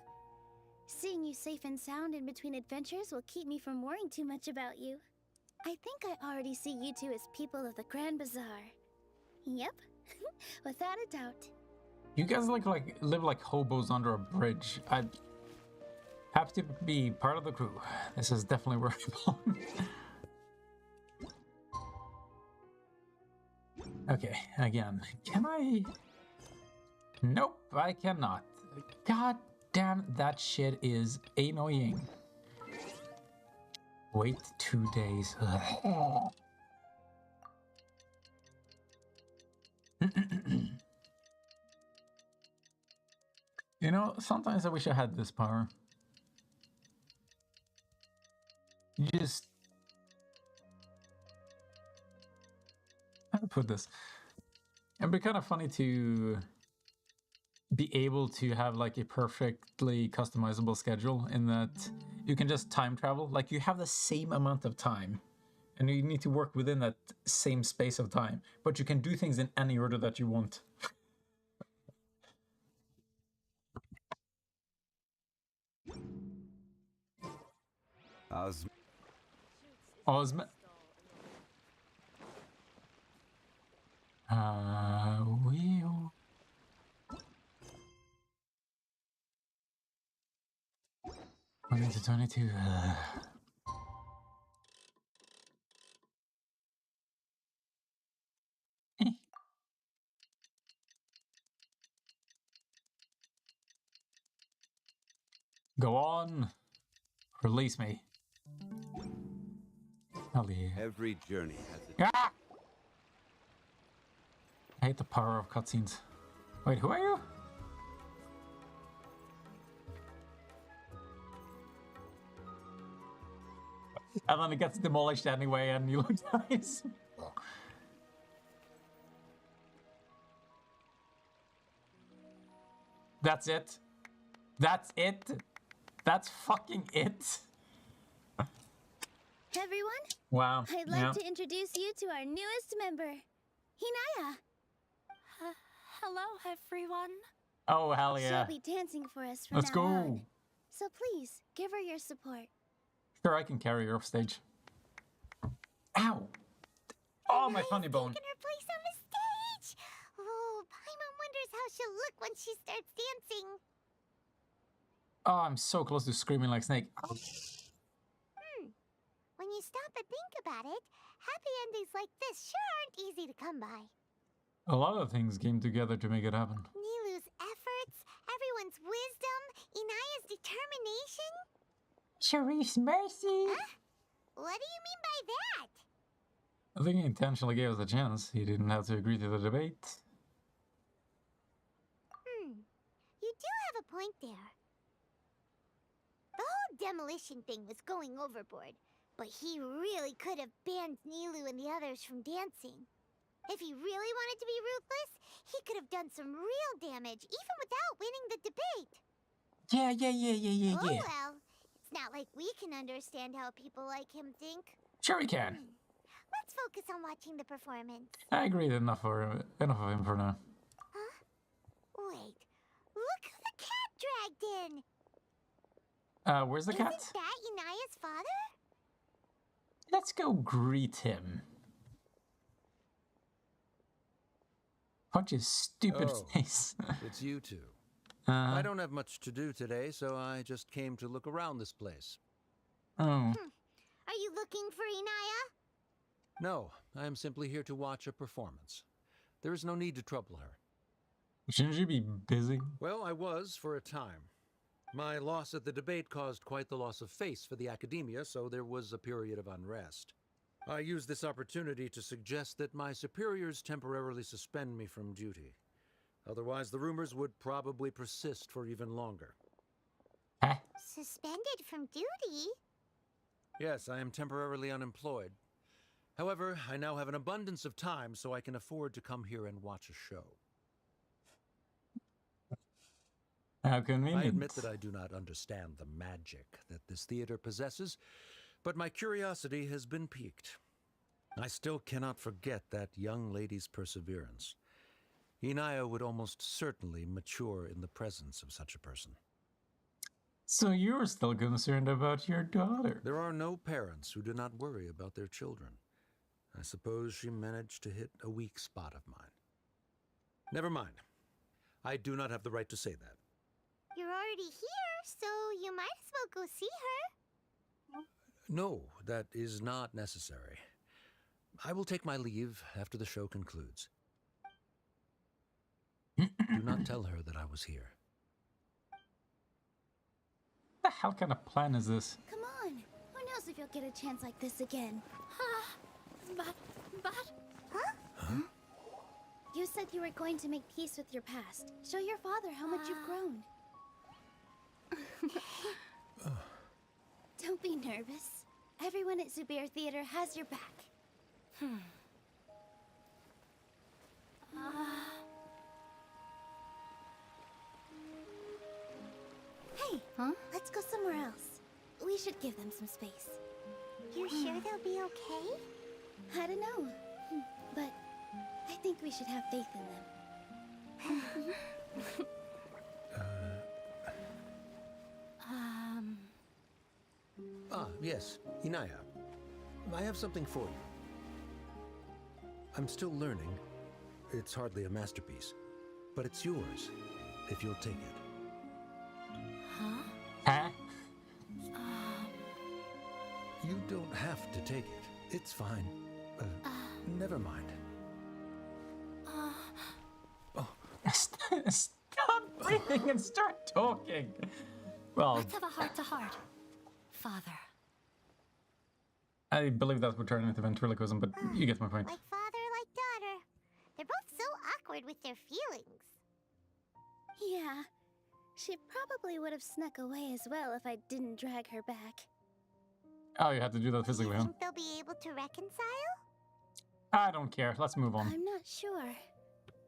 Seeing you safe and sound in between adventures will keep me from worrying too much about you. I think I already see you two as people of the Grand Bazaar. Yep, without a doubt. You guys live like hobos under a bridge. I'd have to be part of the crew. This is definitely where I belong. Okay, again. Can I... Nope, I cannot. God damn, that shit is annoying. Wait 2 days. You know, sometimes I wish I had this power. Just... How to put this? It'd be kind of funny to be able to have like a perfectly customizable schedule in that you can just time travel. Like you have the same amount of time and you need to work within that same space of time, but you can do things in any order that you want. Osm. Wheel. We're into 22. Go on. Release me. Hell yeah. Every journey has a... Ah! I hate the power of cutscenes. Wait, who are you? And then it gets demolished anyway, and you look nice. That's it. That's it. That's fucking it. Everyone? Wow. I'd like to introduce you to our newest member, Hinaya. Hello, everyone. Oh, hell yeah. She'll be dancing for us from Let's now go. on. So please, give her your support. Sure, I can carry her off stage. Ow! Oh, my funny bone. Taking her place on the stage. Oh, Paimon wonders how she'll look when she starts dancing. Oh, I'm so close to screaming like Snake. When you stop and think about it, happy endings like this sure aren't easy to come by. A lot of things came together to make it happen. Nilou's efforts, everyone's wisdom, Inaya's determination. Sharif's mercy. Huh? What do you mean by that? I think he intentionally gave us a chance. He didn't have to agree to the debate. You do have a point there. The whole demolition thing was going overboard, but he really could have banned Nilou and the others from dancing. If he really wanted to be ruthless, he could have done some real damage, even without winning the debate. Yeah. Oh well, it's not like we can understand how people like him think. Sure we can. Let's focus on watching the performance. I agreed enough of him for now. Huh? Wait, look who the cat dragged in! Where's the cat? Isn't that Inaya's father? Let's go greet him. Watch his stupid face. It's you two. I don't have much to do today, so I just came to look around this place. Oh. Are you looking for Inaya? No, I am simply here to watch a performance. There is no need to trouble her. Shouldn't you be busy? Well, I was for a time. My loss at the debate caused quite the loss of face for the academia, so there was a period of unrest. I used this opportunity to suggest that my superiors temporarily suspend me from duty. Otherwise, the rumors would probably persist for even longer. Suspended from duty? Yes, I am temporarily unemployed. However, I now have an abundance of time, so I can afford to come here and watch a show. How convenient. I admit that I do not understand the magic that this theater possesses, but my curiosity has been piqued. I still cannot forget that young lady's perseverance. Inaya would almost certainly mature in the presence of such a person. So you're still concerned about your daughter? There are no parents who do not worry about their children. I suppose she managed to hit a weak spot of mine. Never mind. I do not have the right to say that. You're already here, so you might as well go see her. No, that is not necessary. I will take my leave after the show concludes. Do not tell her that I was here. What the hell kind of plan is this? Come on. Who knows if you'll get a chance like this again? But... Huh? You said you were going to make peace with your past. Show your father how much you've grown. Don't be nervous. Everyone at Zubair Theater has your back. Hey, let's go somewhere else. We should give them some space. You sure they'll be okay? I don't know, but I think we should have faith in them. Yes, Inaya. I have something for you. I'm still learning. It's hardly a masterpiece, but it's yours, if you'll take it. Huh? You don't have to take it. It's fine. Never mind. Stop breathing and start talking. Well, let's have a heart-to-heart, Father. I believe that would turn into ventriloquism, but you get my point. Like father, like daughter. They're both so awkward with their feelings. Yeah, she probably would have snuck away as well if I didn't drag her back. Oh, you had to do that physically, huh? Think they'll be able to reconcile? I don't care. Let's move on. I'm not sure.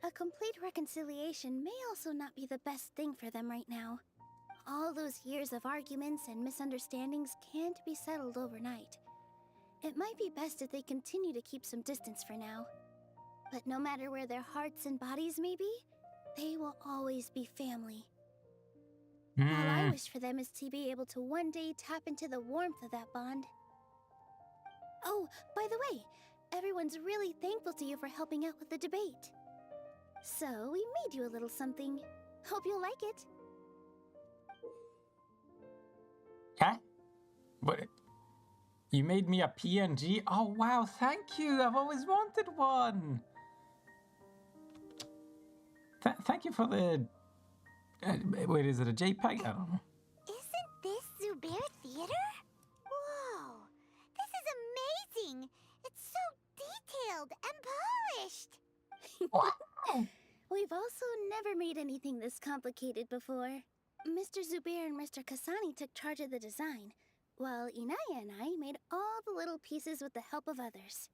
A complete reconciliation may also not be the best thing for them right now. All those years of arguments and misunderstandings can't be settled overnight. It might be best if they continue to keep some distance for now. But no matter where their hearts and bodies may be, they will always be family. All I wish for them is to be able to one day tap into the warmth of that bond. Oh, by the way, everyone's really thankful to you for helping out with the debate. So, we made you a little something. Hope you'll like it. Huh? What? You made me a PNG? Oh, wow, thank you. I've always wanted one. Thank you for the... wait, is it a JPEG? I don't know. Isn't this Zubair Theater? Whoa, this is amazing. It's so detailed and polished. Wow. We've also never made anything this complicated before. Mr. Zubair and Mr. Kasani took charge of the design, while Inaya and I made all the little pieces with the help of others.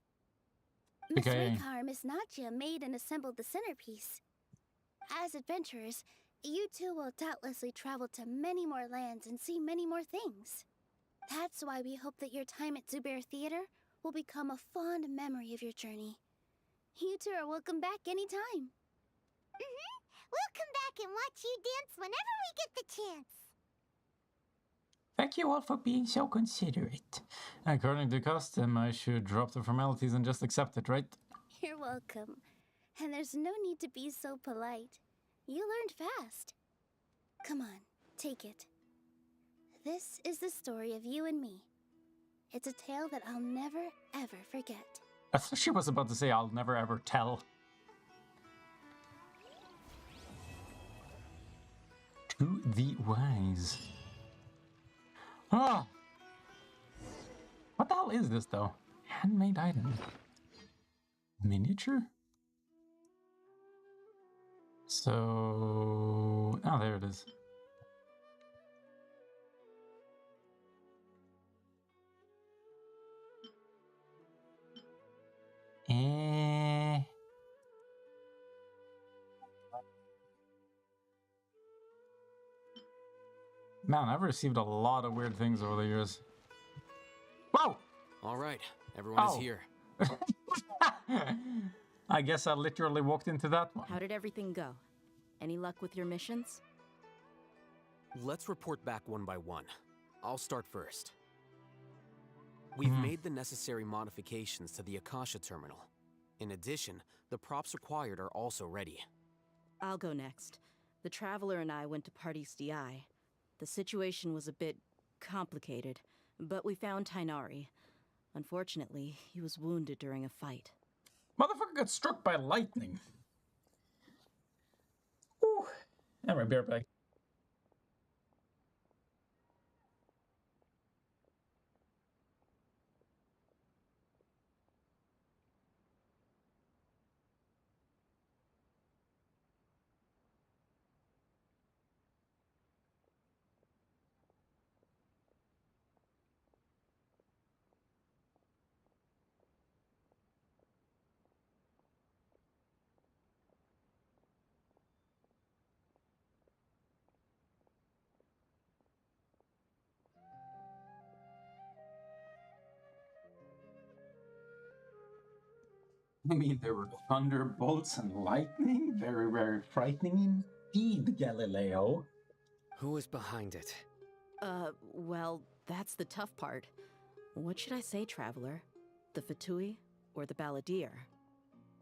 Miss Rekar and Miss Natya made and assembled the centerpiece. As adventurers, you two will doubtlessly travel to many more lands and see many more things. That's why we hope that your time at Zubair Theater will become a fond memory of your journey. You two are welcome back anytime. We'll come back and watch you dance whenever we get the chance. Thank you all for being so considerate. According to custom, I should drop the formalities and just accept it, right? You're welcome. And there's no need to be so polite. You learned fast. Come on, take it. This is the story of you and me. It's a tale that I'll never, ever forget. I thought she was about to say, I'll never ever tell. To the wise. Ah! What the hell is this, though? Handmade item. Miniature? So... oh, there it is. Man, I've received a lot of weird things over the years. Whoa! All right, everyone is here. I guess I literally walked into that one. How did everything go? Any luck with your missions? Let's report back one by one. I'll start first. We've made the necessary modifications to the Akasha terminal. In addition, the props required are also ready. I'll go next. The Traveler and I went to Party's DI. The situation was a bit complicated, but we found Tainari. Unfortunately, he was wounded during a fight. Motherfucker got struck by lightning. Alright, be right back. I mean, there were thunderbolts and lightning. Very, very frightening indeed, Galileo. Who is behind it? Well, that's the tough part. What should I say, Traveler? The Fatui or the Balladeer?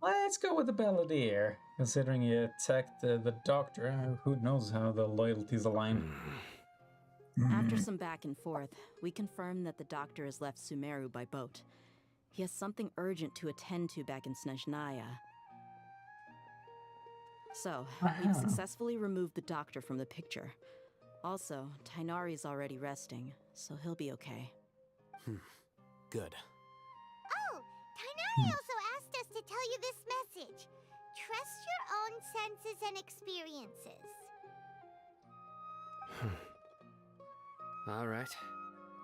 Let's go with the Balladeer. Considering he attacked the Doctor, who knows how the loyalties align. After some back and forth, we confirmed that the Doctor has left Sumeru by boat. He has something urgent to attend to back in Snezhnaya. So, we've successfully removed the Doctor from the picture. Also, Tighnari's already resting, so he'll be okay. Good. Oh, Tighnari also asked us to tell you this message. Trust your own senses and experiences. All right.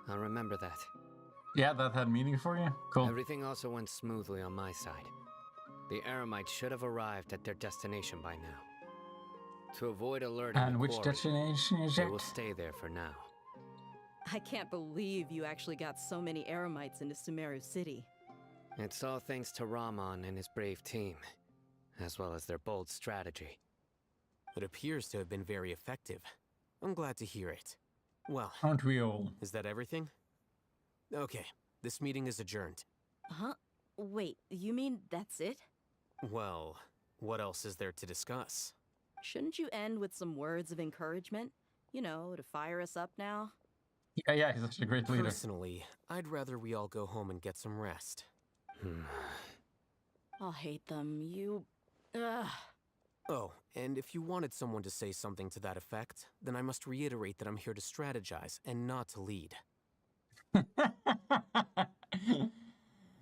I'll remember that. Yeah, that had meaning for you? Cool. Everything also went smoothly on my side. The Eremites should have arrived at their destination by now. To avoid alerting And the which quarry, destination is they it? will stay there for now. I can't believe you actually got so many Eremites into Sumeru City. It's all thanks to Rahman and his brave team, as well as their bold strategy. It appears to have been very effective. I'm glad to hear it. Well, aren't we all? Is that everything? Okay, this meeting is adjourned. Huh? Wait, you mean that's it? Well, what else is there to discuss? Shouldn't you end with some words of encouragement? You know, to fire us up now? Yeah, he's such a great leader. Personally, I'd rather we all go home and get some rest. I'll hate them. You... Ugh. Oh, and if you wanted someone to say something to that effect, then I must reiterate that I'm here to strategize and not to lead.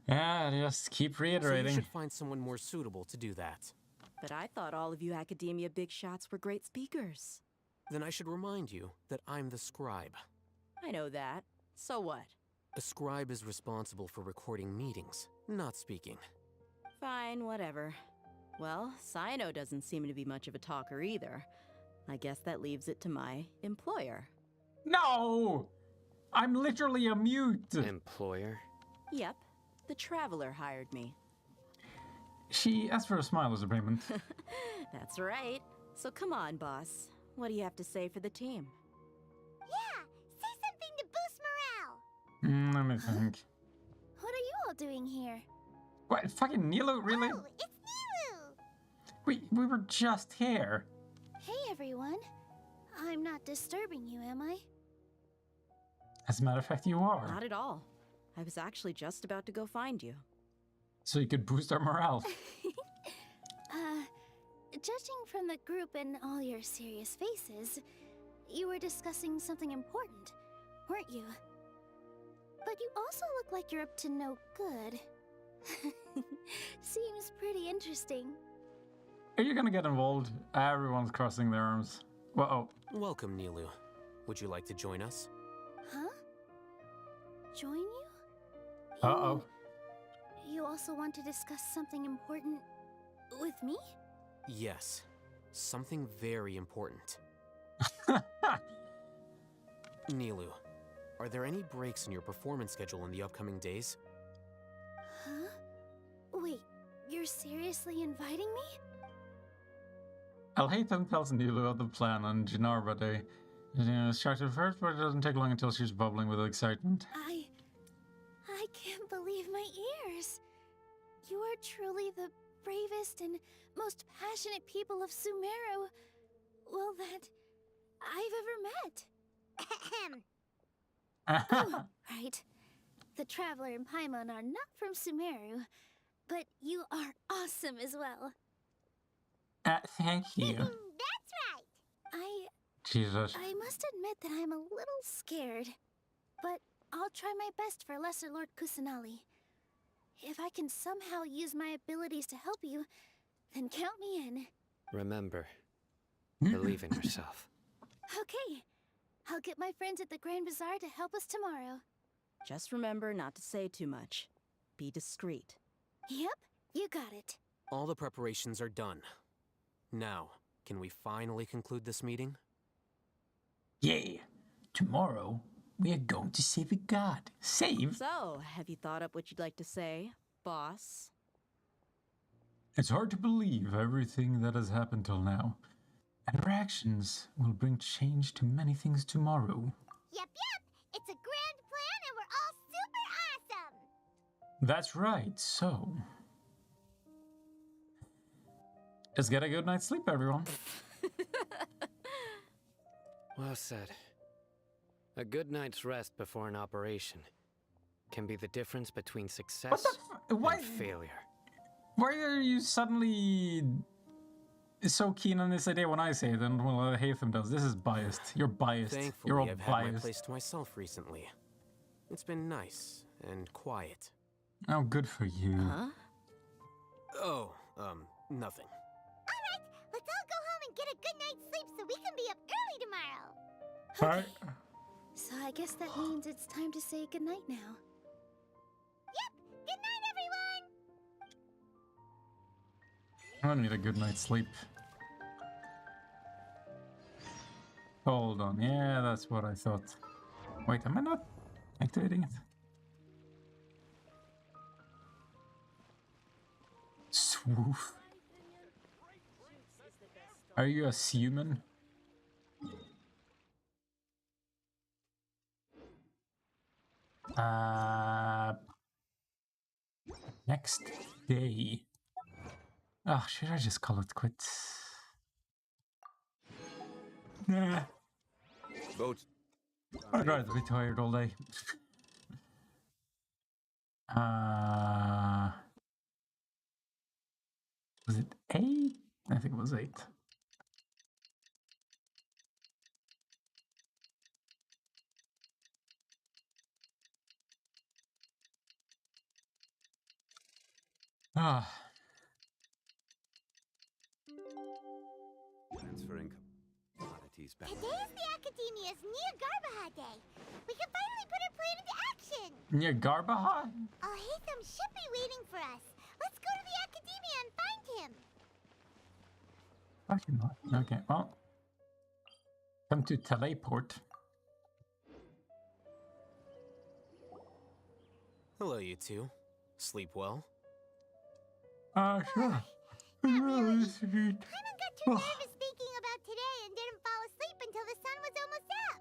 Yeah, just keep reiterating. So you should find someone more suitable to do that. But I thought all of you academia big shots were great speakers. Then I should remind you that I'm the scribe. I know that. So what? A scribe is responsible for recording meetings, not speaking. Fine, whatever. Well, Sino doesn't seem to be much of a talker either. I guess that leaves it to my employer. No! I'm literally a mute! Employer? Yep. The Traveler hired me. She asked for a smile as a payment. That's right. So come on, boss. What do you have to say for the team? Yeah, say something to boost morale. Let me think. What are you all doing here? What, fucking Nilu, really? Oh, it's Nilu! We were just here. Hey, everyone. I'm not disturbing you, am I? As a matter of fact, you are. Not at all. I was actually just about to go find you. So you could boost our morale. Judging from the group and all your serious faces, you were discussing something important, weren't you? But you also look like you're up to no good. Seems pretty interesting. Are you gonna get involved? Everyone's crossing their arms. Whoa. Welcome, Nilu. Would you like to join us? Huh? Join you? Uh-oh. You also want to discuss something important with me? Yes. Something very important. Nilu, are there any breaks in your performance schedule in the upcoming days? Huh? Wait, you're seriously inviting me? Alhaitham tells Nilu of the plan on Jinarba Day. She's shocked at first, but it doesn't take long until she's bubbling with excitement. I can't believe my ears. You are truly the bravest and most passionate people of Sumeru, well, that I've ever met. Oh, right. The Traveler and Paimon are not from Sumeru, but you are awesome as well. Thank you. That's right. Jesus. I must admit that I'm a little scared, but I'll try my best for Lesser Lord Kusanali. If I can somehow use my abilities to help you, then count me in. Remember, believe in yourself. Okay, I'll get my friends at the Grand Bazaar to help us tomorrow. Just remember not to say too much. Be discreet. Yep, you got it. All the preparations are done. Now, can we finally conclude this meeting? Yeah. Tomorrow, we are going to save a god. Save? So, have you thought up what you'd like to say, boss? It's hard to believe everything that has happened till now. And our actions will bring change to many things tomorrow. Yep. It's a grand plan and we're all super awesome. That's right, so... Just get a good night's sleep, everyone. Well said. A good night's rest before an operation can be the difference between success Why? and failure. Why are you suddenly so keen on this idea when I say it and when Hatham does? This is biased. You're biased. Thankfully, You're all I've had biased. my place to myself recently. It's been nice and quiet. Oh, good for you. Huh? Oh, nothing. Alright, let's all go home and get a good night's sleep so we can be up early tomorrow. Alright. So I guess that means it's time to say goodnight now. Yep, good night everyone. I need a good night's sleep. Hold on. Yeah, that's what I thought. Wait, am I not activating it? Swoof. Are you a human? Next day. Oh, should I just call it quits? Nah. Boats. I'd rather be tired all day. Was it 8? I think it was 8. Ah. Transferring commodities back. Today is the Academia's Garbaha Day. We can finally put our plan into action. Near Garbaha? Hatham should be waiting for us. Let's go to the Academia and find him. Fucking not. Okay, well. Come to teleport. Hello, you two. Sleep well? Sure. Paimon got too nervous thinking about today and didn't fall asleep until the sun was almost up.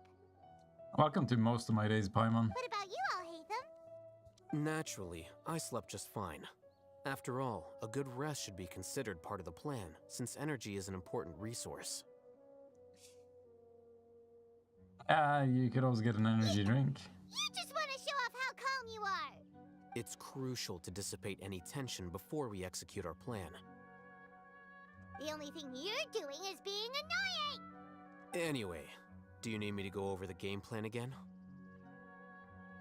Welcome to most of my days, Paimon. What about you, Hatham? Naturally, I slept just fine. After all, a good rest should be considered part of the plan, since energy is an important resource. You could always get an energy drink. You just want to show off how calm you are. It's crucial to dissipate any tension before we execute our plan. The only thing you're doing is being annoying. Anyway, do you need me to go over the game plan again?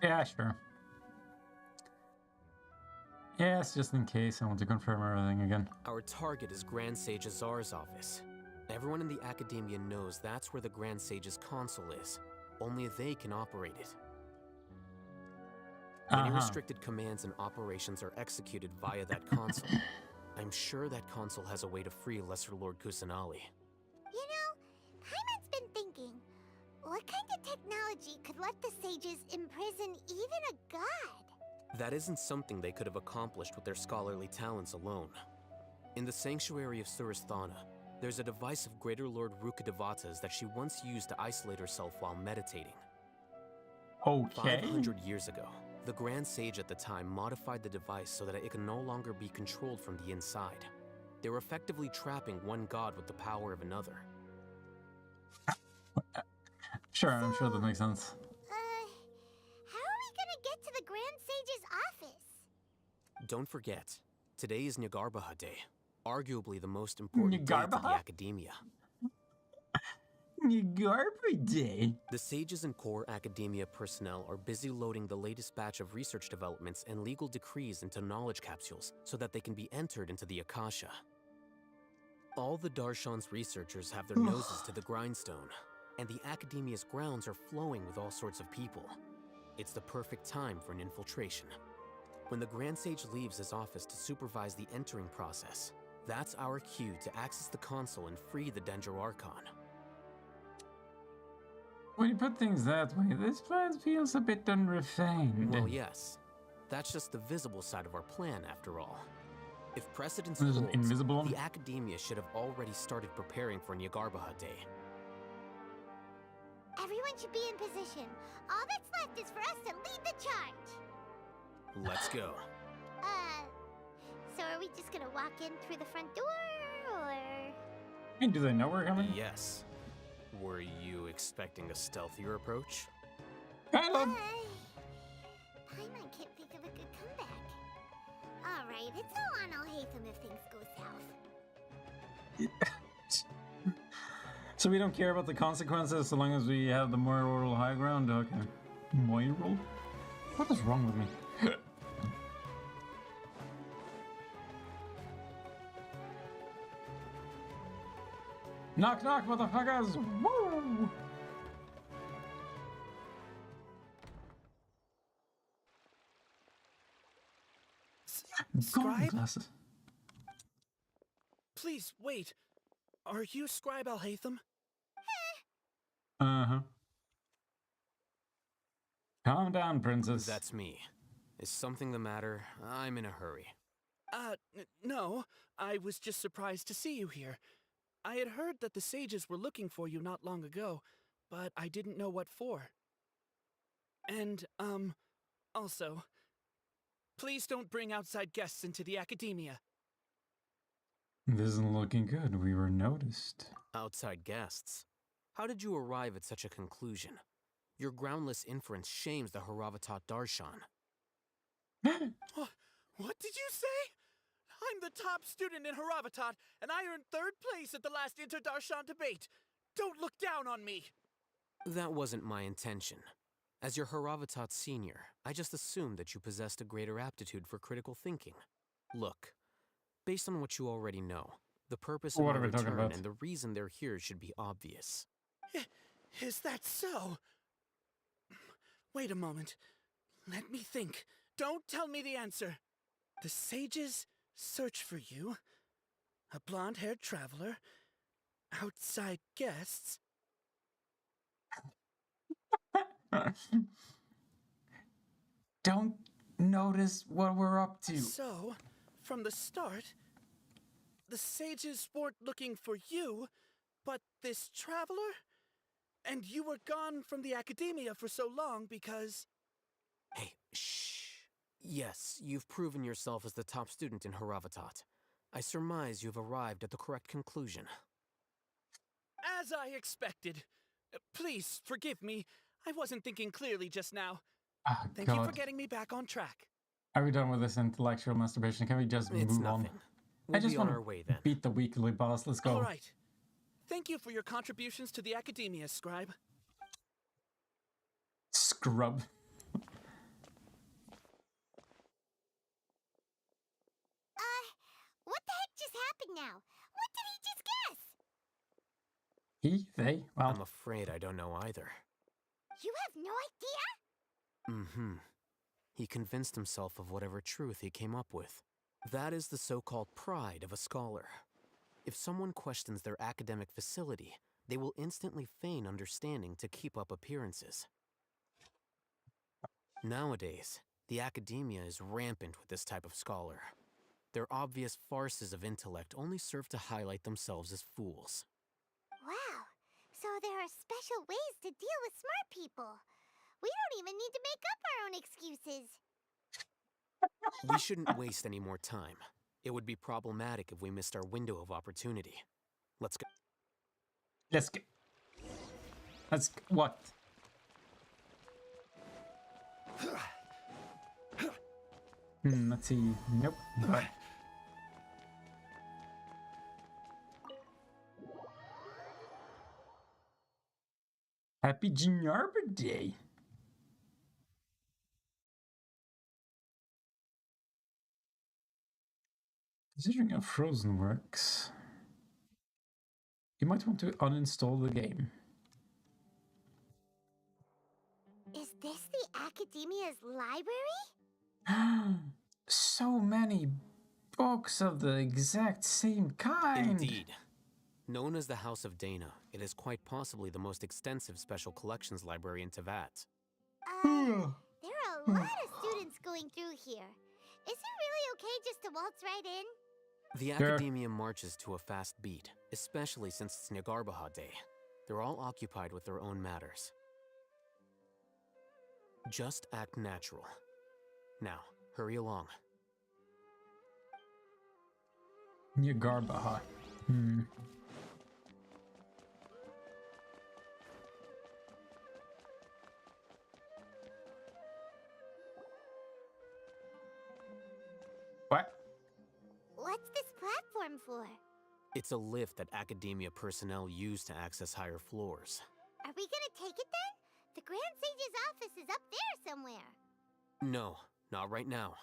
Yeah, sure. Yes, just in case. I want to confirm everything again. Our target is Grand Sage Azar's office. Everyone in the Academia knows that's where the Grand Sage's console is. Only they can operate it. Many restricted commands and operations are executed via that console. I'm sure that console has a way to free Lesser Lord Kusanali. You know, Paimon's been thinking, what kind of technology could let the sages imprison even a god? That isn't something they could have accomplished with their scholarly talents alone. In the sanctuary of Suristhana, there's a device of Greater Lord Rukkhadevata's that she once used to isolate herself while meditating. Okay. 500 years ago, the Grand Sage at the time modified the device so that it can no longer be controlled from the inside. They were effectively trapping one god with the power of another. Sure, I'm sure that makes sense. How are we gonna get to the Grand Sage's office? Don't forget, today is Nyargarbaha Day, arguably the most important day to the Academia. Garbo Day. The sages and core academia personnel are busy loading the latest batch of research developments and legal decrees into knowledge capsules so that they can be entered into the Akasha. All the Darshan's researchers have their noses to the grindstone, and the academia's grounds are flowing with all sorts of people. It's the perfect time for an infiltration. When the Grand Sage leaves his office to supervise the entering process, that's our cue to access the console and free the Dendro Archon. When you put things that way, this plan feels a bit unrefined. Well, yes. That's just the visible side of our plan, after all. If precedence There's holds, an invisible one? the academia should have already started preparing for Nyagarbha Day. Everyone should be in position. All that's left is for us to lead the charge. Let's go. So are we just gonna walk in through the front door, or...? Hey, do they know we're coming? Yes. Were you expecting a stealthier approach? Paimon can't think of a good comeback. Alright, it's all on Alhaitham if things go south. So we don't care about the consequences so long as we have the moral high ground? Okay. Moral? What is wrong with me? Knock knock, motherfuckers! Woo! Scribe? Glasses. Please, wait. Are you Scribe Alhaitham? Uh-huh. Calm down, princess. That's me. Is something the matter? I'm in a hurry. No. I was just surprised to see you here. I had heard that the sages were looking for you not long ago, but I didn't know what for. And, also, please don't bring outside guests into the academia. This isn't looking good. We were noticed. Outside guests? How did you arrive at such a conclusion? Your groundless inference shames the Haravatat Darshan. What did you say? I'm the top student in Haravatat, and I earned 3rd place at the last Inter-Darshan debate. Don't look down on me. That wasn't my intention. As your Haravatat senior, I just assumed that you possessed a greater aptitude for critical thinking. Look, based on what you already know, the purpose of my return and the reason they're here should be obvious. Is that so? Wait a moment. Let me think. Don't tell me the answer. The sages search for you. A blonde-haired traveler. Outside guests. Don't notice what we're up to. So, from the start, the sages weren't looking for you, but this traveler? And you were gone from the academia for so long because... Hey, shh. Yes, you've proven yourself as the top student in Haravatat. I surmise you've arrived at the correct conclusion. As I expected. Please, forgive me. I wasn't thinking clearly just now. Thank you for getting me back on track. Are we done with this intellectual masturbation? Can we just move on? We'll I just be on want our way then. to beat the weekly boss. Let's go. All right. Thank you for your contributions to the academia, Scribe. Scrub. What the heck just happened now? What did he just guess? He? They? Well, I'm afraid I don't know either. You have no idea? Mm-hmm. He convinced himself of whatever truth he came up with. That is the so-called pride of a scholar. If someone questions their academic facility, they will instantly feign understanding to keep up appearances. Nowadays, the academia is rampant with this type of scholar. Their obvious farces of intellect only serve to highlight themselves as fools. Wow, so there are special ways to deal with smart people. We don't even need to make up our own excuses. We shouldn't waste any more time. It would be problematic if we missed our window of opportunity. Let's go. Let's go. Let's what? Let's see. Nope. But Happy Arbor Day. Considering how Frozen works, you might want to uninstall the game. Is this the Academia's library? So many books of the exact same kind. Indeed. Known as the House of Dana, it is quite possibly the most extensive special collections library in Teyvat. There are a lot of students going through here. Is it really okay just to waltz right in? The Academia marches to a fast beat, especially since it's Nagarbaha Day. They're all occupied with their own matters. Just act natural. Now, hurry along. Nagarbaha. What? What's this platform for? It's a lift that Academia personnel use to access higher floors. Are we gonna take it then? The Grand Sage's office is up there somewhere. No, not right now.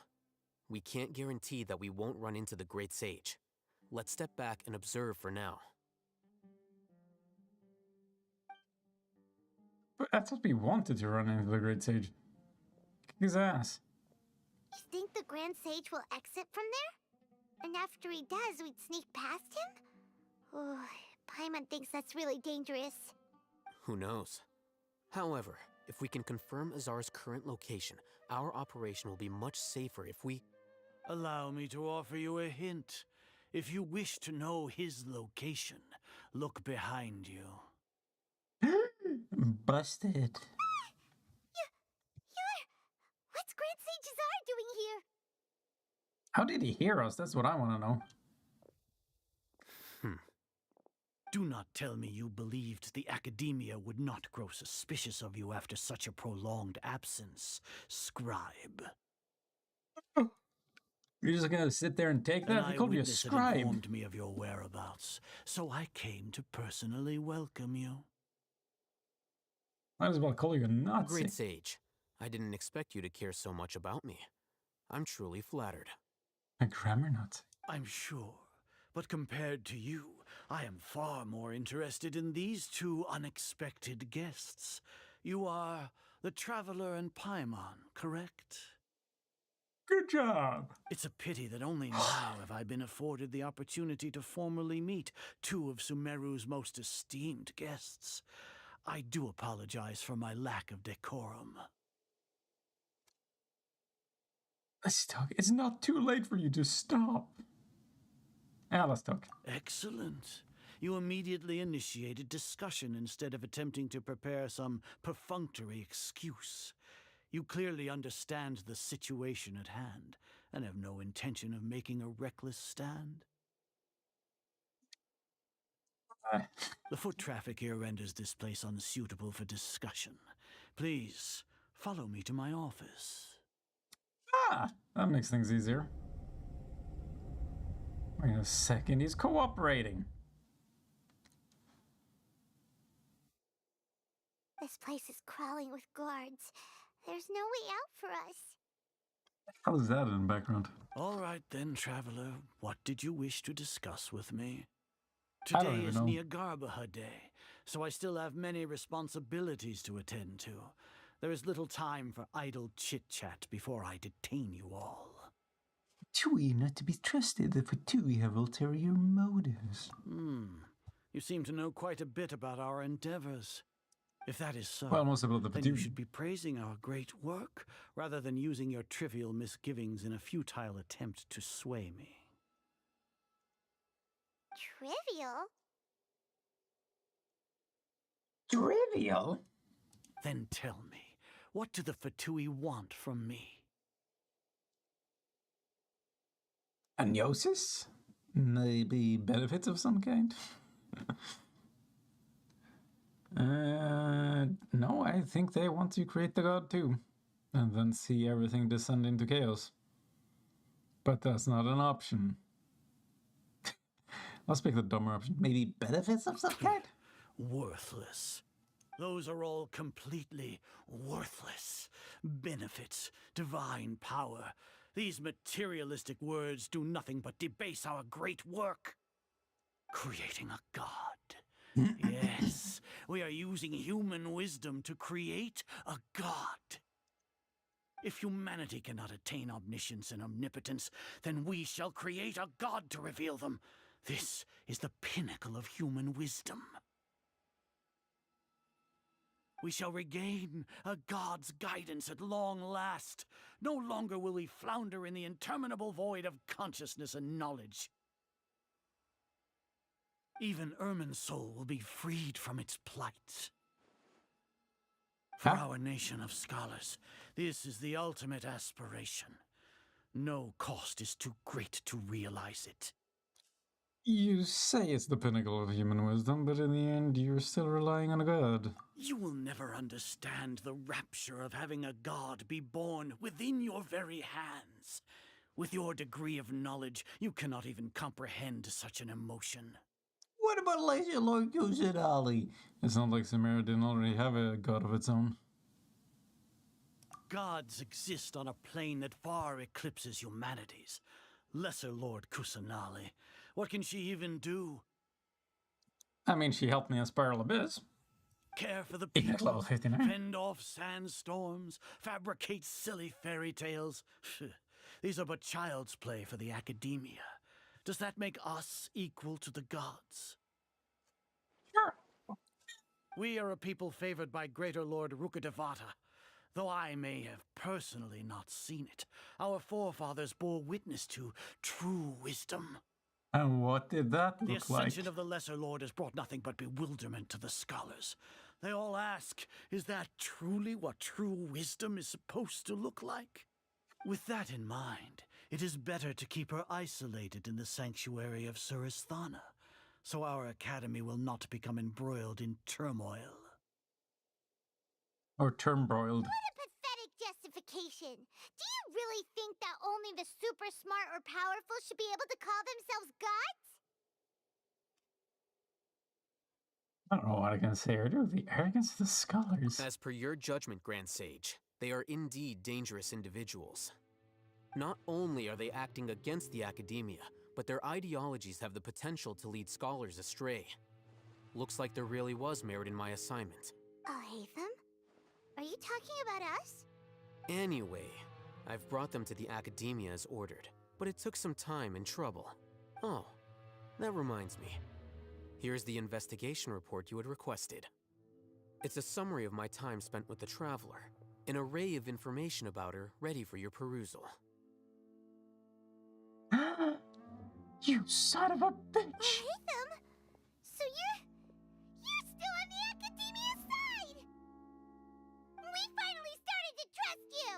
We can't guarantee that we won't run into the Great Sage. Let's step back and observe for now. But I thought we wanted to run into the Great Sage. Kick his ass. You think the Grand Sage will exit from there? And after he does, we'd sneak past him? Oh, Paimon thinks that's really dangerous. Who knows? However, if we can confirm Azar's current location, our operation will be much safer if we... Allow me to offer you a hint. If you wish to know his location, look behind you. Busted. What's Grand Sage Azar doing here? How did he hear us? That's what I want to know. Do not tell me you believed the Academia would not grow suspicious of you after such a prolonged absence, scribe. You're just gonna sit there and take that? He called you a scribe. Informed me of your whereabouts, so I came to personally welcome you. Might as well call you a Nazi. Great Sage, I didn't expect you to care so much about me. I'm truly flattered. A grammar Nazi. I'm sure, but compared to you, I am far more interested in these two unexpected guests. You are the Traveler and Paimon, correct? Good job! It's a pity that only now have I been afforded the opportunity to formally meet two of Sumeru's most esteemed guests. I do apologize for my lack of decorum. Let's talk. It's not too late for you to stop. Yeah, let's talk. Excellent. You immediately initiated discussion instead of attempting to prepare some perfunctory excuse. You clearly understand the situation at hand and have no intention of making a reckless stand. The foot traffic here renders this place unsuitable for discussion. Please, follow me to my office. Ah, that makes things easier. Wait a second, he's cooperating. This place is crawling with guards. There's no way out for us. How is that in the background? All right then, Traveler. What did you wish to discuss with me? I don't Today is even know. Nagarbaha Day, so I still have many responsibilities to attend to. There is little time for idle chit-chat before I detain you all. Tui not to be trusted, for Tui have ulterior motives. You seem to know quite a bit about our endeavors. If that is so, Well, most about the then you Fatui. should be praising our great work, rather than using your trivial misgivings in a futile attempt to sway me. Trivial? Trivial? Then tell me, what do the Fatui want from me? Agnosis? Maybe benefits of some kind? No, I think they want to create the god too. And then see everything descend into chaos. But that's not an option. Let's pick the dumber option. Maybe benefits of some kind? Worthless. Those are all completely worthless. Benefits, divine power. These materialistic words do nothing but debase our great work. Creating a god. Yes, we are using human wisdom to create a god. If humanity cannot attain omniscience and omnipotence, then we shall create a god to reveal them. This is the pinnacle of human wisdom. We shall regain a god's guidance at long last. No longer will we flounder in the interminable void of consciousness and knowledge. Even Ermin's soul will be freed from its plight. For our nation of scholars, this is the ultimate aspiration. No cost is too great to realize it. You say it's the pinnacle of human wisdom, but in the end, you're still relying on a god. You will never understand the rapture of having a god be born within your very hands. With your degree of knowledge, you cannot even comprehend such an emotion. What about a lesser like you said, Ali? It's not like Samara didn't already have a god of its own. Gods exist on a plane that far eclipses humanity's. Lesser Lord Kusanali. What can she even do? I mean, she helped me in Spiral Abyss. Care for the Even at people, level 59. fend off sandstorms, fabricate silly fairy tales. These are but child's play for the academia. Does that make us equal to the gods? Sure. We are a people favored by Greater Lord Rukadevata. Though I may have personally not seen it, our forefathers bore witness to true wisdom. And what did that The look like? ascension of the Lesser Lord has brought nothing but bewilderment to the scholars. They all ask, is that truly what true wisdom is supposed to look like? With that in mind, it is better to keep her isolated in the sanctuary of Suristhana, so our academy will not become embroiled in turmoil. Or term-broiled. What a pathetic justification. Do you really think that only the super smart or powerful should be able to call themselves gods? I don't know what I can say. Or do the arrogance of the scholars. As per your judgment, Grand Sage, they are indeed dangerous individuals. Not only are they acting against the academia, but their ideologies have the potential to lead scholars astray. Looks like there really was merit in my assignment. Hatham? Are you talking about us? Anyway, I've brought them to the academia as ordered, but it took some time and trouble. Oh, that reminds me. Here's the investigation report you had requested. It's a summary of my time spent with the Traveler, an array of information about her ready for your perusal. You son of a bitch! Hatham? So you're still on the academia side! We finally started to trust you!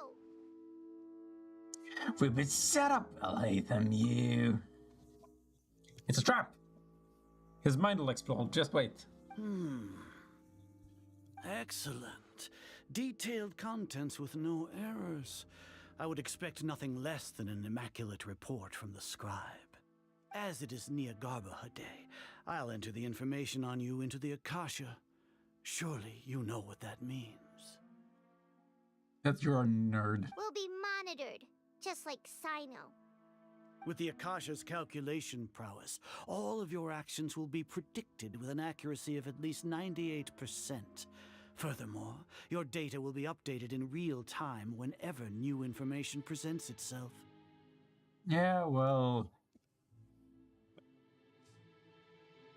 We've been set up, Latham, you. It's a trap. His mind will explode, just wait. Excellent. Detailed contents with no errors. I would expect nothing less than an immaculate report from the scribe. As it is Niagarbaha Day, I'll enter the information on you into the Akasha. Surely you know what that means. That you're a nerd. We'll be monitored, just like Sino. With the Akasha's calculation prowess, all of your actions will be predicted with an accuracy of at least 98%. Furthermore, your data will be updated in real time whenever new information presents itself. Yeah, well...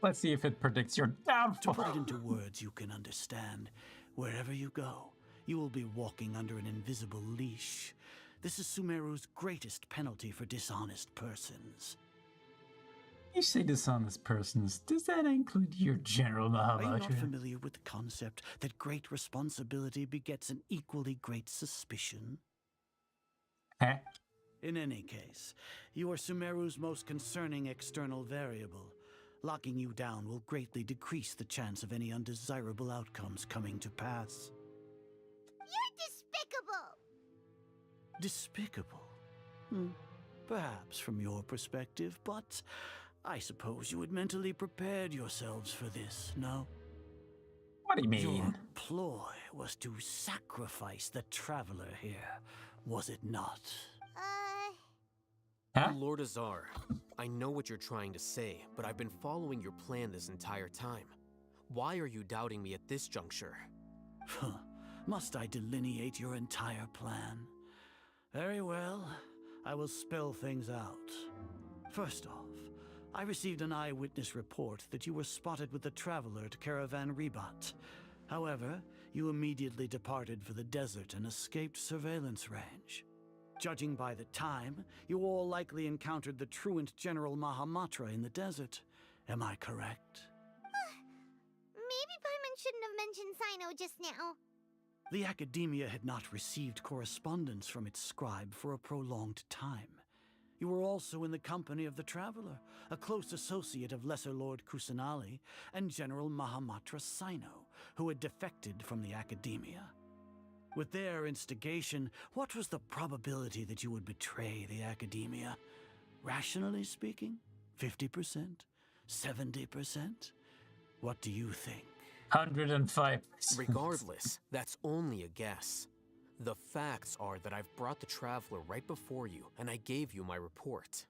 let's see if it predicts your downfall. To put it into words you can understand, wherever you go, you will be walking under an invisible leash. This is Sumeru's greatest penalty for dishonest persons. You say dishonest persons. Does that include your general Are you not Mahabharata? familiar with the concept that great responsibility begets an equally great suspicion? Huh? In any case, you are Sumeru's most concerning external variable. Locking you down will greatly decrease the chance of any undesirable outcomes coming to pass. You're despicable! Despicable? Perhaps from your perspective, but I suppose you had mentally prepared yourselves for this, no? What do you mean? Your ploy was to sacrifice the traveler here, was it not? Huh? Lord Azar, I know what you're trying to say, but I've been following your plan this entire time. Why are you doubting me at this juncture? Must I delineate your entire plan? Very well, I will spell things out. First off, I received an eyewitness report that you were spotted with the traveler to Caravan Rebat. However, you immediately departed for the desert and escaped surveillance range. Judging by the time, you all likely encountered the truant General Mahamatra in the desert. Am I correct? Maybe Paimon shouldn't have mentioned Sino just now. The Academia had not received correspondence from its scribe for a prolonged time. You were also in the company of the Traveler, a close associate of Lesser Lord Kusanali and General Mahamatra Sino, who had defected from the Academia. With their instigation, what was the probability that you would betray the Academia? Rationally speaking, 50%? 70%? What do you think? 105%. Regardless, that's only a guess. The facts are that I've brought the Traveler right before you, and I gave you my report.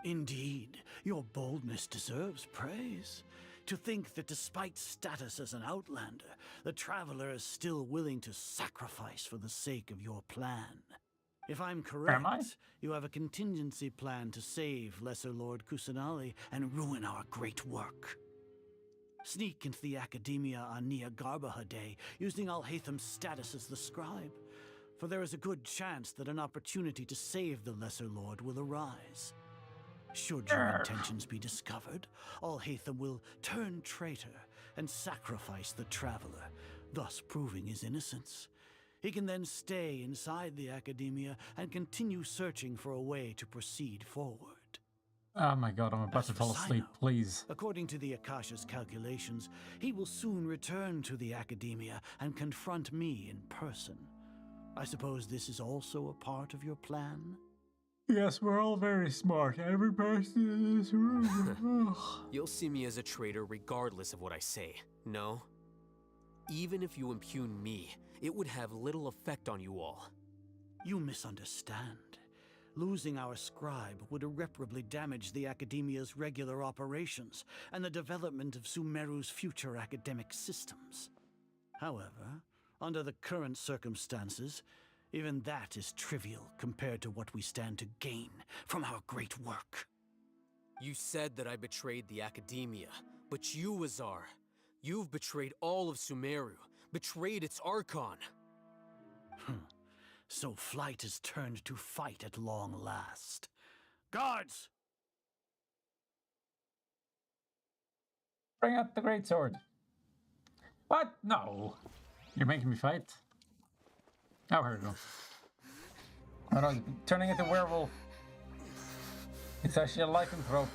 Indeed, your boldness deserves praise. To think that despite status as an outlander, the Traveler is still willing to sacrifice for the sake of your plan. If I'm correct, you have a contingency plan to save Lesser Lord Kusanali and ruin our great work. Sneak into the Academia on Nia Garbaha Day, using Alhaitham's status as the scribe, for there is a good chance that an opportunity to save the Lesser Lord will arise. Should your intentions be discovered, Alhaitham will turn traitor and sacrifice the Traveler, thus proving his innocence. He can then stay inside the Academia and continue searching for a way to proceed forward. Oh my god, I'm about to fall asleep, please. According to the Akasha's calculations, he will soon return to the Academia and confront me in person. I suppose this is also a part of your plan? Yes, we're all very smart. Every person in this room. You'll see me as a traitor regardless of what I say, no? Even if you impugn me, it would have little effect on you all. You misunderstand. Losing our scribe would irreparably damage the Academia's regular operations and the development of Sumeru's future academic systems. However, under the current circumstances, even that is trivial compared to what we stand to gain from our great work. You said that I betrayed the Academia, but you, Azar, you've betrayed all of Sumeru, betrayed its Archon. So flight has turned to fight at long last. Guards! Bring out the greatsword. What? No. You're making me fight? Oh, here we go. Oh no, turning into a werewolf. It's actually a lycanthrope.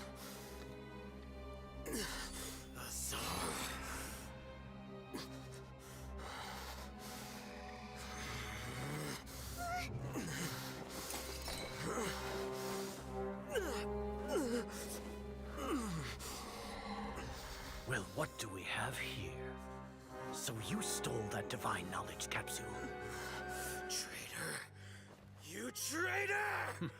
Well, what do we have here? So you stole that divine knowledge capsule. Traitor! You traitor!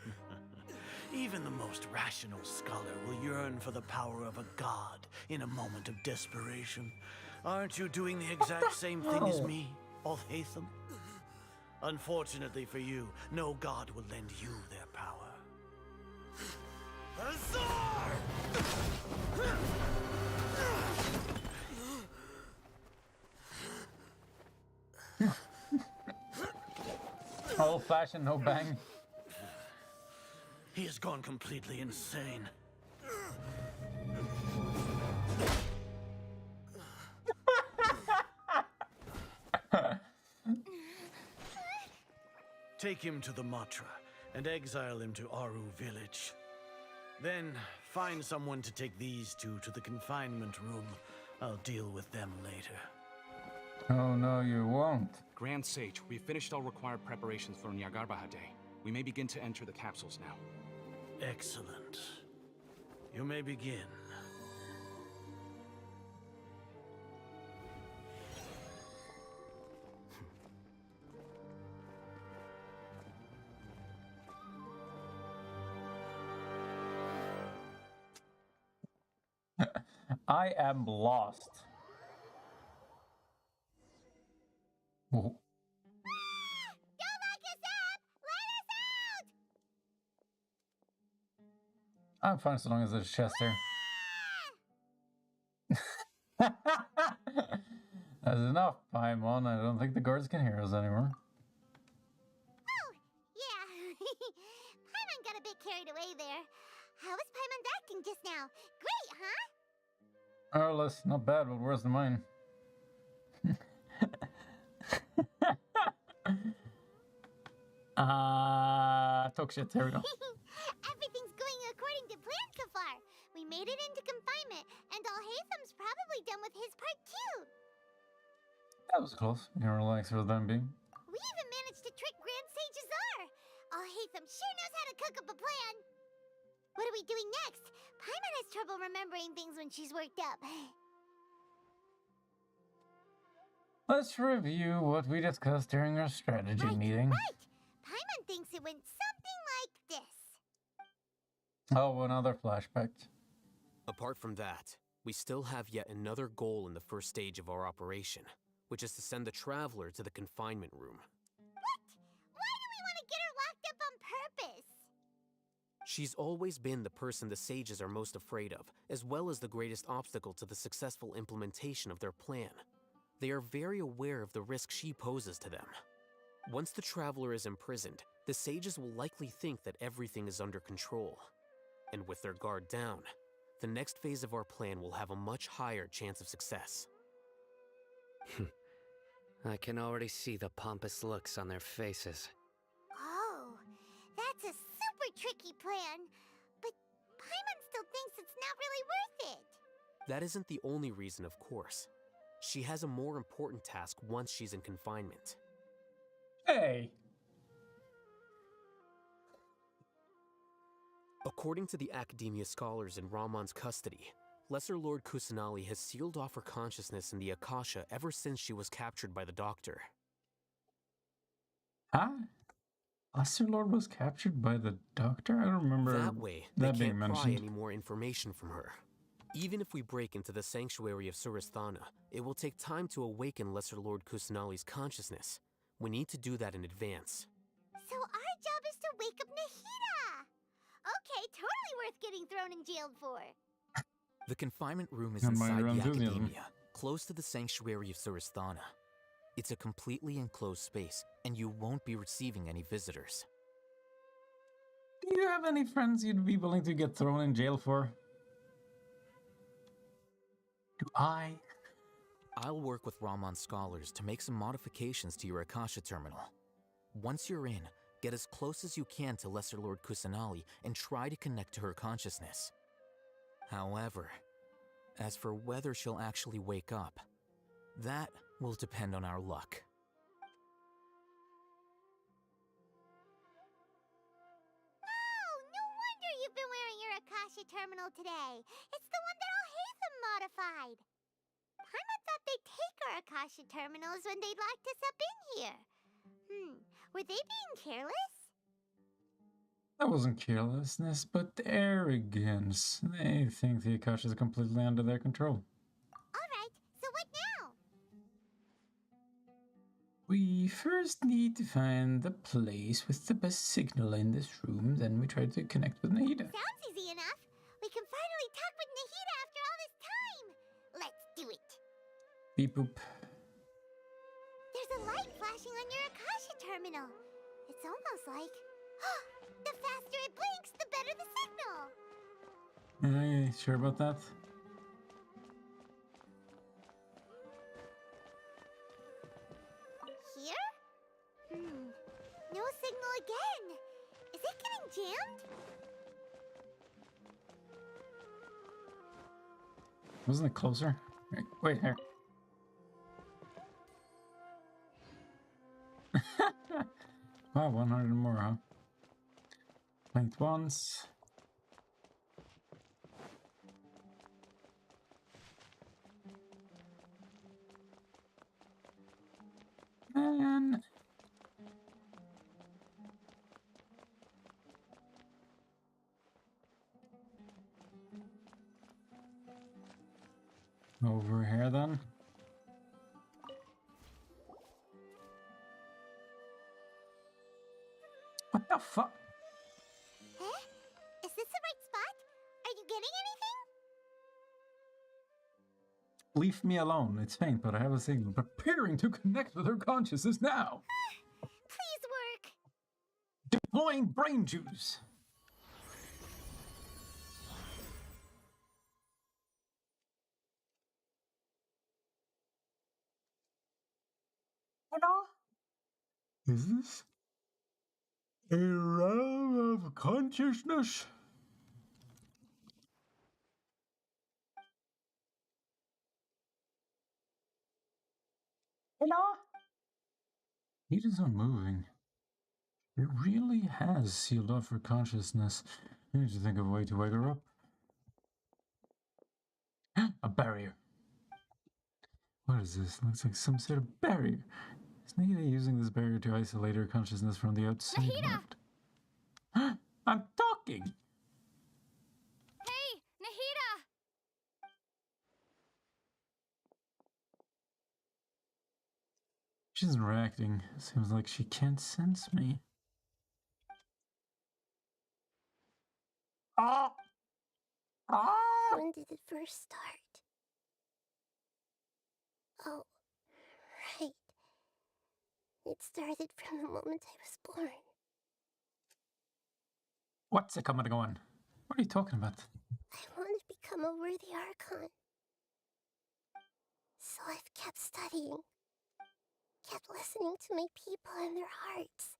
Even the most rational scholar will yearn for the power of a god in a moment of desperation. Aren't you doing the exact same thing as me, Alhaitham? Unfortunately for you, no god will lend you their power. Azar! Old fashioned, no bang. He has gone completely insane. Take him to the Matra and exile him to Aru village. Then find someone to take these two to the confinement room. I'll deal with them later. Oh no, you won't. Grand Sage, we've finished all required preparations for Nyagarbha Day. We may begin to enter the capsules now. Excellent. You may begin. I am lost. Whoa. Don't lock us up! Let us out! I'm fine so long as there's a chest here. That's enough, Paimon. I don't think the guards can hear us anymore. Oh, yeah. Paimon got a bit carried away there. How was Paimon's acting just now? Great, huh? More or less, not bad, but worse than mine. Talk shit. Here we go. Everything's going according to plan so far. We made it into confinement, and Alhaitham's probably done with his part too. That was close. You can relax for the time being. We even managed to trick Grand Sage Azar. Alhaitham sure knows how to cook up a plan. What are we doing next? Paimon has trouble remembering things when she's worked up. Let's review what we discussed during our strategy meeting. Right! Paimon thinks it went something like this. Oh, another flashback. Apart from that, we still have yet another goal in the first stage of our operation, which is to send the Traveler to the confinement room. What? Why do we want to get her locked up on purpose? She's always been the person the sages are most afraid of, as well as the greatest obstacle to the successful implementation of their plan. They are very aware of the risk she poses to them. Once the Traveler is imprisoned, the sages will likely think that everything is under control. And with their guard down, the next phase of our plan will have a much higher chance of success. I can already see the pompous looks on their faces. Oh, that's a super tricky plan. But Paimon still thinks it's not really worth it. That isn't the only reason, of course. She has a more important task once she's in confinement. Hey! According to the Academia scholars in Ramon's custody, Lesser Lord Kusanali has sealed off her consciousness in the Akasha ever since she was captured by the Doctor. Huh? Lesser Lord was captured by the Doctor? I don't remember That way, that they being can't pry mentioned. any more information from her. Even if we break into the sanctuary of Surasthana, it will take time to awaken Lesser Lord Kusanali's consciousness. We need to do that in advance. So our job is to wake up Nahida! Okay, totally worth getting thrown in jail for. The confinement room is Admire inside your the enthusiasm. Academia, close to the sanctuary of Surasthana. It's a completely enclosed space, and you won't be receiving any visitors. Do you have any friends you'd be willing to get thrown in jail for? Do I? I'll work with Ramon scholars to make some modifications to your Akasha terminal. Once you're in, get as close as you can to Lesser Lord Kusanali and try to connect to her consciousness. However, as for whether she'll actually wake up, that will depend on our luck. Oh, no wonder you've been wearing your Akasha terminal today. It's the one that Alhaitham modified. Paimon thought they'd take our Akasha terminals when they locked us up in here. Were they being careless? That wasn't carelessness, but arrogance. They think the Akasha is completely under their control. Alright, so what now? We first need to find the place with the best signal in this room, then we try to connect with Nahida. Sounds easy enough. We can finally talk with Nahida after all this time. Let's do it. Beep boop. There's a light flashing on your Akasha terminal. It's almost like... the faster it blinks, the better the signal. Are you sure about that? Here? No signal again. Is it getting jammed? Wasn't it closer? Wait here. Wow, 100 more, huh? Blinked once. And... Over here then. What the fuck? Eh? Is this the right spot? Are you getting anything? Leave me alone. It's faint, but I have a signal. Preparing to connect with her consciousness now. Please work. Deploying brain juice. Hello? Is this a realm of consciousness? Hello? It is unmoving. It really has sealed off her consciousness. I need to think of a way to wake her up. A barrier. What is this? Looks like some sort of barrier. Is nahida using this barrier to isolate her consciousness from the outside world? I'm talking! Hey, Nahida! She isn't reacting. Seems like she can't sense me. Ah! Ah! When did it first start? Oh, right. It started from the moment I was born. What's it coming to go on? What are you talking about? I want to become a worthy Archon. So I've kept studying. Kept listening to my people and their hearts.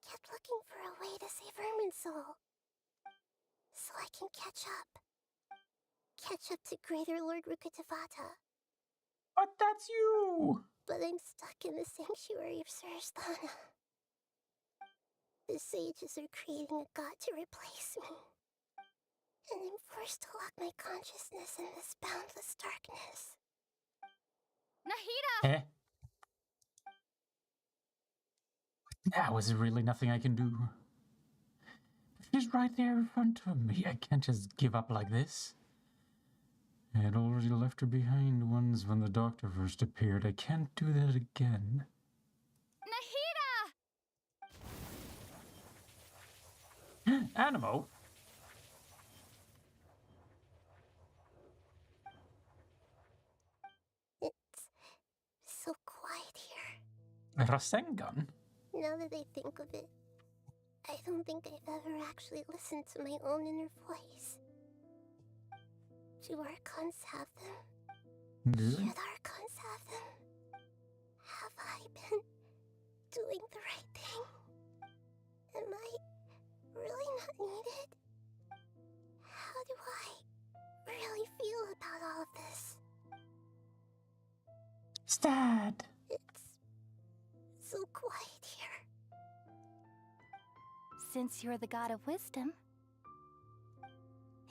Kept looking for a way to save Irminsul. So I can catch up. Catch up to Greater Lord Rukkhadevata. But that's you! But I'm stuck in the sanctuary of Sarasthana. The sages are creating a god to replace me. And I'm forced to lock my consciousness in this boundless darkness. Nahida! Eh? Now is there really nothing I can do? She's right there in front of me. I can't just give up like this. I had already left her behind once when the doctor first appeared. I can't do that again. Nahida! Animo? It's so quiet here. Rasengan? Now that I think of it, I don't think I've ever actually listened to my own inner voice. Do Archons have them? Good. Should Archons have them? Have I been doing the right thing? Am I really not needed? How do I really feel about all of this? Stad! It's so quiet here. Since you're the god of wisdom,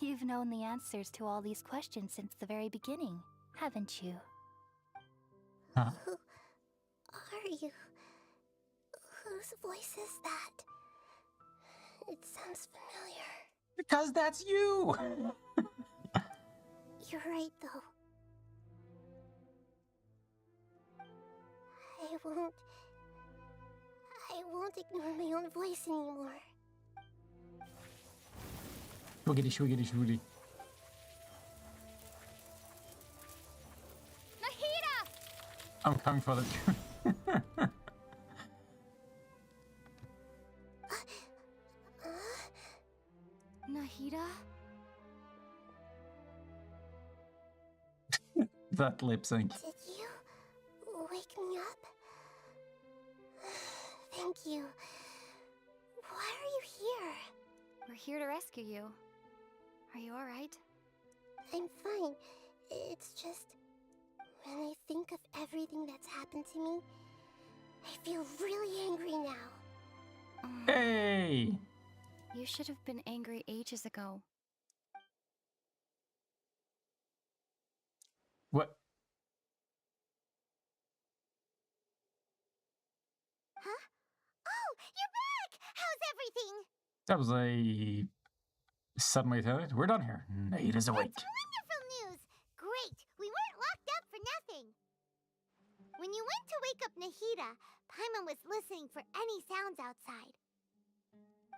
you've known the answers to all these questions since the very beginning, haven't you? Huh? Who are you? Whose voice is that? It sounds familiar. Because that's you! You're right, though. I won't ignore my own voice anymore. Shwiggity, shwiggity, shwiggity. Nahida! I'm coming for the... Nahida? that lip sync. Did you wake me up? Thank you. Why are you here? We're here to rescue you. Are you alright? I'm fine. It's just... when I think of everything that's happened to me, I feel really angry now. Hey! You should have been angry ages ago. What? Huh? Oh, you're back! How's everything? That was a sudden way to tell it. We're done here. Nahida's awake. That's wonderful news! Great! Nahida, Paimon was listening for any sounds outside.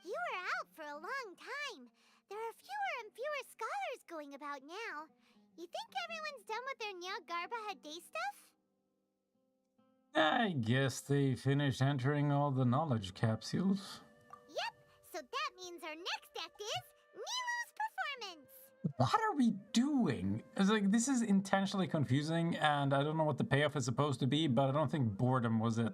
You were out for a long time. There are fewer and fewer scholars going about now. You think everyone's done with their Nyagarbaha day stuff? I guess they finished entering all the knowledge capsules. Yep, so that means our next act is Nilu's performance. What are we doing? It's like, this is intentionally confusing, and I don't know what the payoff is supposed to be, but I don't think boredom was it.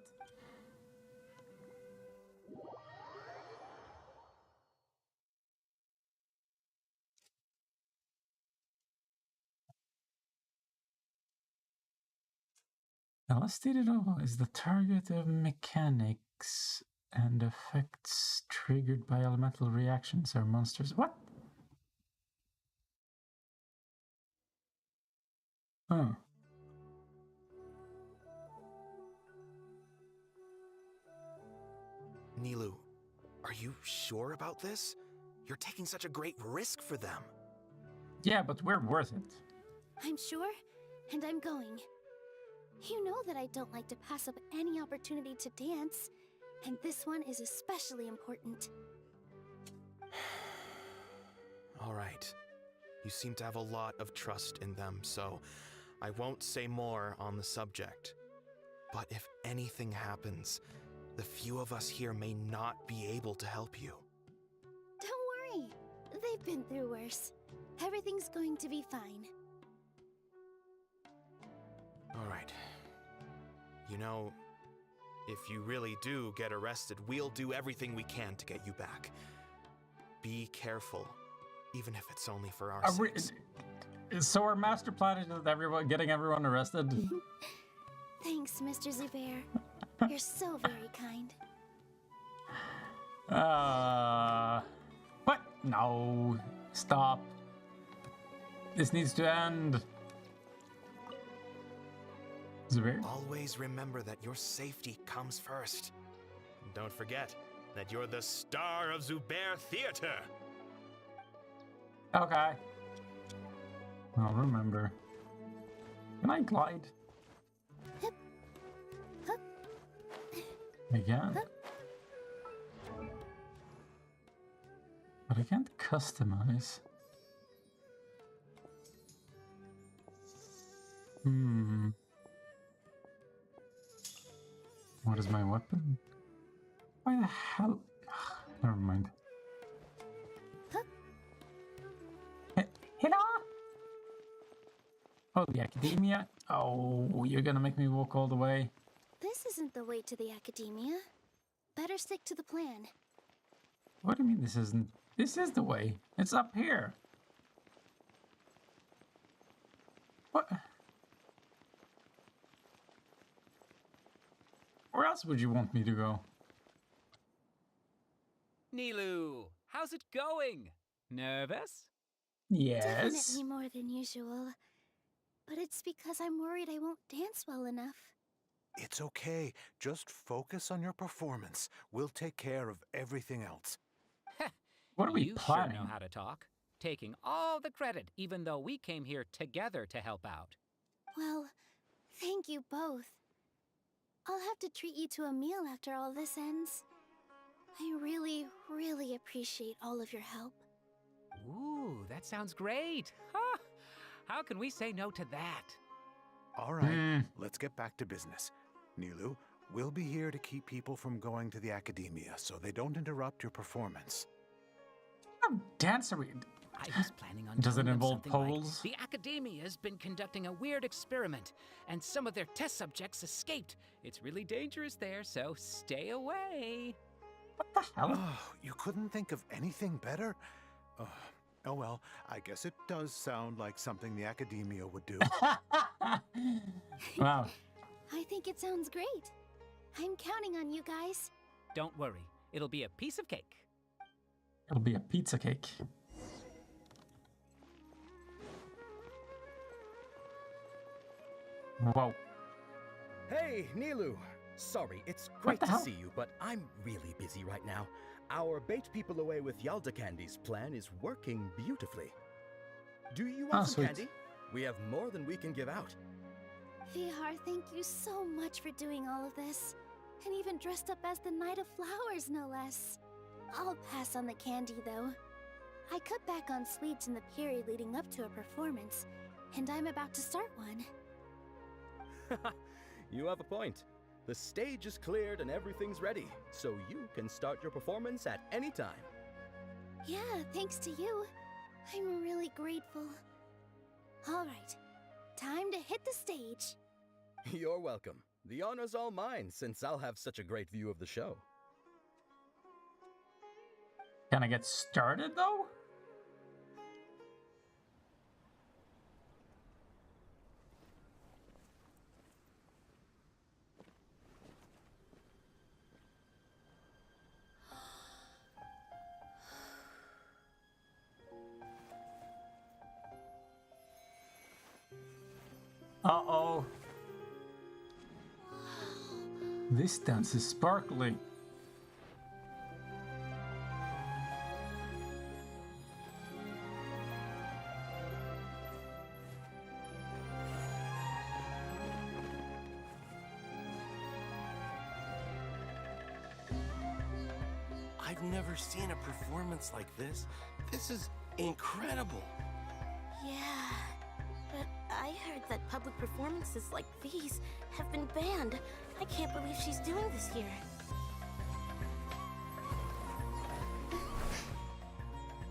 Elicited is the target of mechanics and effects triggered by elemental reactions or monsters. What? Oh. Nilu, are you sure about this? You're taking such a great risk for them. Yeah, but we're worth it. I'm sure, and I'm going. You know that I don't like to pass up any opportunity to dance, and this one is especially important. All right. You seem to have a lot of trust in them, so I won't say more on the subject. But if anything happens, the few of us here may not be able to help you. Don't worry. They've been through worse. Everything's going to be fine. All right. You know, if you really do get arrested, we'll do everything we can to get you back. Be careful, even if it's only for our sakes. So our master plan is just getting everyone arrested? Thanks, Mr. Zubair. You're so very kind. What? No. Stop. This needs to end. Zubair? Always remember that your safety comes first. And don't forget that you're the star of Zubair Theater. Okay. I'll remember. Can I glide? I can. But I can't customize. What is my weapon? Why the hell? Never mind. Hello? Oh, the academia? Oh, you're gonna make me walk all the way? This isn't the way to the academia. Better stick to the plan. What do you mean this isn't? This is the way. It's up here. What? Where else would you want me to go? Nilu, how's it going? Nervous? Yes. Definitely more than usual. But it's because I'm worried I won't dance well enough. It's okay. Just focus on your performance. We'll take care of everything else. What are we you planning? Sure know how to talk. Taking all the credit, even though we came here together to help out. Well, thank you both. I'll have to treat you to a meal after all this ends. I really, really appreciate all of your help. Ooh, that sounds great. Huh? How can we say no to that? All right, let's get back to business. Nilu, we'll be here to keep people from going to the academia so they don't interrupt your performance. Dance are we? I was planning on Does it telling them involve something poles? Like, the academia has been conducting a weird experiment, and some of their test subjects escaped. It's really dangerous there, so stay away. What the hell? Oh, you couldn't think of anything better? Oh well, I guess it does sound like something the academia would do. Wow. I think it sounds great. I'm counting on you guys. Don't worry, it'll be a piece of cake. It'll be a pizza cake. Whoa. Hey, Nilu. Sorry, it's great to see you, but I'm really busy right now. Our bait people away with Yalda Candy's plan is working beautifully. Do you want some sweet. candy? We have more than we can give out. Vihar, thank you so much for doing all of this. And even dressed up as the Knight of Flowers, no less. I'll pass on the candy, though. I cut back on sweets in the period leading up to a performance, and I'm about to start one. You have a point. The stage is cleared and everything's ready, so you can start your performance at any time. Yeah, thanks to you. I'm really grateful. All right, time to hit the stage. You're welcome. The honor's all mine, since I'll have such a great view of the show. Can I get started, though? Uh-oh. This dance is sparkly. I've never seen a performance like this. This is incredible. Yeah, but I heard that public performances like these have been banned. I can't believe she's doing this here.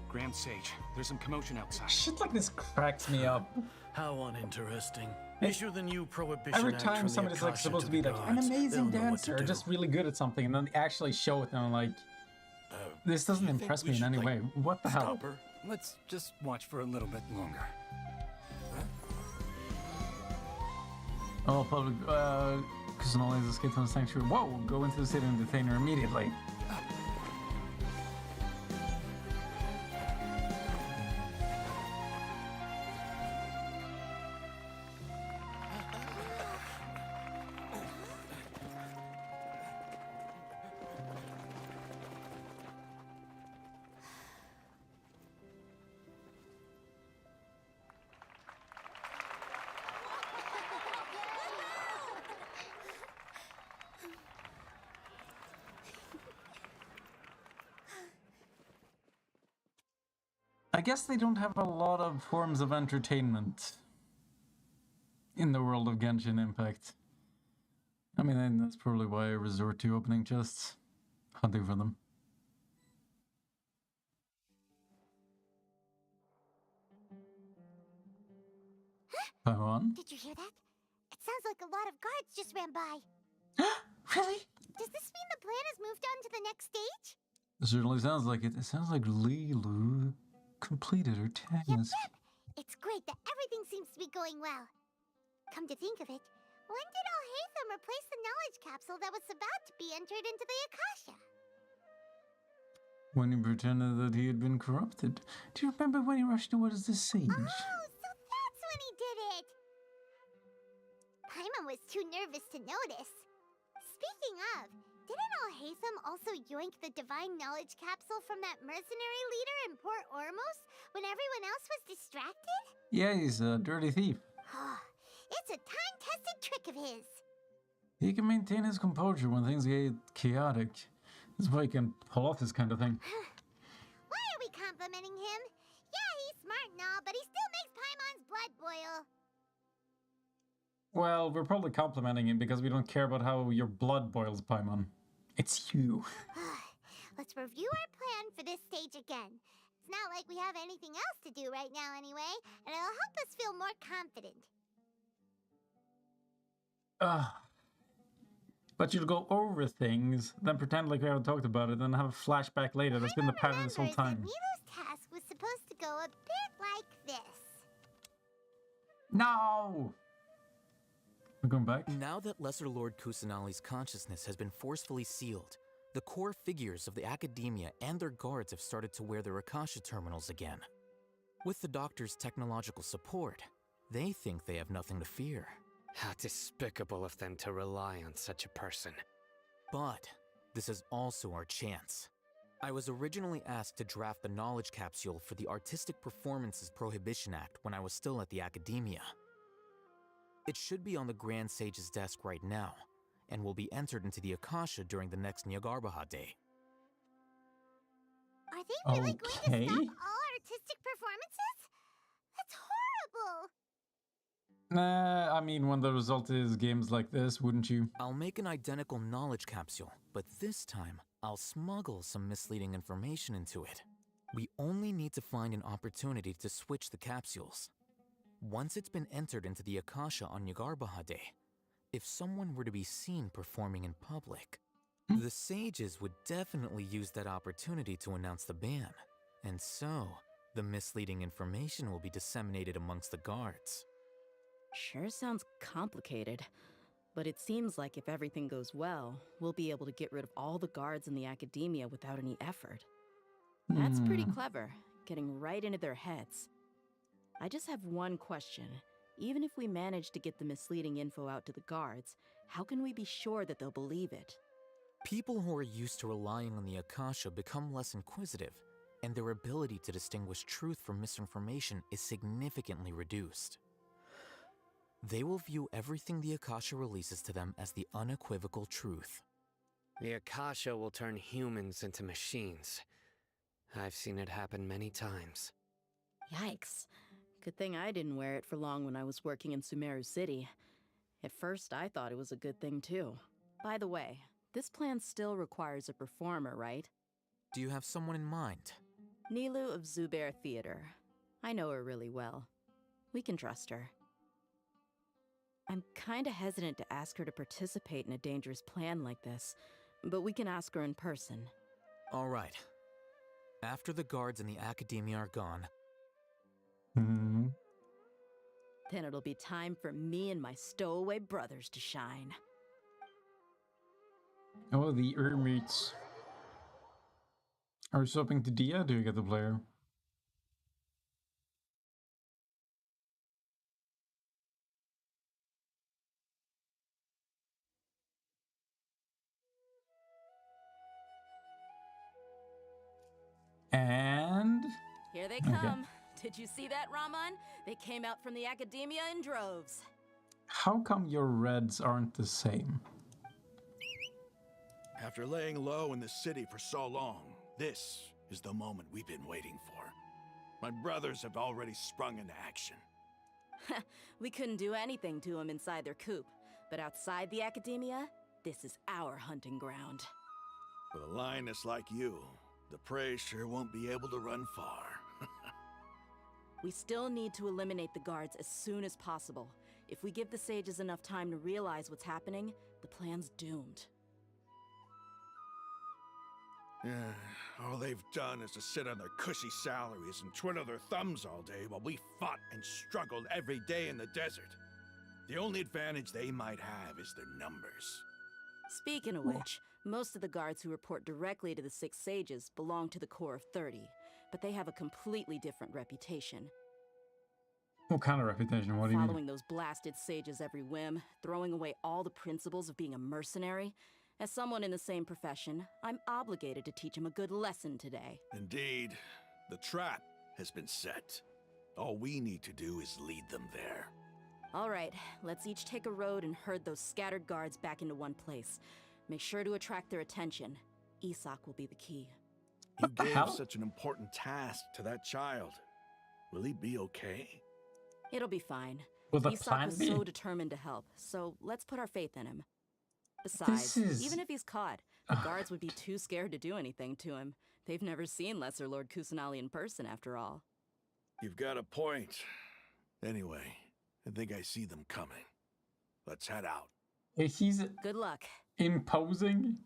Grand Sage, there's some commotion outside. Shit like this cracks me up. How uninteresting. Issue the new prohibition Every act time from the somebody's like Akasha supposed to be the like an gods. amazing They'll know what to dancer, or do. just really good at something, and then they actually show it, and I'm like, this doesn't impress me in any way. What the hell? Stop her. Let's just watch for a little bit longer. Oh, public, Kusanoli's escaped from the sanctuary. Whoa, go into the city and detain her immediately. I guess they don't have a lot of forms of entertainment in the world of Genshin Impact. I mean, that's probably why I resort to opening chests, hunting for them. Paimon? Did you hear that? It sounds like a lot of guards just ran by. Really? Does this mean the plan has moved on to the next stage? It certainly sounds like it. It sounds like Lilu completed her task. Yep. It's great that everything seems to be going well. Come to think of it, when did Alhaitham replace the knowledge capsule that was about to be entered into the Akasha? When he pretended that he had been corrupted. Do you remember when he rushed towards the sage? Oh, so that's when he did it! Paimon was too nervous to notice. Speaking of, didn't Alhaitham also yoink the divine knowledge capsule from that mercenary leader in Port Ormos when everyone else was distracted? Yeah, he's a dirty thief. It's a time-tested trick of his. He can maintain his composure when things get chaotic. That's why he can pull off this kind of thing. Why are we complimenting him? Yeah, he's smart and all, but he still makes Paimon's blood boil. Well, we're probably complimenting him because we don't care about how your blood boils, Paimon. It's you. Let's review our plan for this stage again. It's not like we have anything else to do right now anyway, and it'll help us feel more confident. But you'll go over things, then pretend like we haven't talked about it, then have a flashback later. That's been the pattern this whole time. Milo's task was supposed to go a bit like this. No! We're going back? Now that Lesser Lord Kusanali's consciousness has been forcefully sealed, the core figures of the academia and their guards have started to wear their Akasha terminals again. With the doctor's technological support, they think they have nothing to fear. How despicable of them to rely on such a person. But this is also our chance. I was originally asked to draft the knowledge capsule for the Artistic Performances Prohibition Act when I was still at the academia. It should be on the Grand Sage's desk right now, and will be entered into the Akasha during the next Nyagarbha Day. Are they really going to stop Okay. all artistic performances? That's horrible! I mean, when the result is games like this, wouldn't you? I'll make an identical knowledge capsule, but this time, I'll smuggle some misleading information into it. We only need to find an opportunity to switch the capsules. Once it's been entered into the Akasha on Nyagarbha Day, if someone were to be seen performing in public, the sages would definitely use that opportunity to announce the ban. And so, the misleading information will be disseminated amongst the guards. Sure sounds complicated, but it seems like if everything goes well, we'll be able to get rid of all the guards in the academia without any effort. That's pretty clever, getting right into their heads. I just have one question. Even if we manage to get the misleading info out to the guards, how can we be sure that they'll believe it? People who are used to relying on the Akasha become less inquisitive, and their ability to distinguish truth from misinformation is significantly reduced. They will view everything the Akasha releases to them as the unequivocal truth. The Akasha will turn humans into machines. I've seen it happen many times. Yikes. Good thing I didn't wear it for long when I was working in Sumeru City. At first, I thought it was a good thing too. By the way, this plan still requires a performer, right? Do you have someone in mind? Nilu of Zubair Theater. I know her really well. We can trust her. I'm kinda hesitant to ask her to participate in a dangerous plan like this, but we can ask her in person. All right. After the guards in the academia are gone, then it'll be time for me and my stowaway brothers to shine. Oh, the Ermites. Are we swapping to Dia? Do you get the player? And Here they come. Did you see that, Raman? They came out from the academia in droves. how come your reds aren't the same? After laying low in the city for so long, this is the moment we've been waiting for. My brothers have already sprung into action. We couldn't do anything to them inside their coop, but outside the academia, this is our hunting ground. With a lioness like you, the prey sure won't be able to run far. We still need to eliminate the guards as soon as possible. If we give the sages enough time to realize what's happening, the plan's doomed. All they've done is to sit on their cushy salaries and twiddle their thumbs all day while we fought and struggled every day in the desert. The only advantage they might have is their numbers. Speaking of which, most of the guards who report directly to the Six Sages belong to the Corps of 30, but they have a completely different reputation. What kind of reputation? What do you mean? Following those blasted sages every whim, throwing away all the principles of being a mercenary. As someone in the same profession, I'm obligated to teach him a good lesson today. Indeed, the trap has been set. All we need to do is lead them there. All right, let's each take a road and herd those scattered guards back into one place. Make sure to attract their attention. Isak will be the key. You gave such an important task to that child. Will he be okay? It'll be fine. Will the Isak plan was be? so determined to help, so let's put our faith in him. Besides, even if he's caught, the guards would be too scared to do anything to him. They've never seen Lesser Lord Kusanali in person, after all. You've got a point. Anyway, I think I see them coming. Let's head out. He's good luck. Imposing.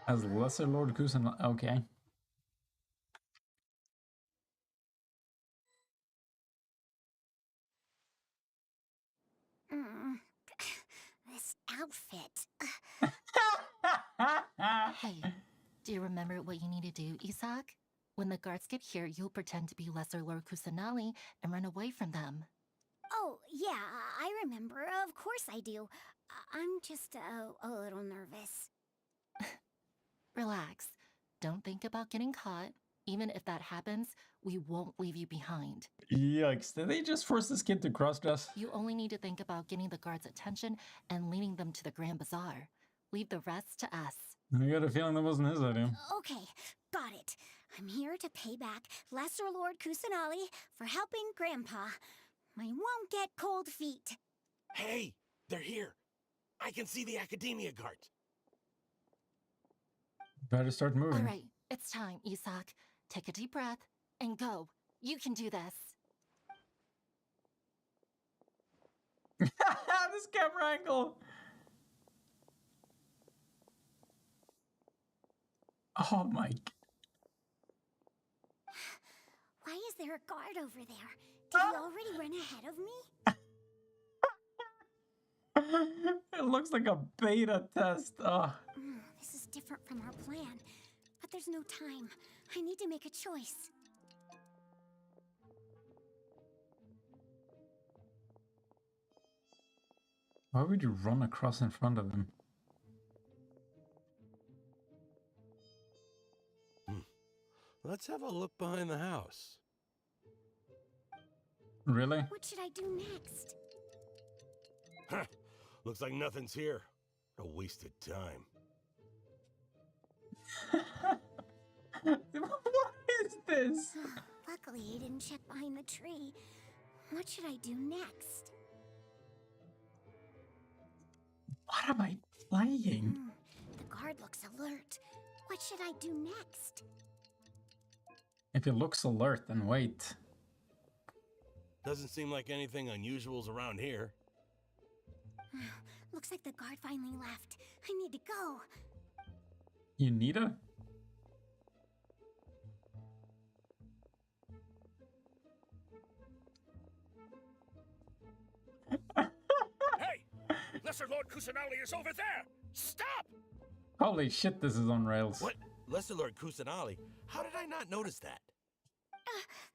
As Lesser Lord Kusan. Okay. This outfit. Hey, do you remember what you need to do, Isak? When the guards get here, you'll pretend to be Lesser Lord Kusanali and run away from them. Oh, yeah, I remember. Of course I do. I'm just a little nervous. Relax. Don't think about getting caught. Even if that happens, we won't leave you behind. Yikes, did they just force this kid to cross-dress? You only need to think about getting the guards' attention and leading them to the Grand Bazaar. Leave the rest to us. I got a feeling that wasn't his idea. Okay, got it. I'm here to pay back Lesser Lord Kusanali for helping Grandpa. I won't get cold feet. Hey, they're here. I can see the Academia guards. Better start moving. All right, it's time, Isak. Take a deep breath and go. You can do this. This camera angle. Oh my. Why is there a guard over there? Did he already run ahead of me? It looks like a beta test. This is different from our plan. But there's no time. I need to make a choice. Why would you run across in front of him? Let's have a look behind the house. Really? What should I do next? Huh. Looks like nothing's here. A wasted time. What is this? Luckily, he didn't check behind the tree. What should I do next? What am I playing? The guard looks alert. What should I do next? If it looks alert, then wait. Doesn't seem like anything unusual's around here. Looks like the guard finally left. I need to go. You need a? Hey! Lesser Lord Kusanali is over there! Stop! Holy shit, this is on rails. What? Lesser Lord Kusanali? How did I not notice that?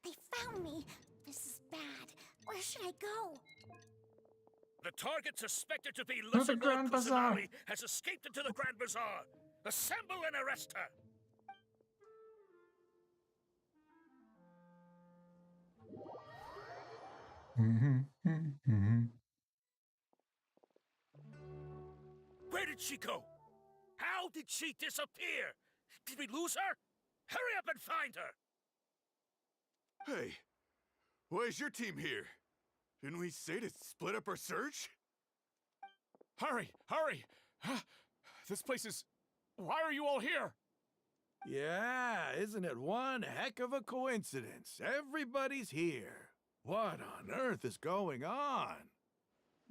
They found me. This is bad. Where should I go? The target suspected to be the Lesser Lord Grand Bazaar. Kusanali has escaped into the Grand Bazaar. Assemble and arrest her! Where did she go? How did she disappear? Did we lose her? Hurry up and find her! Hey, why is your team here? Didn't we say to split up our search? Hurry! Hurry! This place is... Why are you all here? Yeah, isn't it one heck of a coincidence? Everybody's here. What on earth is going on?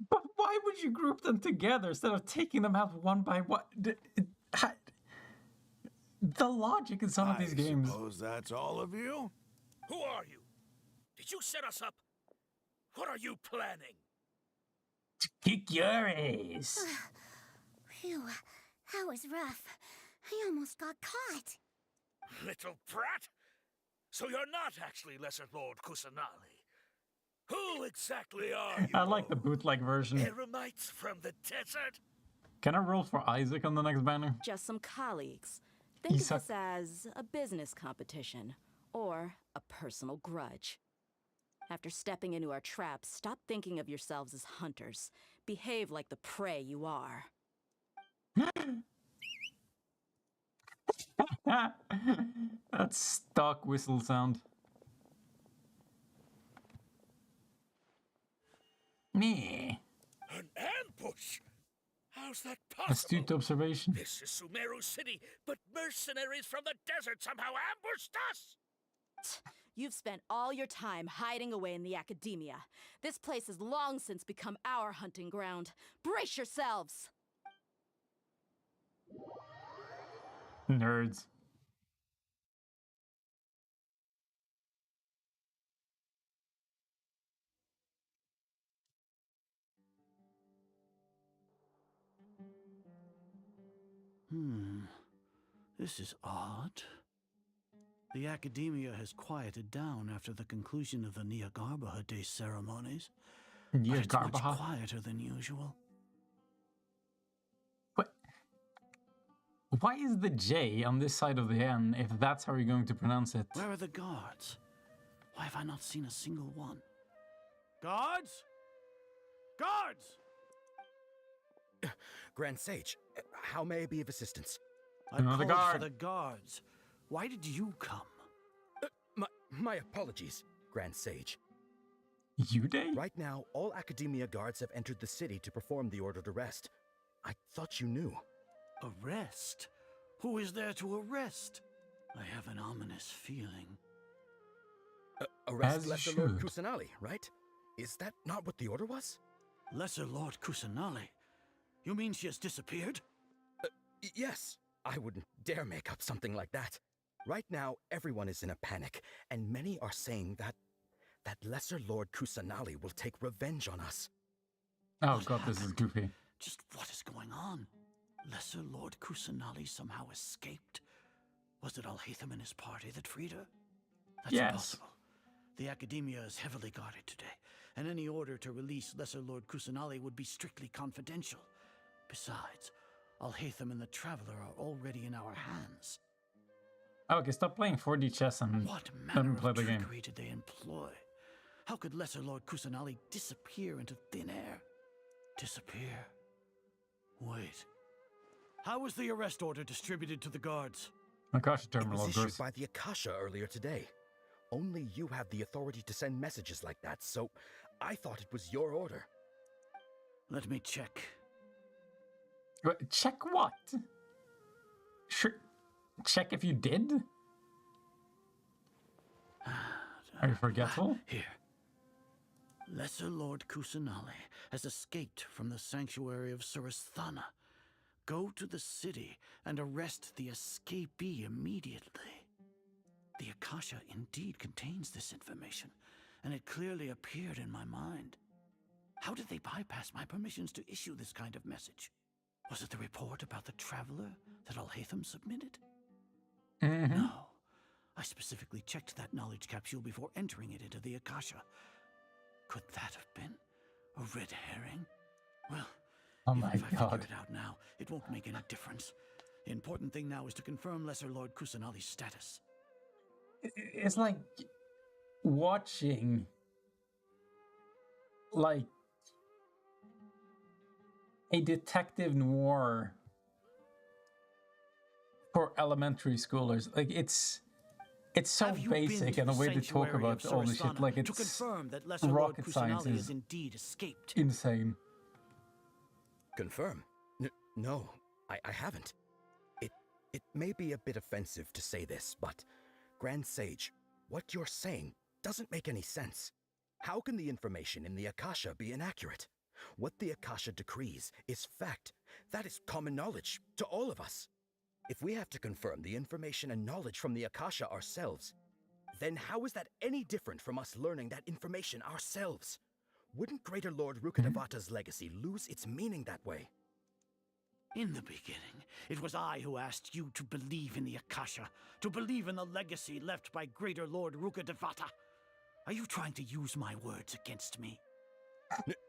But why would you group them together instead of taking them out one by one? The logic in some of these games. I suppose that's all of you? Who are you? Did you set us up? What are you planning? To kick your ass. Phew, that was rough. I almost got caught. Little brat! So you're not actually Lesser Lord Kusanali. Who exactly are you? I like the bootleg version. Eremites from the desert? Can I roll for Isaac on the next banner? Just some colleagues. Think Isak. of this as a business competition or a personal grudge. After stepping into our traps, stop thinking of yourselves as hunters. Behave like the prey you are. That stock whistle sound. Meh. An ambush? How's that possible? Astute observation. This is Sumeru City, but mercenaries from the desert somehow ambushed us! You've spent all your time hiding away in the academia. This place has long since become our hunting ground. Brace yourselves! Nerds. This is odd. The academia has quieted down after the conclusion of the Niagarbaha Day ceremonies. But it's much Niagarbaha? quieter than usual. Why is the J on this side of the N if that's how you're going to pronounce it? Where are the guards? Why have I not seen a single one? Guards? Guards! Grand Sage, how may I be of assistance? I called for the guards. Why did you come? My apologies, Grand Sage. You did? Right now, all Academia guards have entered the city to perform the ordered arrest. I thought you knew. Arrest? Who is there to arrest? I have an ominous feeling. Arrest Lesser Lord Kusanali, right? Is that not what the order was? Lesser Lord Kusanali? You mean she has disappeared? Yes. I wouldn't dare make up something like that. Right now, everyone is in a panic, and many are saying that Lesser Lord Kusanali will take revenge on us. Oh god, this is goofy. Just what is going on? Lesser Lord Kusanali somehow escaped? Was it Alhaitham and his party that freed her? That's impossible. The Academia is heavily guarded today, and any order to release Lesser Lord Kusanali would be strictly confidential. Besides, Alhaitham and the Traveler are already in our hands. Okay, stop playing 4D chess and let me play the game. What trickery did they employ? How could Lesser Lord Kusanali disappear into thin air? Disappear? Wait. How was the arrest order distributed to the guards? Akasha terminal, it was of issued by the Akasha earlier today. Only you have the authority to send messages like that, so I thought it was your order. Let me check. Check what? Sure. Check if you did? Are you forgetful? Here. Lesser Lord Kusanali has escaped from the sanctuary of Surasthana. Go to the city and arrest the escapee immediately. The Akasha indeed contains this information, and it clearly appeared in my mind. How did they bypass my permissions to issue this kind of message? Was it the report about the Traveler that Alhaitham submitted? No. I specifically checked that knowledge capsule before entering it into the Akasha. Could that have been a red herring? Well, even if I figure it out now, it won't make any difference. The important thing now is to confirm Lesser Lord Kusanali's status. It's like watching like a detective noir for elementary schoolers. Like it's so basic, and the way they talk about all this shit, like it's rocket science is indeed escaped. Insane. Confirm? No, I haven't. It may be a bit offensive to say this, but Grand Sage, what you're saying doesn't make any sense. How can the information in the Akasha be inaccurate? What the Akasha decrees is fact. That is common knowledge to all of us. If we have to confirm the information and knowledge from the Akasha ourselves, then how is that any different from us learning that information ourselves? Wouldn't Greater Lord Rukkhadevata's legacy lose its meaning that way? In the beginning, it was I who asked you to believe in the Akasha, to believe in the legacy left by Greater Lord Rukkhadevata. Are you trying to use my words against me?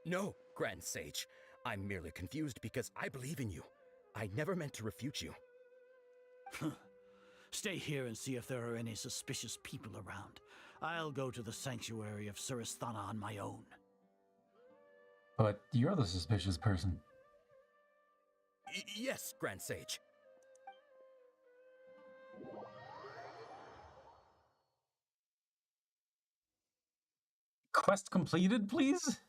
No, Grand Sage. I'm merely confused because I believe in you. I never meant to refute you. Stay here and see if there are any suspicious people around. I'll go to the sanctuary of Surasthana on my own. But you're the suspicious person. Yes, Grand Sage. Quest completed, please?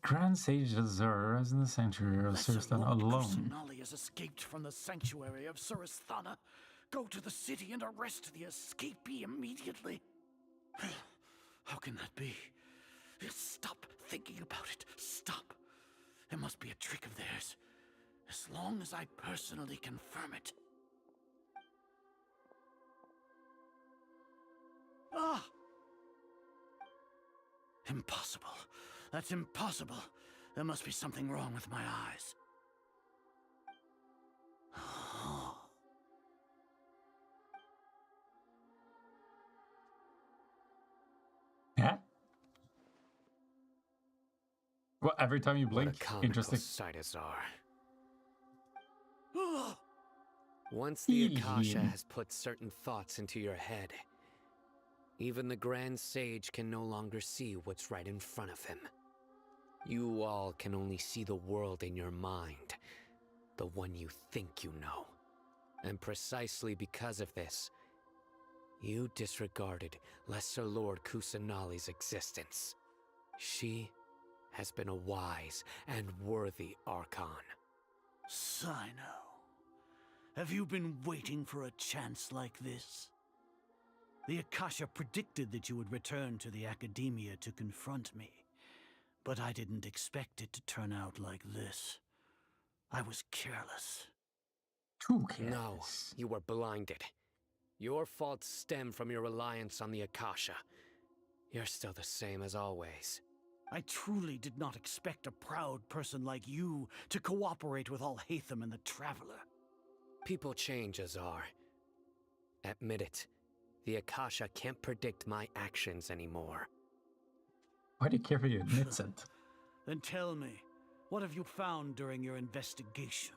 Grand Sage Azur is in the sanctuary of Surasthana alone. Kusanali has escaped from the sanctuary of Surasthana. Go to the city and arrest the escapee immediately. How can that be? Stop thinking about it. Stop. It must be a trick of theirs. As long as I personally confirm it. Ah! Impossible. That's impossible. There must be something wrong with my eyes. Yeah? Well, every time you blink, What a comical interesting. sight, Azar. Once the Akasha has put certain thoughts into your head, even the Grand Sage can no longer see what's right in front of him. You all can only see the world in your mind, the one you think you know. And precisely because of this, you disregarded Lesser Lord Kusanali's existence. She has been a wise and worthy Archon. Sino, have you been waiting for a chance like this? The Akasha predicted that you would return to the Academia to confront me, but I didn't expect it to turn out like this. I was careless. Too careless. No, you were blinded. Your faults stem from your reliance on the Akasha. You're still the same as always. I truly did not expect a proud person like you to cooperate with Alhaitham and the Traveler. People change, Azar. Admit it. The Akasha can't predict my actions anymore. Why do you care if he admits it? Then tell me, what have you found during your investigation?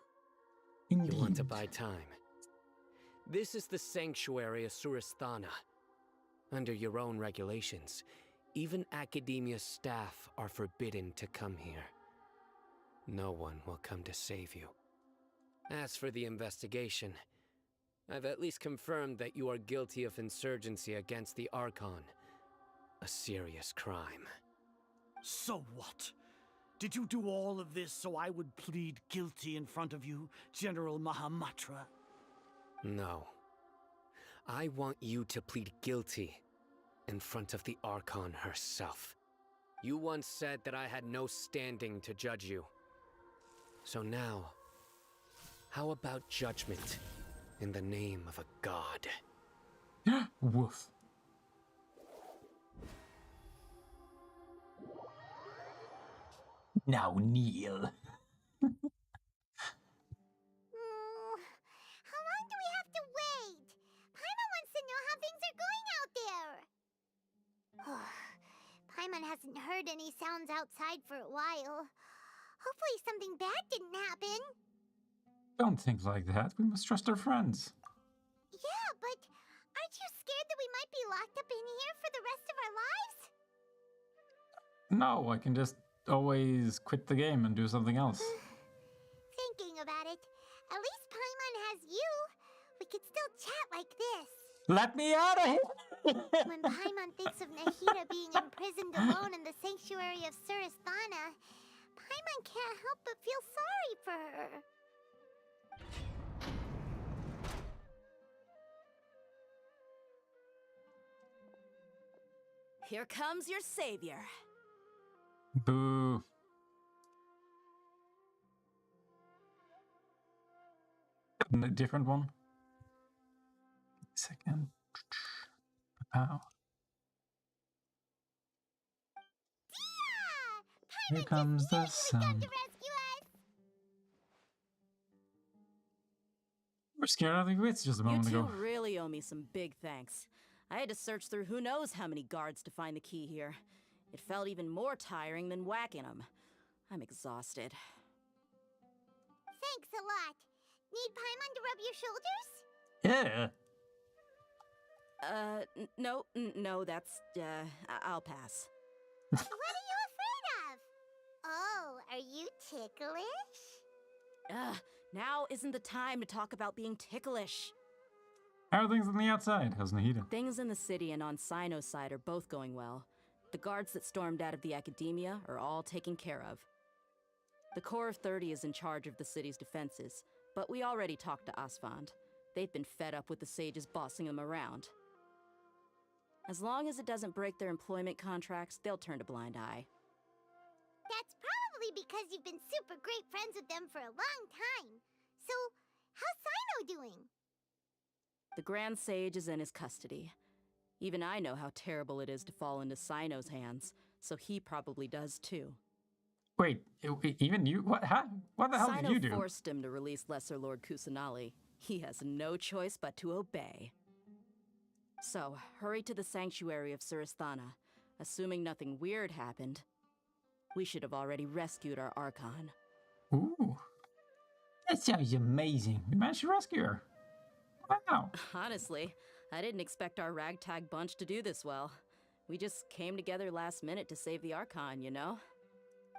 You want to buy time? This is the sanctuary of Surasthana. Under your own regulations, even Academia staff are forbidden to come here. No one will come to save you. As for the investigation, I've at least confirmed that you are guilty of insurgency against the Archon. A serious crime. So what? Did you do all of this so I would plead guilty in front of you, General Mahamatra? No. I want you to plead guilty in front of the Archon herself. You once said that I had no standing to judge you. So now, how about judgment in the name of a god? Woof. Now kneel. How long do we have to wait? Paimon wants to know how things are going out there. Paimon hasn't heard any sounds outside for a while. Hopefully something bad didn't happen. Don't think like that. We must trust our friends. Yeah, but aren't you scared that we might be locked up in here for the rest of our lives? No, I can just always quit the game and do something else. Thinking about it, at least Paimon has you. We could still chat like this. Let me out of here! When Paimon thinks of Nahida being imprisoned alone in the sanctuary of Surasthana, Paimon can't help but feel sorry for her. Here comes your savior. Boo. A different one. Second. Ow. Here comes the sun. We're scared out of your wits just a moment You ago. two really owe me some big thanks. I had to search through who knows how many guards to find the key here. It felt even more tiring than whacking them. I'm exhausted. Thanks a lot. Need Paimon to rub your shoulders? Yeah. No, that's, I'll pass. What are you afraid of? Oh, are you ticklish? Now isn't the time to talk about being ticklish. How are things on the outside? How's Nahida? Things in the city and on Sino's side are both going well. The guards that stormed out of the Academia are all taken care of. The Corps of 30 is in charge of the city's defenses, but we already talked to Asfand. They've been fed up with the sages bossing them around. As long as it doesn't break their employment contracts, they'll turn a blind eye. That's probably because you've been super great friends with them for a long time. So, how's Sino doing? The Grand Sage is in his custody. Even I know how terrible it is to fall into Sino's hands, so he probably does too. Wait, even you? What? How? What the hell did you do? Sino forced him to release Lesser Lord Kusanali. He has no choice but to obey. So, hurry to the sanctuary of Surasthana. Assuming nothing weird happened, we should have already rescued our Archon. Ooh. That sounds amazing. We managed to rescue her. Wow. Honestly, I didn't expect our ragtag bunch to do this well. We just came together last minute to save the Archon, you know?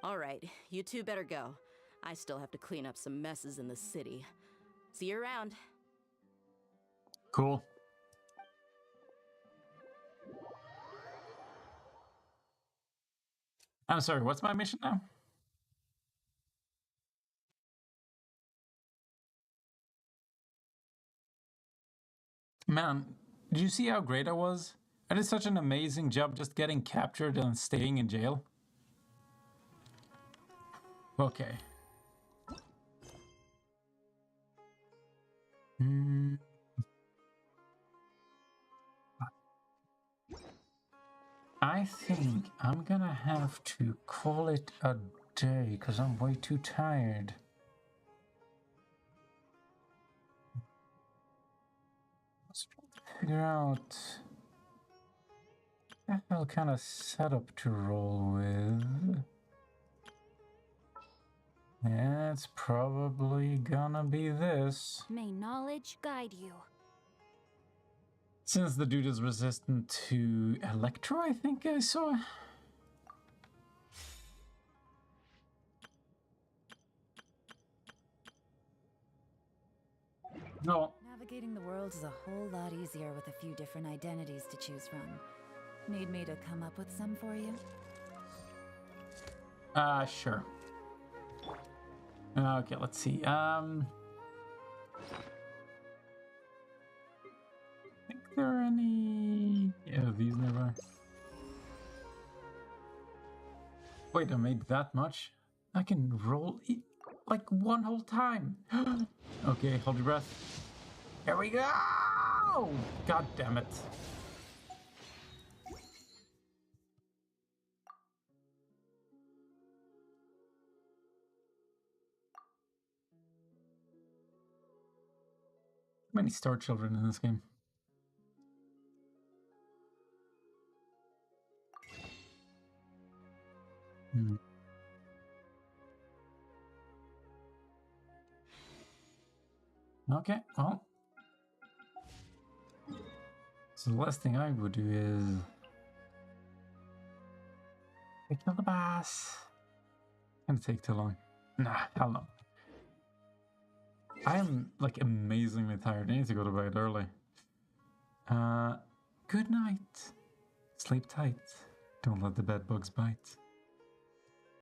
All right, you two better go. I still have to clean up some messes in the city. See you around. Cool. I'm sorry, what's my mission now? Man, did you see how great I was? I did such an amazing job just getting captured and staying in jail. Okay. I think I'm gonna have to call it a day because I'm way too tired. Let's try to figure out what kind of setup to roll with. Yeah, it's probably gonna be this. May knowledge guide you. Since the dude is resistant to Electro, I think I saw. No. Navigating the world is a whole lot easier with a few different identities to choose from. Need me to come up with some for you? Sure. Okay, let's see. Think there are any... Yeah, these never... Wait, I made that much? I can roll like one whole time. Okay, hold your breath. Here we go! God damn it. Many star children in this game. Okay, well. So the last thing I would do is... kill the boss. Gonna take too long. Nah, hell no. I am like amazingly tired. I need to go to bed early. Good night. Sleep tight. Don't let the bed bugs bite.